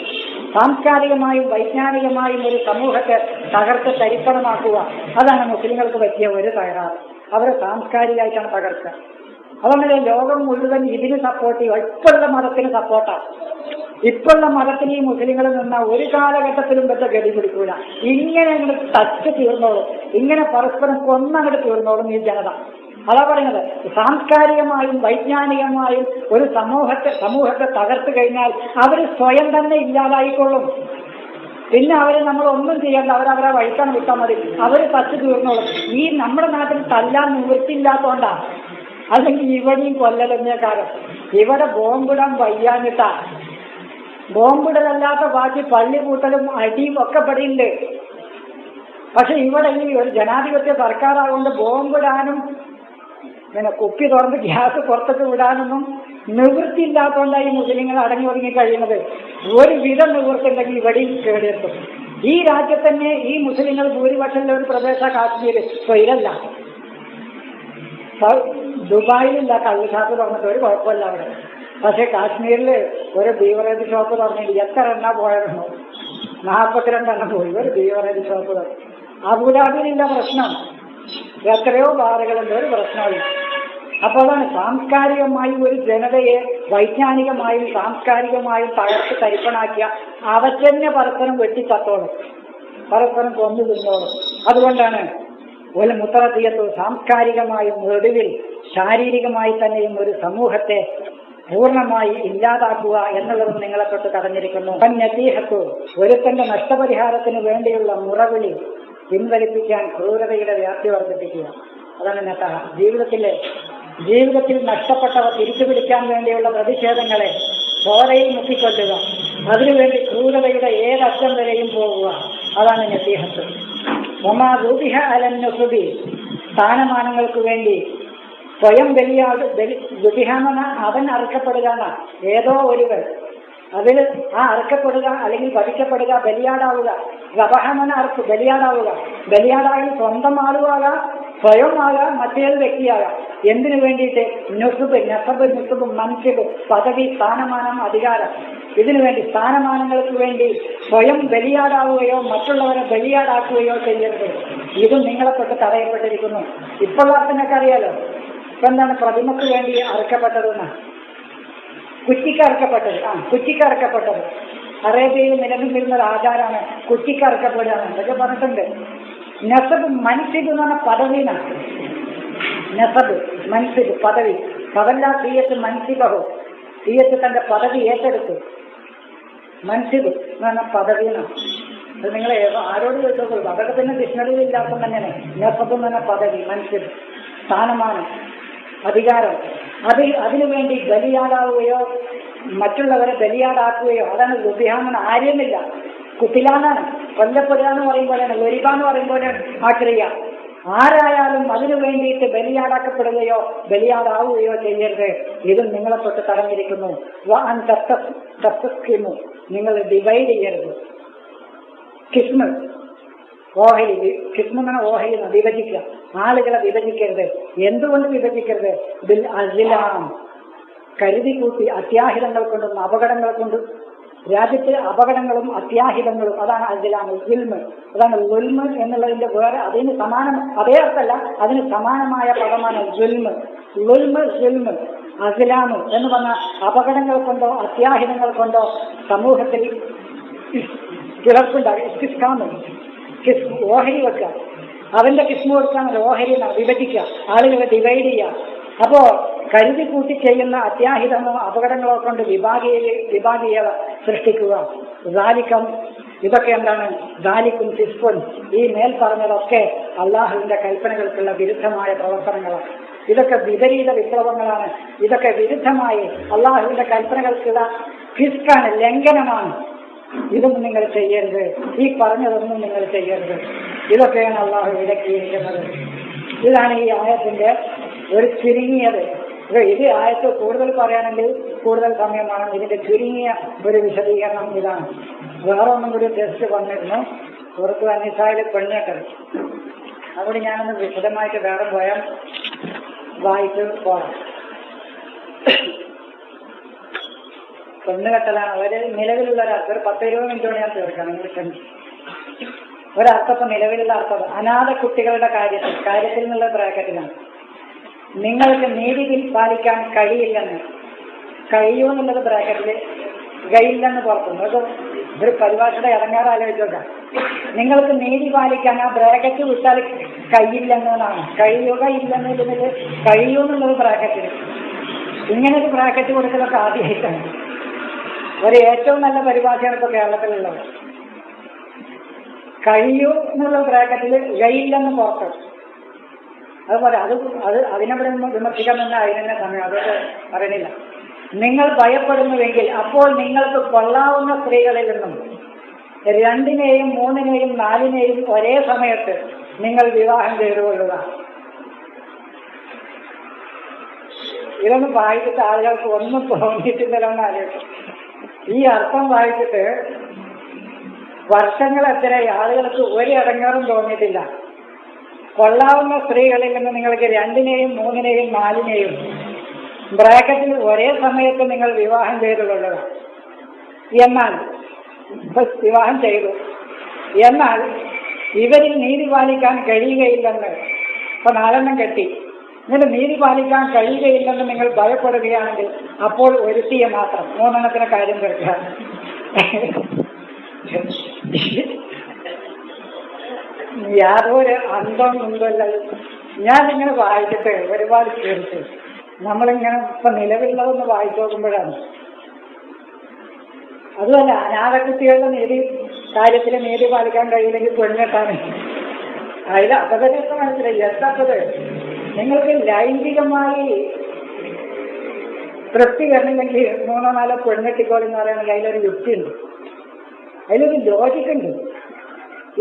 സാംസ്കാരികമായും വൈജ്ഞാനികമായും ഒരു സമൂഹത്തെ തകർത്ത് തരിപ്പണമാക്കുക, അതാണ് മുസ്ലിങ്ങൾക്ക് പറ്റിയ ഒരു തകരാറ്. അവരെ സാംസ്കാരികമായിട്ടാണ് തകർക്കുക. അതുകൊണ്ട് ലോകം മുഴുവൻ ഇതിന് സപ്പോർട്ട് ചെയ്യുക. ഇപ്പോഴുള്ള മതത്തിന് സപ്പോർട്ടാണ്. ഇപ്പോഴുള്ള മതത്തിന് ഈ മുസ്ലിങ്ങൾ നിന്നാൽ ഒരു കാലഘട്ടത്തിലും വെച്ച ഗതി പിടിക്കൂല. ഇങ്ങനെ അങ്ങോട്ട് തച്ച് തീർന്നോളും, ഇങ്ങനെ പരസ്പരം കൊന്നങ്ങോട്ട് തീർന്നോളും ഈ ജനത. അതാ പറയുന്നത്, സാംസ്കാരികമായും വൈജ്ഞാനികമായും ഒരു സമൂഹത്തെ തകർത്തു കഴിഞ്ഞാൽ അവർ സ്വയം തന്നെ ഇല്ലാതായിക്കൊള്ളും. പിന്നെ അവരെ നമ്മൾ ഒന്നും ചെയ്യേണ്ട, അവരവരെ വഴിക്കാൻ വിട്ടാൽ മതി, അവർ തച്ച് തീർന്നോളും. ഈ നമ്മുടെ നാട്ടിൽ തല്ലാൻ നിവൃത്തിയില്ലാത്തോണ്ടാണ്. അല്ലെങ്കിൽ ഇവിടെയും കൊല്ലലെന്നേക്കാരം. ഇവിടെ ബോംബിടാൻ വയ്യാഞ്ഞിട്ടാ. ബോംബിടലല്ലാത്ത ബാക്കി പള്ളി കൂട്ടലും അടിയും ഒക്കെ പടിയുണ്ട്. പക്ഷെ ഇവിടെ ഈ ഒരു ജനാധിപത്യ സർക്കാരാകൊണ്ട് ബോംബിടാനും പിന്നെ കുപ്പി തുറന്ന് ഗ്യാസ് പുറത്തേക്ക് വിടാനൊന്നും നിവൃത്തിയില്ലാത്തതുകൊണ്ടാണ് ഈ മുസ്ലിങ്ങൾ അടങ്ങി ഒതുങ്ങി കഴിയുന്നത്. ഒരു വിധം നിവൃത്തിയുണ്ടെങ്കിൽ ഇവിടെയും കേടിയെത്തും. ഈ രാജ്യത്ത് തന്നെ ഈ മുസ്ലിങ്ങൾ ഭൂരിപക്ഷമുള്ള ഒരു പ്രദേശ കാശ്മീർ. സ്വൈരല്ല, ദുബായിലില്ല കള്ള് ഷാപ്പ് തുറന്നിട്ട് ഒരു കുഴപ്പമില്ല അവിടെ. പക്ഷെ കാശ്മീരിൽ ഒരു ബീവറേജ് ഷോപ്പ് തുറന്നിട്ട് എത്ര എണ്ണ പോയതെന്നോ, 42 എണ്ണം പോയി ഒരു ബീവറേജ് ഷോപ്പ് തുറന്നു. അബുദാബിയിലില്ല പ്രശ്നം, എത്രയോ ബാറുകളുണ്ട്, ഒരു പ്രശ്നമില്ല. അപ്പോൾ അതാണ് സാംസ്കാരികമായി ഒരു ജനതയെ വൈജ്ഞാനികമായും സാംസ്കാരികമായും തകർത്ത് തരിപ്പണാക്കിയ അവറ്റന്നെ പരസ്പരം വെട്ടിച്ചത്തോളും, പരസ്പരം കൊന്നു തിന്നോളും. അതുകൊണ്ടാണ് ഒരു മുത്തറദ്ദിയത്ത് സാംസ്കാരികമായും ഒടുവിൽ ശാരീരികമായി തന്നെയും ഒരു സമൂഹത്തെ പൂർണ്ണമായി ഇല്ലാതാക്കുക എന്നുള്ളതും നിങ്ങളെ തൊട്ട് കടഞ്ഞിരിക്കുന്നു. നസീഹത്തു, ഒരുത്തന്റെ നഷ്ടപരിഹാരത്തിന് വേണ്ടിയുള്ള മുറവിളി പിൻവലിപ്പിക്കാൻ ക്രൂരതയുടെ വ്യാപ്തി വർദ്ധിപ്പിക്കുക. അതാണ് നസഹ. ജീവിതത്തിൽ നഷ്ടപ്പെട്ടവ തിരിച്ചുപിടിക്കാൻ വേണ്ടിയുള്ള പ്രതിഷേധങ്ങളെ ചോരയിൽ മുക്കിക്കൊല്ലുക, അതിനുവേണ്ടി ക്രൂരതയുടെ ഏതറ്റം വരെയും പോകുക. അതാണ് നസീഹത്ത്. ഒമാദുബിഹ അലന്നുസുബി, സ്ഥാനമാനങ്ങൾക്ക് വേണ്ടി സ്വയം ബലിയാട് ദുബിഹാമെന്ന അവൻ അറുക്കപ്പെടുകയാണ്. ഏതോ ഒരുവൻ അതിൽ ആ അറുക്കപ്പെടുക അല്ലെങ്കിൽ വധിക്കപ്പെടുക, ബലിയാടാവുക, റബഹമന അറുക്ക് ബലിയാടാവുക. ബലിയാടായാൽ സ്വന്തം ആളുമാകാം, സ്വയം ആകാം, മറ്റേത് വ്യക്തിയാകാം. എന്തിനു വേണ്ടിയിട്ട്? നുസുബ്, നുസുബ്, മൻസിബ്, പദവി, സ്ഥാനമാനം, അധികാരം. ഇതിനു വേണ്ടി, സ്ഥാനമാനങ്ങൾക്ക് വേണ്ടി സ്വയം ബലിയാടാവുകയോ മറ്റുള്ളവരെ ബലിയാടാക്കുകയോ ചെയ്യരുത്. ഇതും നിങ്ങളെ തൊട്ട് തടയപ്പെട്ടിരിക്കുന്നു. ഇപ്പോൾ നിങ്ങൾക്ക് അറിയാലോ, ഇപ്പൊ എന്താണ് പ്രതിമക്ക് വേണ്ടി അറുക്കപ്പെട്ടതെന്ന്, കുറ്റിക്കറുക്കപ്പെട്ടത്. കുറ്റിക്കറുക്കപ്പെട്ടത് അറേബ്യയിൽ നിലനിന്നിരുന്ന ഒരു ആചാരമാണ്. കുറ്റിക്കറുക്കപ്പെടുകയാണ് എന്നൊക്കെ പറഞ്ഞിട്ടുണ്ട്. നസബ്, മൻസിബ് എന്ന് പറഞ്ഞ പദവിനാണ്. നസബ്, മൻസിബ്, പദവി. പദല്ല തീയത്ത് മൻസിബഹോ, തീയത്ത് തന്റെ പദവി ഏറ്റെടുത്തു. മൻസിബ് എന്ന് പറഞ്ഞ പദവിനാണ്. അത് നിങ്ങൾ ആരോട് ചോദിച്ചോളൂ, അതൊക്കെ പിന്നെ ഡിക്ഷണറിയിൽ ഇല്ലാത്ത തന്നെയാണ്. നസബ് എന്ന് പറഞ്ഞ പദവി, മൻസിബ്, സ്ഥാനമാനം, അധികാരം. അതിനുവേണ്ടി ബലിയാടാവുകയോ മറ്റുള്ളവരെ ബലിയാടാക്കുകയോ, അതാണ് ലുബിഹാന്ന്. ആര്യമില്ല, കുത്തിലാന്നാണ്. കൊല്ലപ്പെടുക എന്ന് പറയുമ്പോഴാണ്, ലൊരിബ എന്ന് പറയുമ്പോഴാണ് ആ ക്രിയ. ആരായാലും അതിനു വേണ്ടിയിട്ട് ബലിയാടാക്കപ്പെടുകയോ ബലിയാടാവുകയോ ചെയ്യരുത്. ഇതും നിങ്ങളെ തൊട്ട് തടഞ്ഞിരിക്കുന്നു. നിങ്ങൾ ഡിവൈഡ് ചെയ്യരുത്. കിസ്മ, ഓഹരി, കിസ്മ എന്ന ഓഹരി വിഭജിക്കുക. ആളുകളെ വിഭജിക്കരുത്. എന്തുകൊണ്ട് വിഭജിക്കരുത്? ബിൽ അസ്ലാം, കരുതി കൂട്ടി അത്യാഹിതങ്ങൾ കൊണ്ടും അപകടങ്ങൾ കൊണ്ടും. രാജ്യത്തെ അപകടങ്ങളും അത്യാഹിതങ്ങളും, അതാണ് അസ്ലാം. ഗുൽമ്, അതാണ് ഗുൽമ് എന്നുള്ളതിന്റെ വേറെ, അതിന് സമാനം, അതേ അർത്ഥമല്ല, അതിന് സമാനമായ പദമാണ് ഗുൽമ്. ഗുൽമ്, ഗുൽമ്, അസ്ലാമ് എന്ന് പറഞ്ഞ അപകടങ്ങൾ കൊണ്ടോ അത്യാഹിതങ്ങൾ കൊണ്ടോ സമൂഹത്തിൽ കിളർപ്പുണ്ടാകും. ഓഹരി വെക്കുക, അവന്റെ കിസ്മു കൊടുക്കാൻ ഓഹരി വിഭജിക്കുക, ആളുകളെ ഡിവൈഡ് ചെയ്യുക. അപ്പോ കരുതി കൂട്ടി ചെയ്യുന്ന അത്യാഹിതമോ അപകടങ്ങളോ കൊണ്ട് വിഭാഗീയത സൃഷ്ടിക്കുക. ദാലികം, ഇതൊക്കെ എന്താണ്? ദാലിക്കും ഫിസ്ഖുൻ, ഈ മേൽ പറഞ്ഞതൊക്കെ അള്ളാഹുവിന്റെ കൽപ്പനകൾക്കുള്ള വിരുദ്ധമായ പ്രവർത്തനങ്ങളാണ്. ഇതൊക്കെ വിപരീത വിപ്ലവങ്ങളാണ്. ഇതൊക്കെ വിരുദ്ധമായി അള്ളാഹുവിന്റെ കൽപ്പനകൾക്കുള്ള ഫിസ്ഖാണ്, ലംഘനമാണ്. ഇതൊന്നും നിങ്ങൾ ചെയ്യരുത്. ഈ പറഞ്ഞതൊന്നും നിങ്ങൾ ചെയ്യരുത്. ഇതൊക്കെയാണ് അള്ളാഹു വിലക്കിയിരിക്കുന്നത്. ഇതാണ് ഈ ആയത്തിന്റെ ഒരു ചുരുങ്ങിയത്. ഇത് ആയത്ത് കൂടുതൽ പറയുകയാണെങ്കിൽ കൂടുതൽ സമയമാണ്. ഇതിന്റെ ചുരുങ്ങിയ ഒരു വിശദീകരണം ഇതാണ്. വേറെ ഒന്നും കൂടി ടെസ്റ്റ് വന്നിരുന്നു. പുറത്ത് അനിസായിൽ പെണ്ണേട്ടത്, അതുകൊണ്ട് ഞാനൊന്ന് വിശദമായിട്ട് വേറെ പോയാൽ വായിച്ച് പോകാം. പെണ്ണുകെട്ടലാണ് ഒരു നിലവിലുള്ള ഒരർത്ഥം. ഒരു 10-20 മിനിറ്റോട് ഞാൻ തീർക്കാം. നിങ്ങൾ ക്ഷമിച്ചു. ഒരർത്ഥം, നിലവിലുള്ള അർത്ഥം അനാഥ കുട്ടികളുടെ കാര്യത്തിൽ നിന്നുള്ള ബ്രാക്കറ്റിലാണ്. നിങ്ങൾക്ക് നീതി പാലിക്കാൻ കഴിയുമെന്നുള്ളത് ബ്രാക്കറ്റിൽ, കഴിയില്ലെന്ന് പുറത്തുനിന്ന്. അത് ഒരു പരിഭാഷയുടെ ഇറങ്ങാറ് ആലോചിച്ച് നോക്കാം. നിങ്ങൾക്ക് നീതി പാലിക്കാൻ ആ ബ്രാക്കറ്റ് വിട്ടാൽ കഴിയില്ലെന്നാണ്. കഴിയുകയില്ലെന്നതിൽ കഴിയൂന്നുള്ളത് ബ്രാക്കറ്റിൽ. ഇങ്ങനൊരു ബ്രാക്കറ്റ് കൊടുക്കലൊക്കെ ആദ്യമായിട്ടാണ്. ഒരു ഏറ്റവും നല്ല പരിഭാഷയാണ് ഇപ്പോൾ കേരളത്തിലുള്ളത്. കഴിയൂ എന്നുള്ള ബ്രാക്കറ്റിൽ കഴിയില്ലെന്ന് പുറത്ത്. അതുപോലെ അതിനവിടെ നിന്ന് വിമർശിക്കാൻ തന്നെ അതിനെ സമയം, അതൊക്കെ പറയണില്ല. നിങ്ങൾ ഭയപ്പെടുന്നുവെങ്കിൽ അപ്പോൾ നിങ്ങൾക്ക് കൊള്ളാവുന്ന സ്ത്രീകളിൽ നിന്നും 2-നെയും 3-നെയും 4-നെയും ഒരേ സമയത്ത് നിങ്ങൾ വിവാഹം ചെയ്തുകൊള്ളുക. ഇതൊന്നും വായിച്ചിട്ട് ആളുകൾക്ക് ഒന്നും തോന്നിയിട്ടില്ലല്ലോ എന്ന് ആലോചിക്കും. ഈ അർത്ഥം വായിച്ചിട്ട് വർഷങ്ങൾ എത്രയായി ആളുകൾക്ക് ഒരു ഇടങ്ങേറും തോന്നിയിട്ടില്ല. കൊള്ളാവുന്ന സ്ത്രീകളിൽ നിന്ന് നിങ്ങൾക്ക് 2-നെയും 3-നെയും 4-നെയും ബ്രാക്കറ്റിൽ ഒരേ സമയത്ത് നിങ്ങൾ വിവാഹം ചെയ്തുകൊള്ളുക. എന്നാൽ വിവാഹം ചെയ്തു, എന്നാൽ ഇവരിൽ നീതി പാലിക്കാൻ കഴിയുകയില്ലെന്ന്, ഇപ്പൊ 4 കെട്ടി, ഇങ്ങനെ നീതി പാലിക്കാൻ കഴിയുകയില്ലെന്ന് നിങ്ങൾ ഭയപ്പെടുകയാണെങ്കിൽ അപ്പോൾ ഒരുത്തിയെ മാത്രം 3 കാര്യം തീർക്കുക. യാതൊരു അന്തം ഉണ്ടല്ല. ഞാനിങ്ങനെ വായിച്ചിട്ട് ഒരുപാട് കേട്ടു. നമ്മളിങ്ങനെ ഇപ്പൊ നിലവിലുള്ളതൊന്ന് വായിച്ചു നോക്കുമ്പോഴാണ്. അതുമല്ല, അനാഥ കുട്ടികളുടെ കാര്യത്തിൽ നീതി പാലിക്കാൻ കഴിയില്ലെങ്കിൽ പെണ്ണെട്ടാണ്. അതിൽ അപകടമൊക്കെ മനസ്സിലായി. എത്താത്തത് നിങ്ങൾക്ക് ലൈംഗികമായി തൃപ്തി വരണമെങ്കിൽ 3-4 പെണ്ണെട്ടിക്കോളെന്ന് പറയുകയാണെങ്കിൽ അതിലൊരു യുക്തിയുണ്ട്, അതിലൊരു ലോജിക്കുണ്ട്.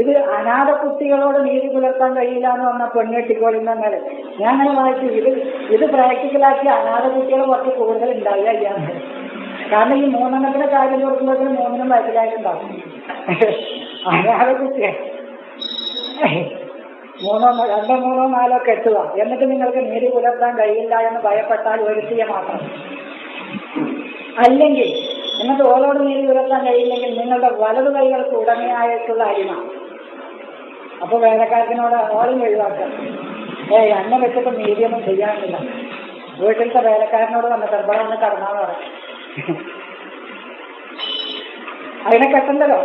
ഇത് അനാഥ കുട്ടികളോട് നീതി പുലർത്താൻ കഴിയില്ല എന്ന് പറഞ്ഞാൽ പെണ്ണെട്ടിക്കോളിന്ന് പറഞ്ഞാൽ ഞാൻ അങ്ങനെ വായിച്ചു. ഇത് പ്രാക്ടിക്കലാക്കി അനാഥ കുട്ടികൾ കുറച്ച് കൂടുതൽ ഉണ്ടാവുക. കാരണം ഈ മൂന്നെണ്ണത്തിന്റെ കാര്യം കൊടുക്കുമ്പോഴത്തേനും മൂന്നിനും വയസ്സിലായിട്ടുണ്ടാവും. അയാളെ കുറിച്ച് രണ്ടോ മൂന്നോ നാലോ കെട്ടുക, എന്നിട്ട് നിങ്ങൾക്ക് നീതി പുലർത്താൻ കഴിയില്ല എന്ന് ഭയപ്പെട്ടാൽ ഒരുത്തിയെ മാത്രം. അല്ലെങ്കിൽ എന്നിട്ട് ഓരോട് നീതി പുലർത്താൻ കഴിയില്ലെങ്കിൽ നിങ്ങളുടെ വലതു കൈകൾക്ക് ഉടമയായിട്ടുള്ള അടിമ. അപ്പൊ വേലക്കാരത്തിനോട് ഓളും ഒഴിവാക്കുക. എന്നെ വെച്ചിട്ട് നീതിയൊന്നും ചെയ്യാനില്ല. വീട്ടിലത്തെ വേലക്കാരനോട് വന്നിട്ട് ഇവിടെ വന്ന് കടന്നാന്ന് പറയാം. അതിനെ കെട്ടണ്ടല്ലോ.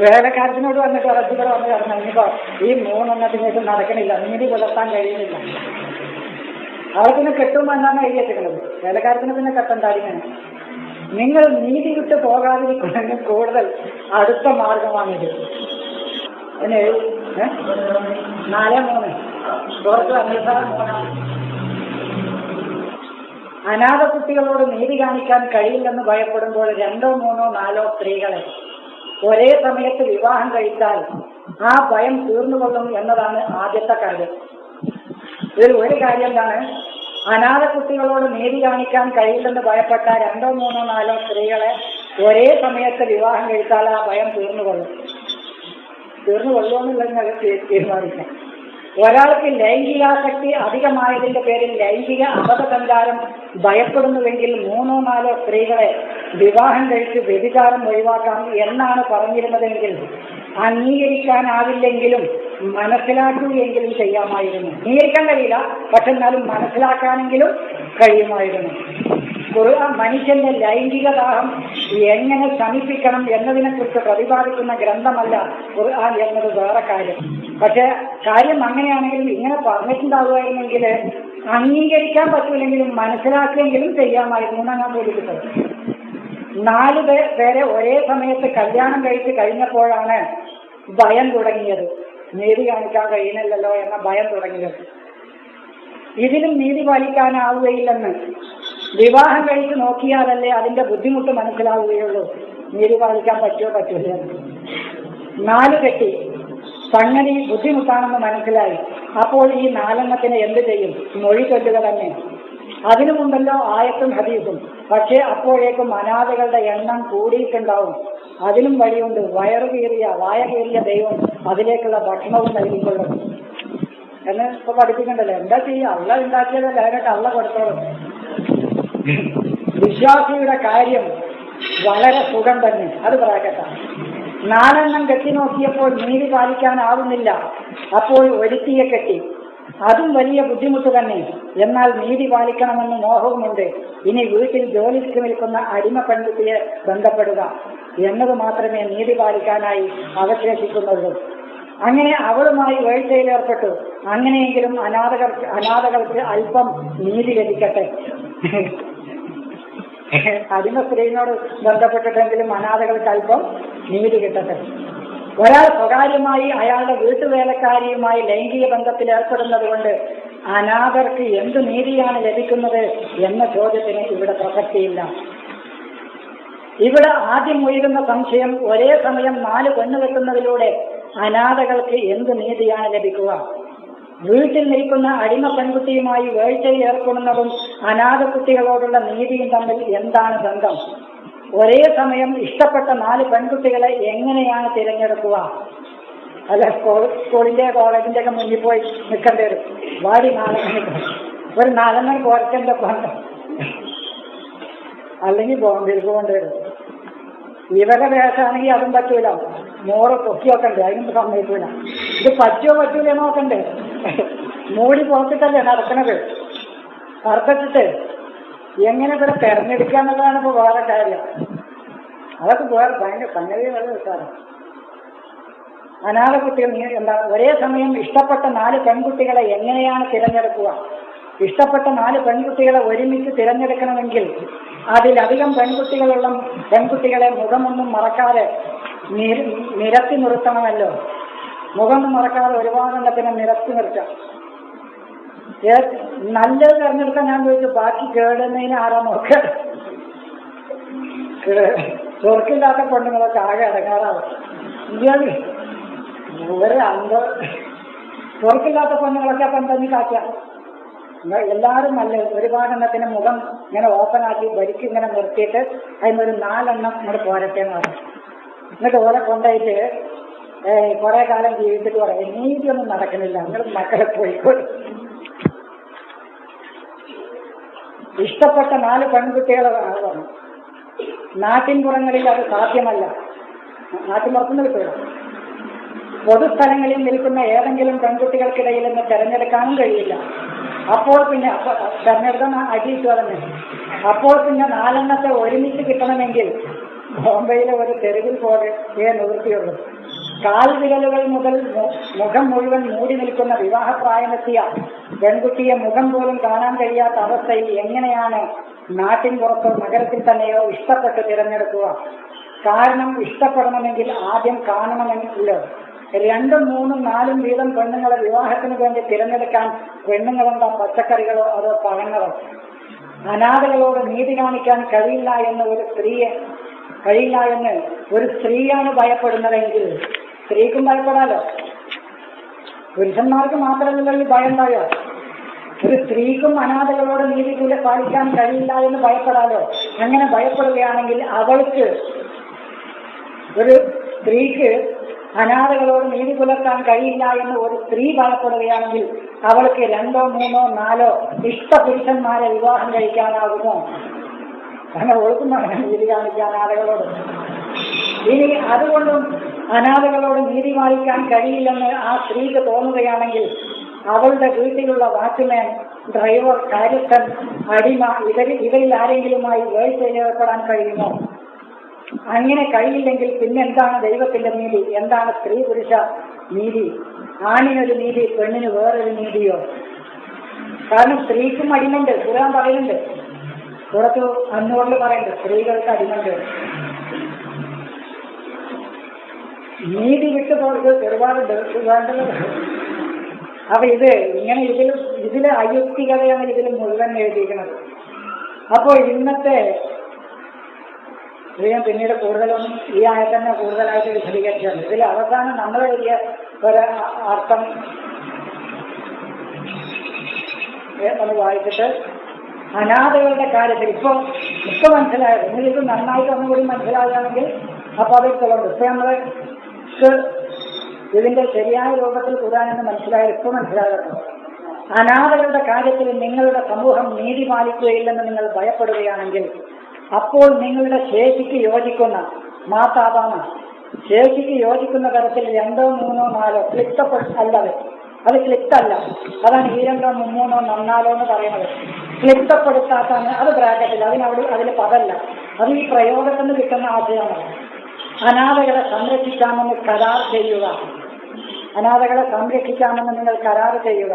വേലക്കാരത്തിനോട് വന്നിട്ട് ഉറച്ചിക്കൂടെ വന്ന് കിടന്നു. ഇനിയിപ്പോ ഈ മൂന്നെണ്ണത്തിനേക്ക് നടക്കണില്ല, നീതി പുലർത്താൻ കഴിയുന്നില്ല. അവർക്കിനെ കെട്ടുമ്പോൾ എന്നാണ് എഴുതി വെച്ചിട്ടുള്ളത്. വേലക്കാരത്തിന് പിന്നെ കെട്ടണ്ടായിരിക്കണം. നിങ്ങൾ നീതി വിട്ട് പോകാതിരിക്കുന്നതിന് കൂടുതൽ അടുത്ത മാർഗമാണിത്. 4:3 പുറത്ത് അനാഥ കുട്ടികളോട് നീതി കാണിക്കാൻ കഴിയില്ലെന്ന് ഭയപ്പെടുമ്പോൾ 2, 3, 4 സ്ത്രീകളെ ഒരേ സമയത്ത് വിവാഹം കഴിച്ചാൽ ആ ഭയം തീർന്നുകൊള്ളും എന്നതാണ് ആദ്യത്തെ കാര്യം. ഇതിൽ ഒരു കാര്യം എന്താണ്? അനാഥ കുട്ടികളോട് നീതി കാണിക്കാൻ കഴിയില്ലെന്ന് ഭയപ്പെട്ട 2, 3, 4 സ്ത്രീകളെ ഒരേ സമയത്ത് വിവാഹം കഴിച്ചാൽ ആ ഭയം തീർന്നുകൊള്ളുമെന്നുള്ളത് തീരുമാനിക്കാം. ഒരാൾക്ക് ലൈംഗികാസക്തി അധികമായതിന്റെ പേരിൽ ലൈംഗിക അബദ്ധസഞ്ചാരം ഭയപ്പെടുന്നുവെങ്കിൽ 3, 4 സ്ത്രീകളെ വിവാഹം കഴിച്ച് വ്യഭിചാരം ഒഴിവാക്കാം എന്നാണ് പറഞ്ഞിരുന്നതെങ്കിൽ അംഗീകരിക്കാനാവില്ലെങ്കിലും മനസ്സിലാക്കുകയെങ്കിലും ചെയ്യാമായിരുന്നു. അംഗീകരിക്കാൻ കഴിയില്ല, പക്ഷെ എന്നാലും മനസ്സിലാക്കാനെങ്കിലും കഴിയുമായിരുന്നു. ഖുർആൻ മനുഷ്യന്റെ ലൈംഗിക ദാഹം എങ്ങനെ ശമിപ്പിക്കണം എന്നതിനെക്കുറിച്ച് പ്രതിപാദിക്കുന്ന ഗ്രന്ഥമല്ല ഖുർആൻ എന്നത് വേറെ കാര്യം. പക്ഷെ കാര്യം അങ്ങനെയാണെങ്കിലും ഇങ്ങനെ പറഞ്ഞിട്ടുണ്ടാവുകയായിരുന്നെങ്കിൽ അംഗീകരിക്കാൻ പറ്റൂലെങ്കിലും മനസ്സിലാക്കിയെങ്കിലും ചെയ്യാമായിരുന്നു എന്നാണ് ഞാൻ ബോധിപ്പിച്ചത്. 4 പേരെ ഒരേ സമയത്ത് കല്യാണം കഴിച്ച് കഴിഞ്ഞപ്പോഴാണ് ഭയം തുടങ്ങിയത്. നീതി കാണിക്കാൻ കഴിയുന്നില്ലല്ലോ എന്ന ഭയം തുടങ്ങിയത്. ഇതിലും നീതി പാലിക്കാനാവുകയില്ലെന്ന് വിവാഹം കഴിച്ച് നോക്കിയാലല്ലേ അതിന്റെ ബുദ്ധിമുട്ട് മനസ്സിലാവുകയുള്ളൂ. നീതി പാലിക്കാൻ പറ്റൂല. 4 കെട്ടി സംഗതി ബുദ്ധിമുട്ടാണെന്ന് മനസ്സിലായി. അപ്പോൾ ഈ 4 എന്ത് ചെയ്യും? മൊഴി ചൊല്ലുക തന്നെ. അതിനുമുണ്ടല്ലോ ആയത്തും ഹദീസും. പക്ഷേ അപ്പോഴേക്കും അനാഥകളുടെ എണ്ണം കൂടിയിട്ടുണ്ടാവും. അതിനും വഴിയുണ്ട്. വായ കീറിയ ദൈവം അതിലേക്കുള്ള ഭക്ഷണവും നൽകിക്കൊള്ളും എന്ന് ഇപ്പൊ പഠിപ്പിക്കണ്ടല്ലോ. എന്താ ചെയ്യുക? അള്ള ഉണ്ടാക്കിയതല്ല, അതിനൊക്കെ അള്ള കൊടുത്തോളും. വിശ്വാസിയുടെ കാര്യം വളരെ സുഖം തന്നെ. അത് പറയട്ടെ. 4 കെട്ടി നോക്കിയപ്പോൾ നീതി പാലിക്കാനാവുന്നില്ല. അപ്പോൾ ഒരുത്തിയെ കെട്ടി. അതും വലിയ ബുദ്ധിമുട്ട് തന്നെ. എന്നാൽ നീതി പാലിക്കണമെന്ന് മോഹവുമുണ്ട്. ഇനി വീട്ടിൽ ജോലിക്ക് നിൽക്കുന്ന അടിമ പെൺകുട്ടിയെ ബന്ധപ്പെടുക എന്നത് മാത്രമേ നീതി പാലിക്കാനായി അവശേഷിക്കുന്നുള്ളൂ. അങ്ങനെ അവളുമായി വേഴ്ചയിലേർപ്പെട്ടു. അങ്ങനെയെങ്കിലും അനാഥകൾക്ക് അല്പം നീതി ലഭിക്കട്ടെ. അടിമ സ്ത്രീയോട് ബന്ധപ്പെട്ടിട്ടെങ്കിലും അനാഥകൾക്ക് അല്പം നീതി കിട്ടട്ടെ. ഒരാൾ സ്വകാര്യമായി അയാളുടെ വീട്ടുവേലക്കാരിയുമായി ലൈംഗിക ബന്ധത്തിൽ ഏർപ്പെടുന്നത് കൊണ്ട് അനാഥർക്ക് എന്ത് നീതിയാണ് ലഭിക്കുന്നത് എന്ന ചോദ്യത്തിന് ഇവിടെ പ്രസക്തിയില്ല. ഇവിടെ ആദ്യം ഉയരുന്ന സംശയം, ഒരേ സമയം 4 പെണ്ണുകെട്ടുന്നതിലൂടെ അനാഥകൾക്ക് എന്ത് നീതിയാണ് ലഭിക്കുക? വീട്ടിൽ നിൽക്കുന്ന അടിമ പെൺകുട്ടിയുമായി വേഴ്ചയിൽ ഏർപ്പെടുന്നതും അനാഥ കുട്ടികളോടുള്ള നീതിയും തമ്മിൽ എന്താണ് ബന്ധം? ഒരേ സമയം ഇഷ്ടപ്പെട്ട 4 പെൺകുട്ടികളെ എങ്ങനെയാണ് തിരഞ്ഞെടുക്കുക? അല്ല, സ്കൂളിന്റെ കോളേജിന്റെ ഒക്കെ മുന്നിൽ പോയി നിൽക്കേണ്ടി വരും. വാടി 4 ഒരു 4 കോരച്ചന്റെ ബന്ധം, അല്ലെങ്കിൽ ബോംബിലേക്ക് കൊണ്ടുവരും. ഇവരുടെ വേഷമാണെങ്കിൽ അതും പറ്റൂല. 100 പൊക്കിയൊക്കെ ഉണ്ട്, അതിനും സമ്മതിക്കൂല. ഇത് പറ്റൂല നോക്കണ്ടേ? മൂടി പുറത്തിട്ടല്ലേ നടക്കുന്നത്. കറുത്തിട്ട് എങ്ങനെ ഇവിടെ തെരഞ്ഞെടുക്കുക എന്നുള്ളതാണ് ഇപ്പോൾ വേറെ കാര്യം. അതൊക്കെ വേറെ ഭയങ്കര സംഗതി വളരെ വിസാരം. അനാഥ കുട്ടികൾ ഒരേ സമയം ഇഷ്ടപ്പെട്ട 4 പെൺകുട്ടികളെ എങ്ങനെയാണ് തിരഞ്ഞെടുക്കുക? ഇഷ്ടപ്പെട്ട 4 പെൺകുട്ടികളെ ഒരുമിച്ച് തിരഞ്ഞെടുക്കണമെങ്കിൽ അതിലധികം പെൺകുട്ടികളെ മുഖമൊന്നും മറക്കാതെ നിരത്തി നിർത്തണമല്ലോ. മുഖമൊന്നും മറക്കാതെ ഒരുപാടെണ്ണത്തിനെ നിരത്തി നിർത്താം. നല്ലത് തിരഞ്ഞെടുക്കാൻ ഞാൻ ചോദിച്ചു, ബാക്കി കേടുന്നതിന് ആരാ നോക്കുക? ചൊറുക്കില്ലാത്ത പെണ്ണുങ്ങളൊക്കെ ആകെ അടങ്ങാറാവും. ചൊറുക്കില്ലാത്ത പെണ്ണുങ്ങളൊക്കെ അപ്പം തന്നെ കാക്കുക. എല്ലാവരും നല്ല ഒരുപാടെണ്ണത്തിന് മുഖം ഇങ്ങനെ ഓപ്പണാക്കി വരിക്ക് ഇങ്ങനെ നിർത്തിയിട്ട് അതിനൊരു 4 എണ്ണം ഇങ്ങോട്ട് പോരട്ടെ എന്ന് പറയും. എന്നിട്ട് ഓരെ കൊണ്ടുപോയിട്ട് കുറെ കാലം ജീവിച്ചിട്ട് പറയും നീതിയൊന്നും നടക്കുന്നില്ല, നിങ്ങൾ മക്കളെ പോയിക്കോളും. ഇഷ്ടപ്പെട്ട 4 പെൺകുട്ടികളെ പറഞ്ഞു. നാട്ടിൻപുറങ്ങളിൽ അത് സാധ്യമല്ല, നാട്ടിൻപുറത്തുനിന്ന് കിട്ടുക. പൊതുസ്ഥലങ്ങളിൽ നിൽക്കുന്ന ഏതെങ്കിലും പെൺകുട്ടികൾക്കിടയിൽ നിന്ന് തിരഞ്ഞെടുക്കാനും കഴിയില്ല. അപ്പോൾ പിന്നെ തിരഞ്ഞെടുക്കാൻ അടിയിച്ചു തന്നെ. അപ്പോൾ പിന്നെ 4 എണ്ണത്തെ ഒരുമിച്ച് കിട്ടണമെങ്കിൽ ബോംബെയിലെ ഒരു തെരുവിൽ പോകേ നിവൃത്തിയുള്ളൂ. കാൽവിരലുകൾ മുതൽ മുഖം മുഴുവൻ മൂടി നിൽക്കുന്ന വിവാഹപ്രായമെത്തിയ പെൺകുട്ടിയെ മുഖം പോലും കാണാൻ കഴിയാത്ത അവസ്ഥയിൽ എങ്ങനെയാണ് നാട്ടിൻ പുറത്തോ നഗരത്തിൽ തന്നെയോ ഇഷ്ടപ്പെട്ട് തിരഞ്ഞെടുക്കുക? കാരണം ഇഷ്ടപ്പെടണമെങ്കിൽ ആദ്യം കാണണമെന്നില്ല. 2, 3, 4 വീതം പെണ്ണുങ്ങളെ വിവാഹത്തിന് വേണ്ടി തിരഞ്ഞെടുക്കാൻ പെണ്ണുങ്ങളെന്താ പച്ചക്കറികളോ അതോ പഴങ്ങളോ? അനാഥകളോട് നീതി കാണിക്കാൻ കഴിയില്ല എന്ന് ഒരു സ്ത്രീയാണ് ഭയപ്പെടുന്നതെങ്കിൽ സ്ത്രീക്കും ഭയപ്പെടാലോ. പുരുഷന്മാർക്ക് മാത്രമല്ല ഈ ഭയം ഉണ്ടായോ? ഒരു സ്ത്രീക്കും അനാഥകളോട് നീതി പാലിക്കാൻ കഴിയില്ല എന്ന് ഭയപ്പെടാലോ. അങ്ങനെ ഭയപ്പെടുകയാണെങ്കിൽ അവൾക്ക്, ഒരു സ്ത്രീക്ക് അനാഥകളോട് നീതി പുലർത്താൻ കഴിയില്ല എന്ന് ഒരു സ്ത്രീ ഭയപ്പെടുകയാണെങ്കിൽ അവൾക്ക് 2, 3, 4 ഇഷ്ട പുരുഷന്മാരെ വിവാഹം കഴിക്കാനാകുമോ? അങ്ങനെ ഓർക്കുന്ന നീതി കാണിക്കാൻ അനാഥകളോട്. ഇനി അതുകൊണ്ടും അനാഥകളോട് നീതി പാലിക്കാൻ കഴിയില്ലെന്ന് ആ സ്ത്രീക്ക് തോന്നുകയാണെങ്കിൽ അവളുടെ വീട്ടിലുള്ള വാച്ച്മാൻ, ഡ്രൈവർ, കാര്യസ്ഥൻ, അടിമ ഇവരിൽ ആരെങ്കിലുമായി വേഴ്ച ചെയ്യപ്പെടാൻ കഴിയുമോ? അങ്ങനെ കഴിയില്ലെങ്കിൽ പിന്നെന്താണ് ദൈവത്തിന്റെ നീതി? എന്താണ് സ്ത്രീ പുരുഷ നീതി? ആണിനൊരു നീതി, പെണ്ണിന് വേറൊരു നീതിയോ? കാരണം സ്ത്രീക്കും അടിമണ്ട്. ഖുർആൻ പറയുന്നുണ്ട്, പുറത്തു 500 പറയുന്നുണ്ട് സ്ത്രീകൾക്ക് അടിമണ്ട്. നീതി വിട്ടു പോയത് ഒരുപാടുണ്ട് വേണ്ടത്. അപ്പൊ ഇങ്ങനെ ഇതില് അയുക്തികതയാണ് ഇതിൽ മുഴുവൻ എഴുതിയിരിക്കുന്നത്. അപ്പോൾ ഇന്നത്തെ ഞാൻ പിന്നീട് കൂടുതലൊന്നും ഈ ആയത്ത് തന്നെ കൂടുതലായിട്ട് വിശദീകരിച്ചിട്ടുണ്ട്. ഇതിൽ അവസാനം നമ്മൾ എഴുതിയ ഒരു അർത്ഥം ഒന്ന് വായിച്ചിട്ട് അനാഥകളുടെ കാര്യത്തിൽ ഇപ്പൊ മനസ്സിലായത് നിങ്ങൾക്ക് നന്നായിട്ട് ഒന്നുകൂടി മനസ്സിലാകുകയാണെങ്കിൽ അപ്പൊ അതെടുത്തുകൊണ്ട് ഇപ്പൊ നമ്മൾക്ക് ഇതിന്റെ ശരിയായ രൂപത്തിൽ ഖുർആനെന്ന് മനസ്സിലായത് ഇപ്പൊ മനസ്സിലാകട്ടോ. അനാഥകളുടെ കാര്യത്തിൽ നിങ്ങളുടെ സമൂഹം നീതി പാലിക്കുകയില്ലെന്ന് നിങ്ങൾ ഭയപ്പെടുകയാണെങ്കിൽ അപ്പോൾ നിങ്ങളുടെ ശേഷിക്ക് യോജിക്കുന്ന ശേഷിക്ക് യോജിക്കുന്ന തരത്തിൽ 2, 3, 4 ക്ലിപ്തല്ലത്. അത് ക്ലിപ്തല്ല. അതാണ് ഈ 2, 3, 4 എന്ന് പറയുന്നത്. ക്ലിപ്തപ്പെടുത്താത്താണ് അത് ബ്രാക്കറ്റിൽ. അതിന് പദല്ല. അത് ഈ പ്രയോഗത്തിൽ നിന്ന് കിട്ടുന്ന ആശയമാണ്. അനാഥകളെ സംരക്ഷിക്കാമെന്ന് കരാർ ചെയ്യുക. അനാഥകളെ സംരക്ഷിക്കാമെന്ന് നിങ്ങൾ കരാർ ചെയ്യുക.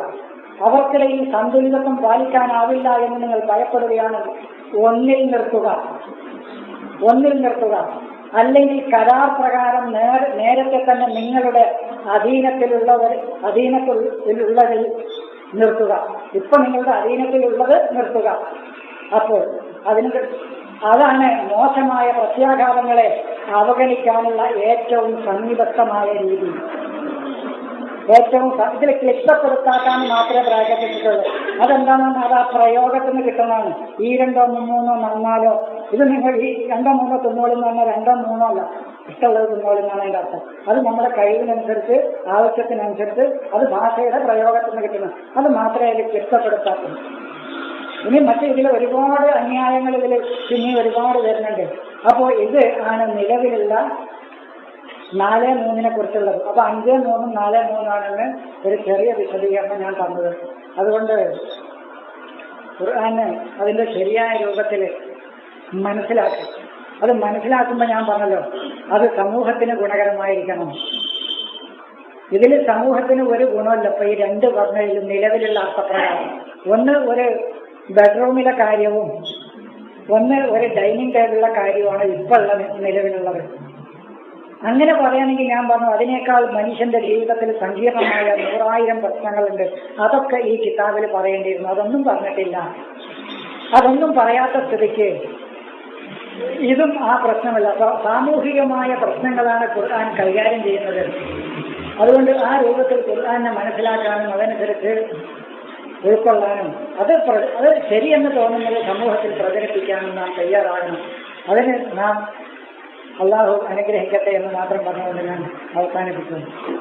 അവർക്കിടയിൽ സന്തുലിതത്വം പാലിക്കാനാവില്ല എന്ന് നിങ്ങൾ ഭയപ്പെടുകയാണെങ്കിൽ ഒന്നിൽ നിർത്തുക. അല്ലെങ്കിൽ കരാർ പ്രകാരം നേരത്തെ തന്നെ നിങ്ങളുടെ അധീനത്തിലുള്ളതിൽ നിർത്തുക. ഇപ്പൊ നിങ്ങളുടെ അധീനത്തിലുള്ളത് നിർത്തുക. അപ്പോൾ അതാണ് മോശമായ പ്രത്യാഘാതങ്ങളെ അവഗണിക്കാനുള്ള ഏറ്റവും സന്നിബദ്ധമായ രീതി. ഇതിൽ ക്ലിപ്തപ്പെടുത്താൻ മാത്രമേ ബ്രാക്കറ്റിട്ടുള്ളൂ. അതെന്താണെന്ന് അത് ആ പ്രയോഗത്തിൽ നിന്ന് കിട്ടുന്നതാണ്. ഈ 2, 3, 4 ഇത് നിങ്ങൾ ഈ 2, 3 തിന്നോളെന്ന് പറഞ്ഞാൽ 2, 3 അല്ല, ഇഷ്ടമുള്ളത് തിന്നോളെന്നാണ് അതിൻ്റെ അർത്ഥം. അത് നമ്മുടെ കഴിവിനനുസരിച്ച് ആവശ്യത്തിനനുസരിച്ച് അത് ഭാഷയുടെ പ്രയോഗത്തിൽ നിന്ന് കിട്ടുന്നത്. അത് മാത്രമേ അതിൽ ക്ലിപ്തപ്പെടുത്താത്തുള്ളൂ. ഇനി ഇതിൽ ഒരുപാട് അന്യായങ്ങൾ പിന്നെ ഒരുപാട് വരുന്നുണ്ട്. അപ്പോൾ ഇത് ആണ് നിലവിലുള്ള 4:3 കുറിച്ചുള്ളത്. അപ്പൊ 5:3, 4:3 ആണെന്ന് ഒരു ചെറിയ വിശദീകരണം ഞാൻ തന്നത്. അതുകൊണ്ട് ഖുർആന് അതിന്റെ ശരിയായ രൂപത്തിൽ മനസ്സിലാക്കി. അത് മനസ്സിലാക്കുമ്പോൾ ഞാൻ പറഞ്ഞല്ലോ, അത് സമൂഹത്തിന് ഗുണകരമായിരിക്കണം. ഇതിൽ സമൂഹത്തിന് ഒരു ഗുണമില്ല. ഇപ്പൊ ഈ 2 പറഞ്ഞതിലും നിലവിലുള്ള അർത്ഥപ്രകാരം ഒന്ന് ഒരു ബെഡ്റൂമിലെ കാര്യവും ഒന്ന് ഒരു ഡൈനിങ് ടേബിളിലെ കാര്യമാണ് ഇപ്പോൾ ഉള്ള നിലവിലുള്ളത്. അങ്ങനെ പറയുകയാണെങ്കിൽ ഞാൻ പറഞ്ഞു അതിനേക്കാൾ മനുഷ്യന്റെ ജീവിതത്തിൽ സങ്കീർണമായ 100,000 പ്രശ്നങ്ങളുണ്ട്. അതൊക്കെ ഈ കിതാബിൽ പറയേണ്ടിയിരുന്നു. അതൊന്നും പറഞ്ഞിട്ടില്ല. അതൊന്നും പറയാത്ത സ്ഥിതിക്ക് ഇതും ആ പ്രശ്നമല്ല. സാമൂഹികമായ പ്രശ്നങ്ങളാണ് ഖുർആൻ കൈകാര്യം ചെയ്യുന്നത്. അതുകൊണ്ട് ആ രൂപത്തിൽ ഖുർആനെ മനസ്സിലാക്കാനും അതനുസരിച്ച് ഉൾക്കൊള്ളാനും അത് ശരിയെന്ന് തോന്നുന്നത് സമൂഹത്തിൽ പ്രചരിപ്പിക്കാനും നാം തയ്യാറാകണം. അതിന് നാം അള്ളാഹു അനുഗ്രഹിക്കട്ടെ എന്ന് മാത്രം പറഞ്ഞുകൊണ്ട് ഞാൻ അവസാനിപ്പിക്കുന്നു.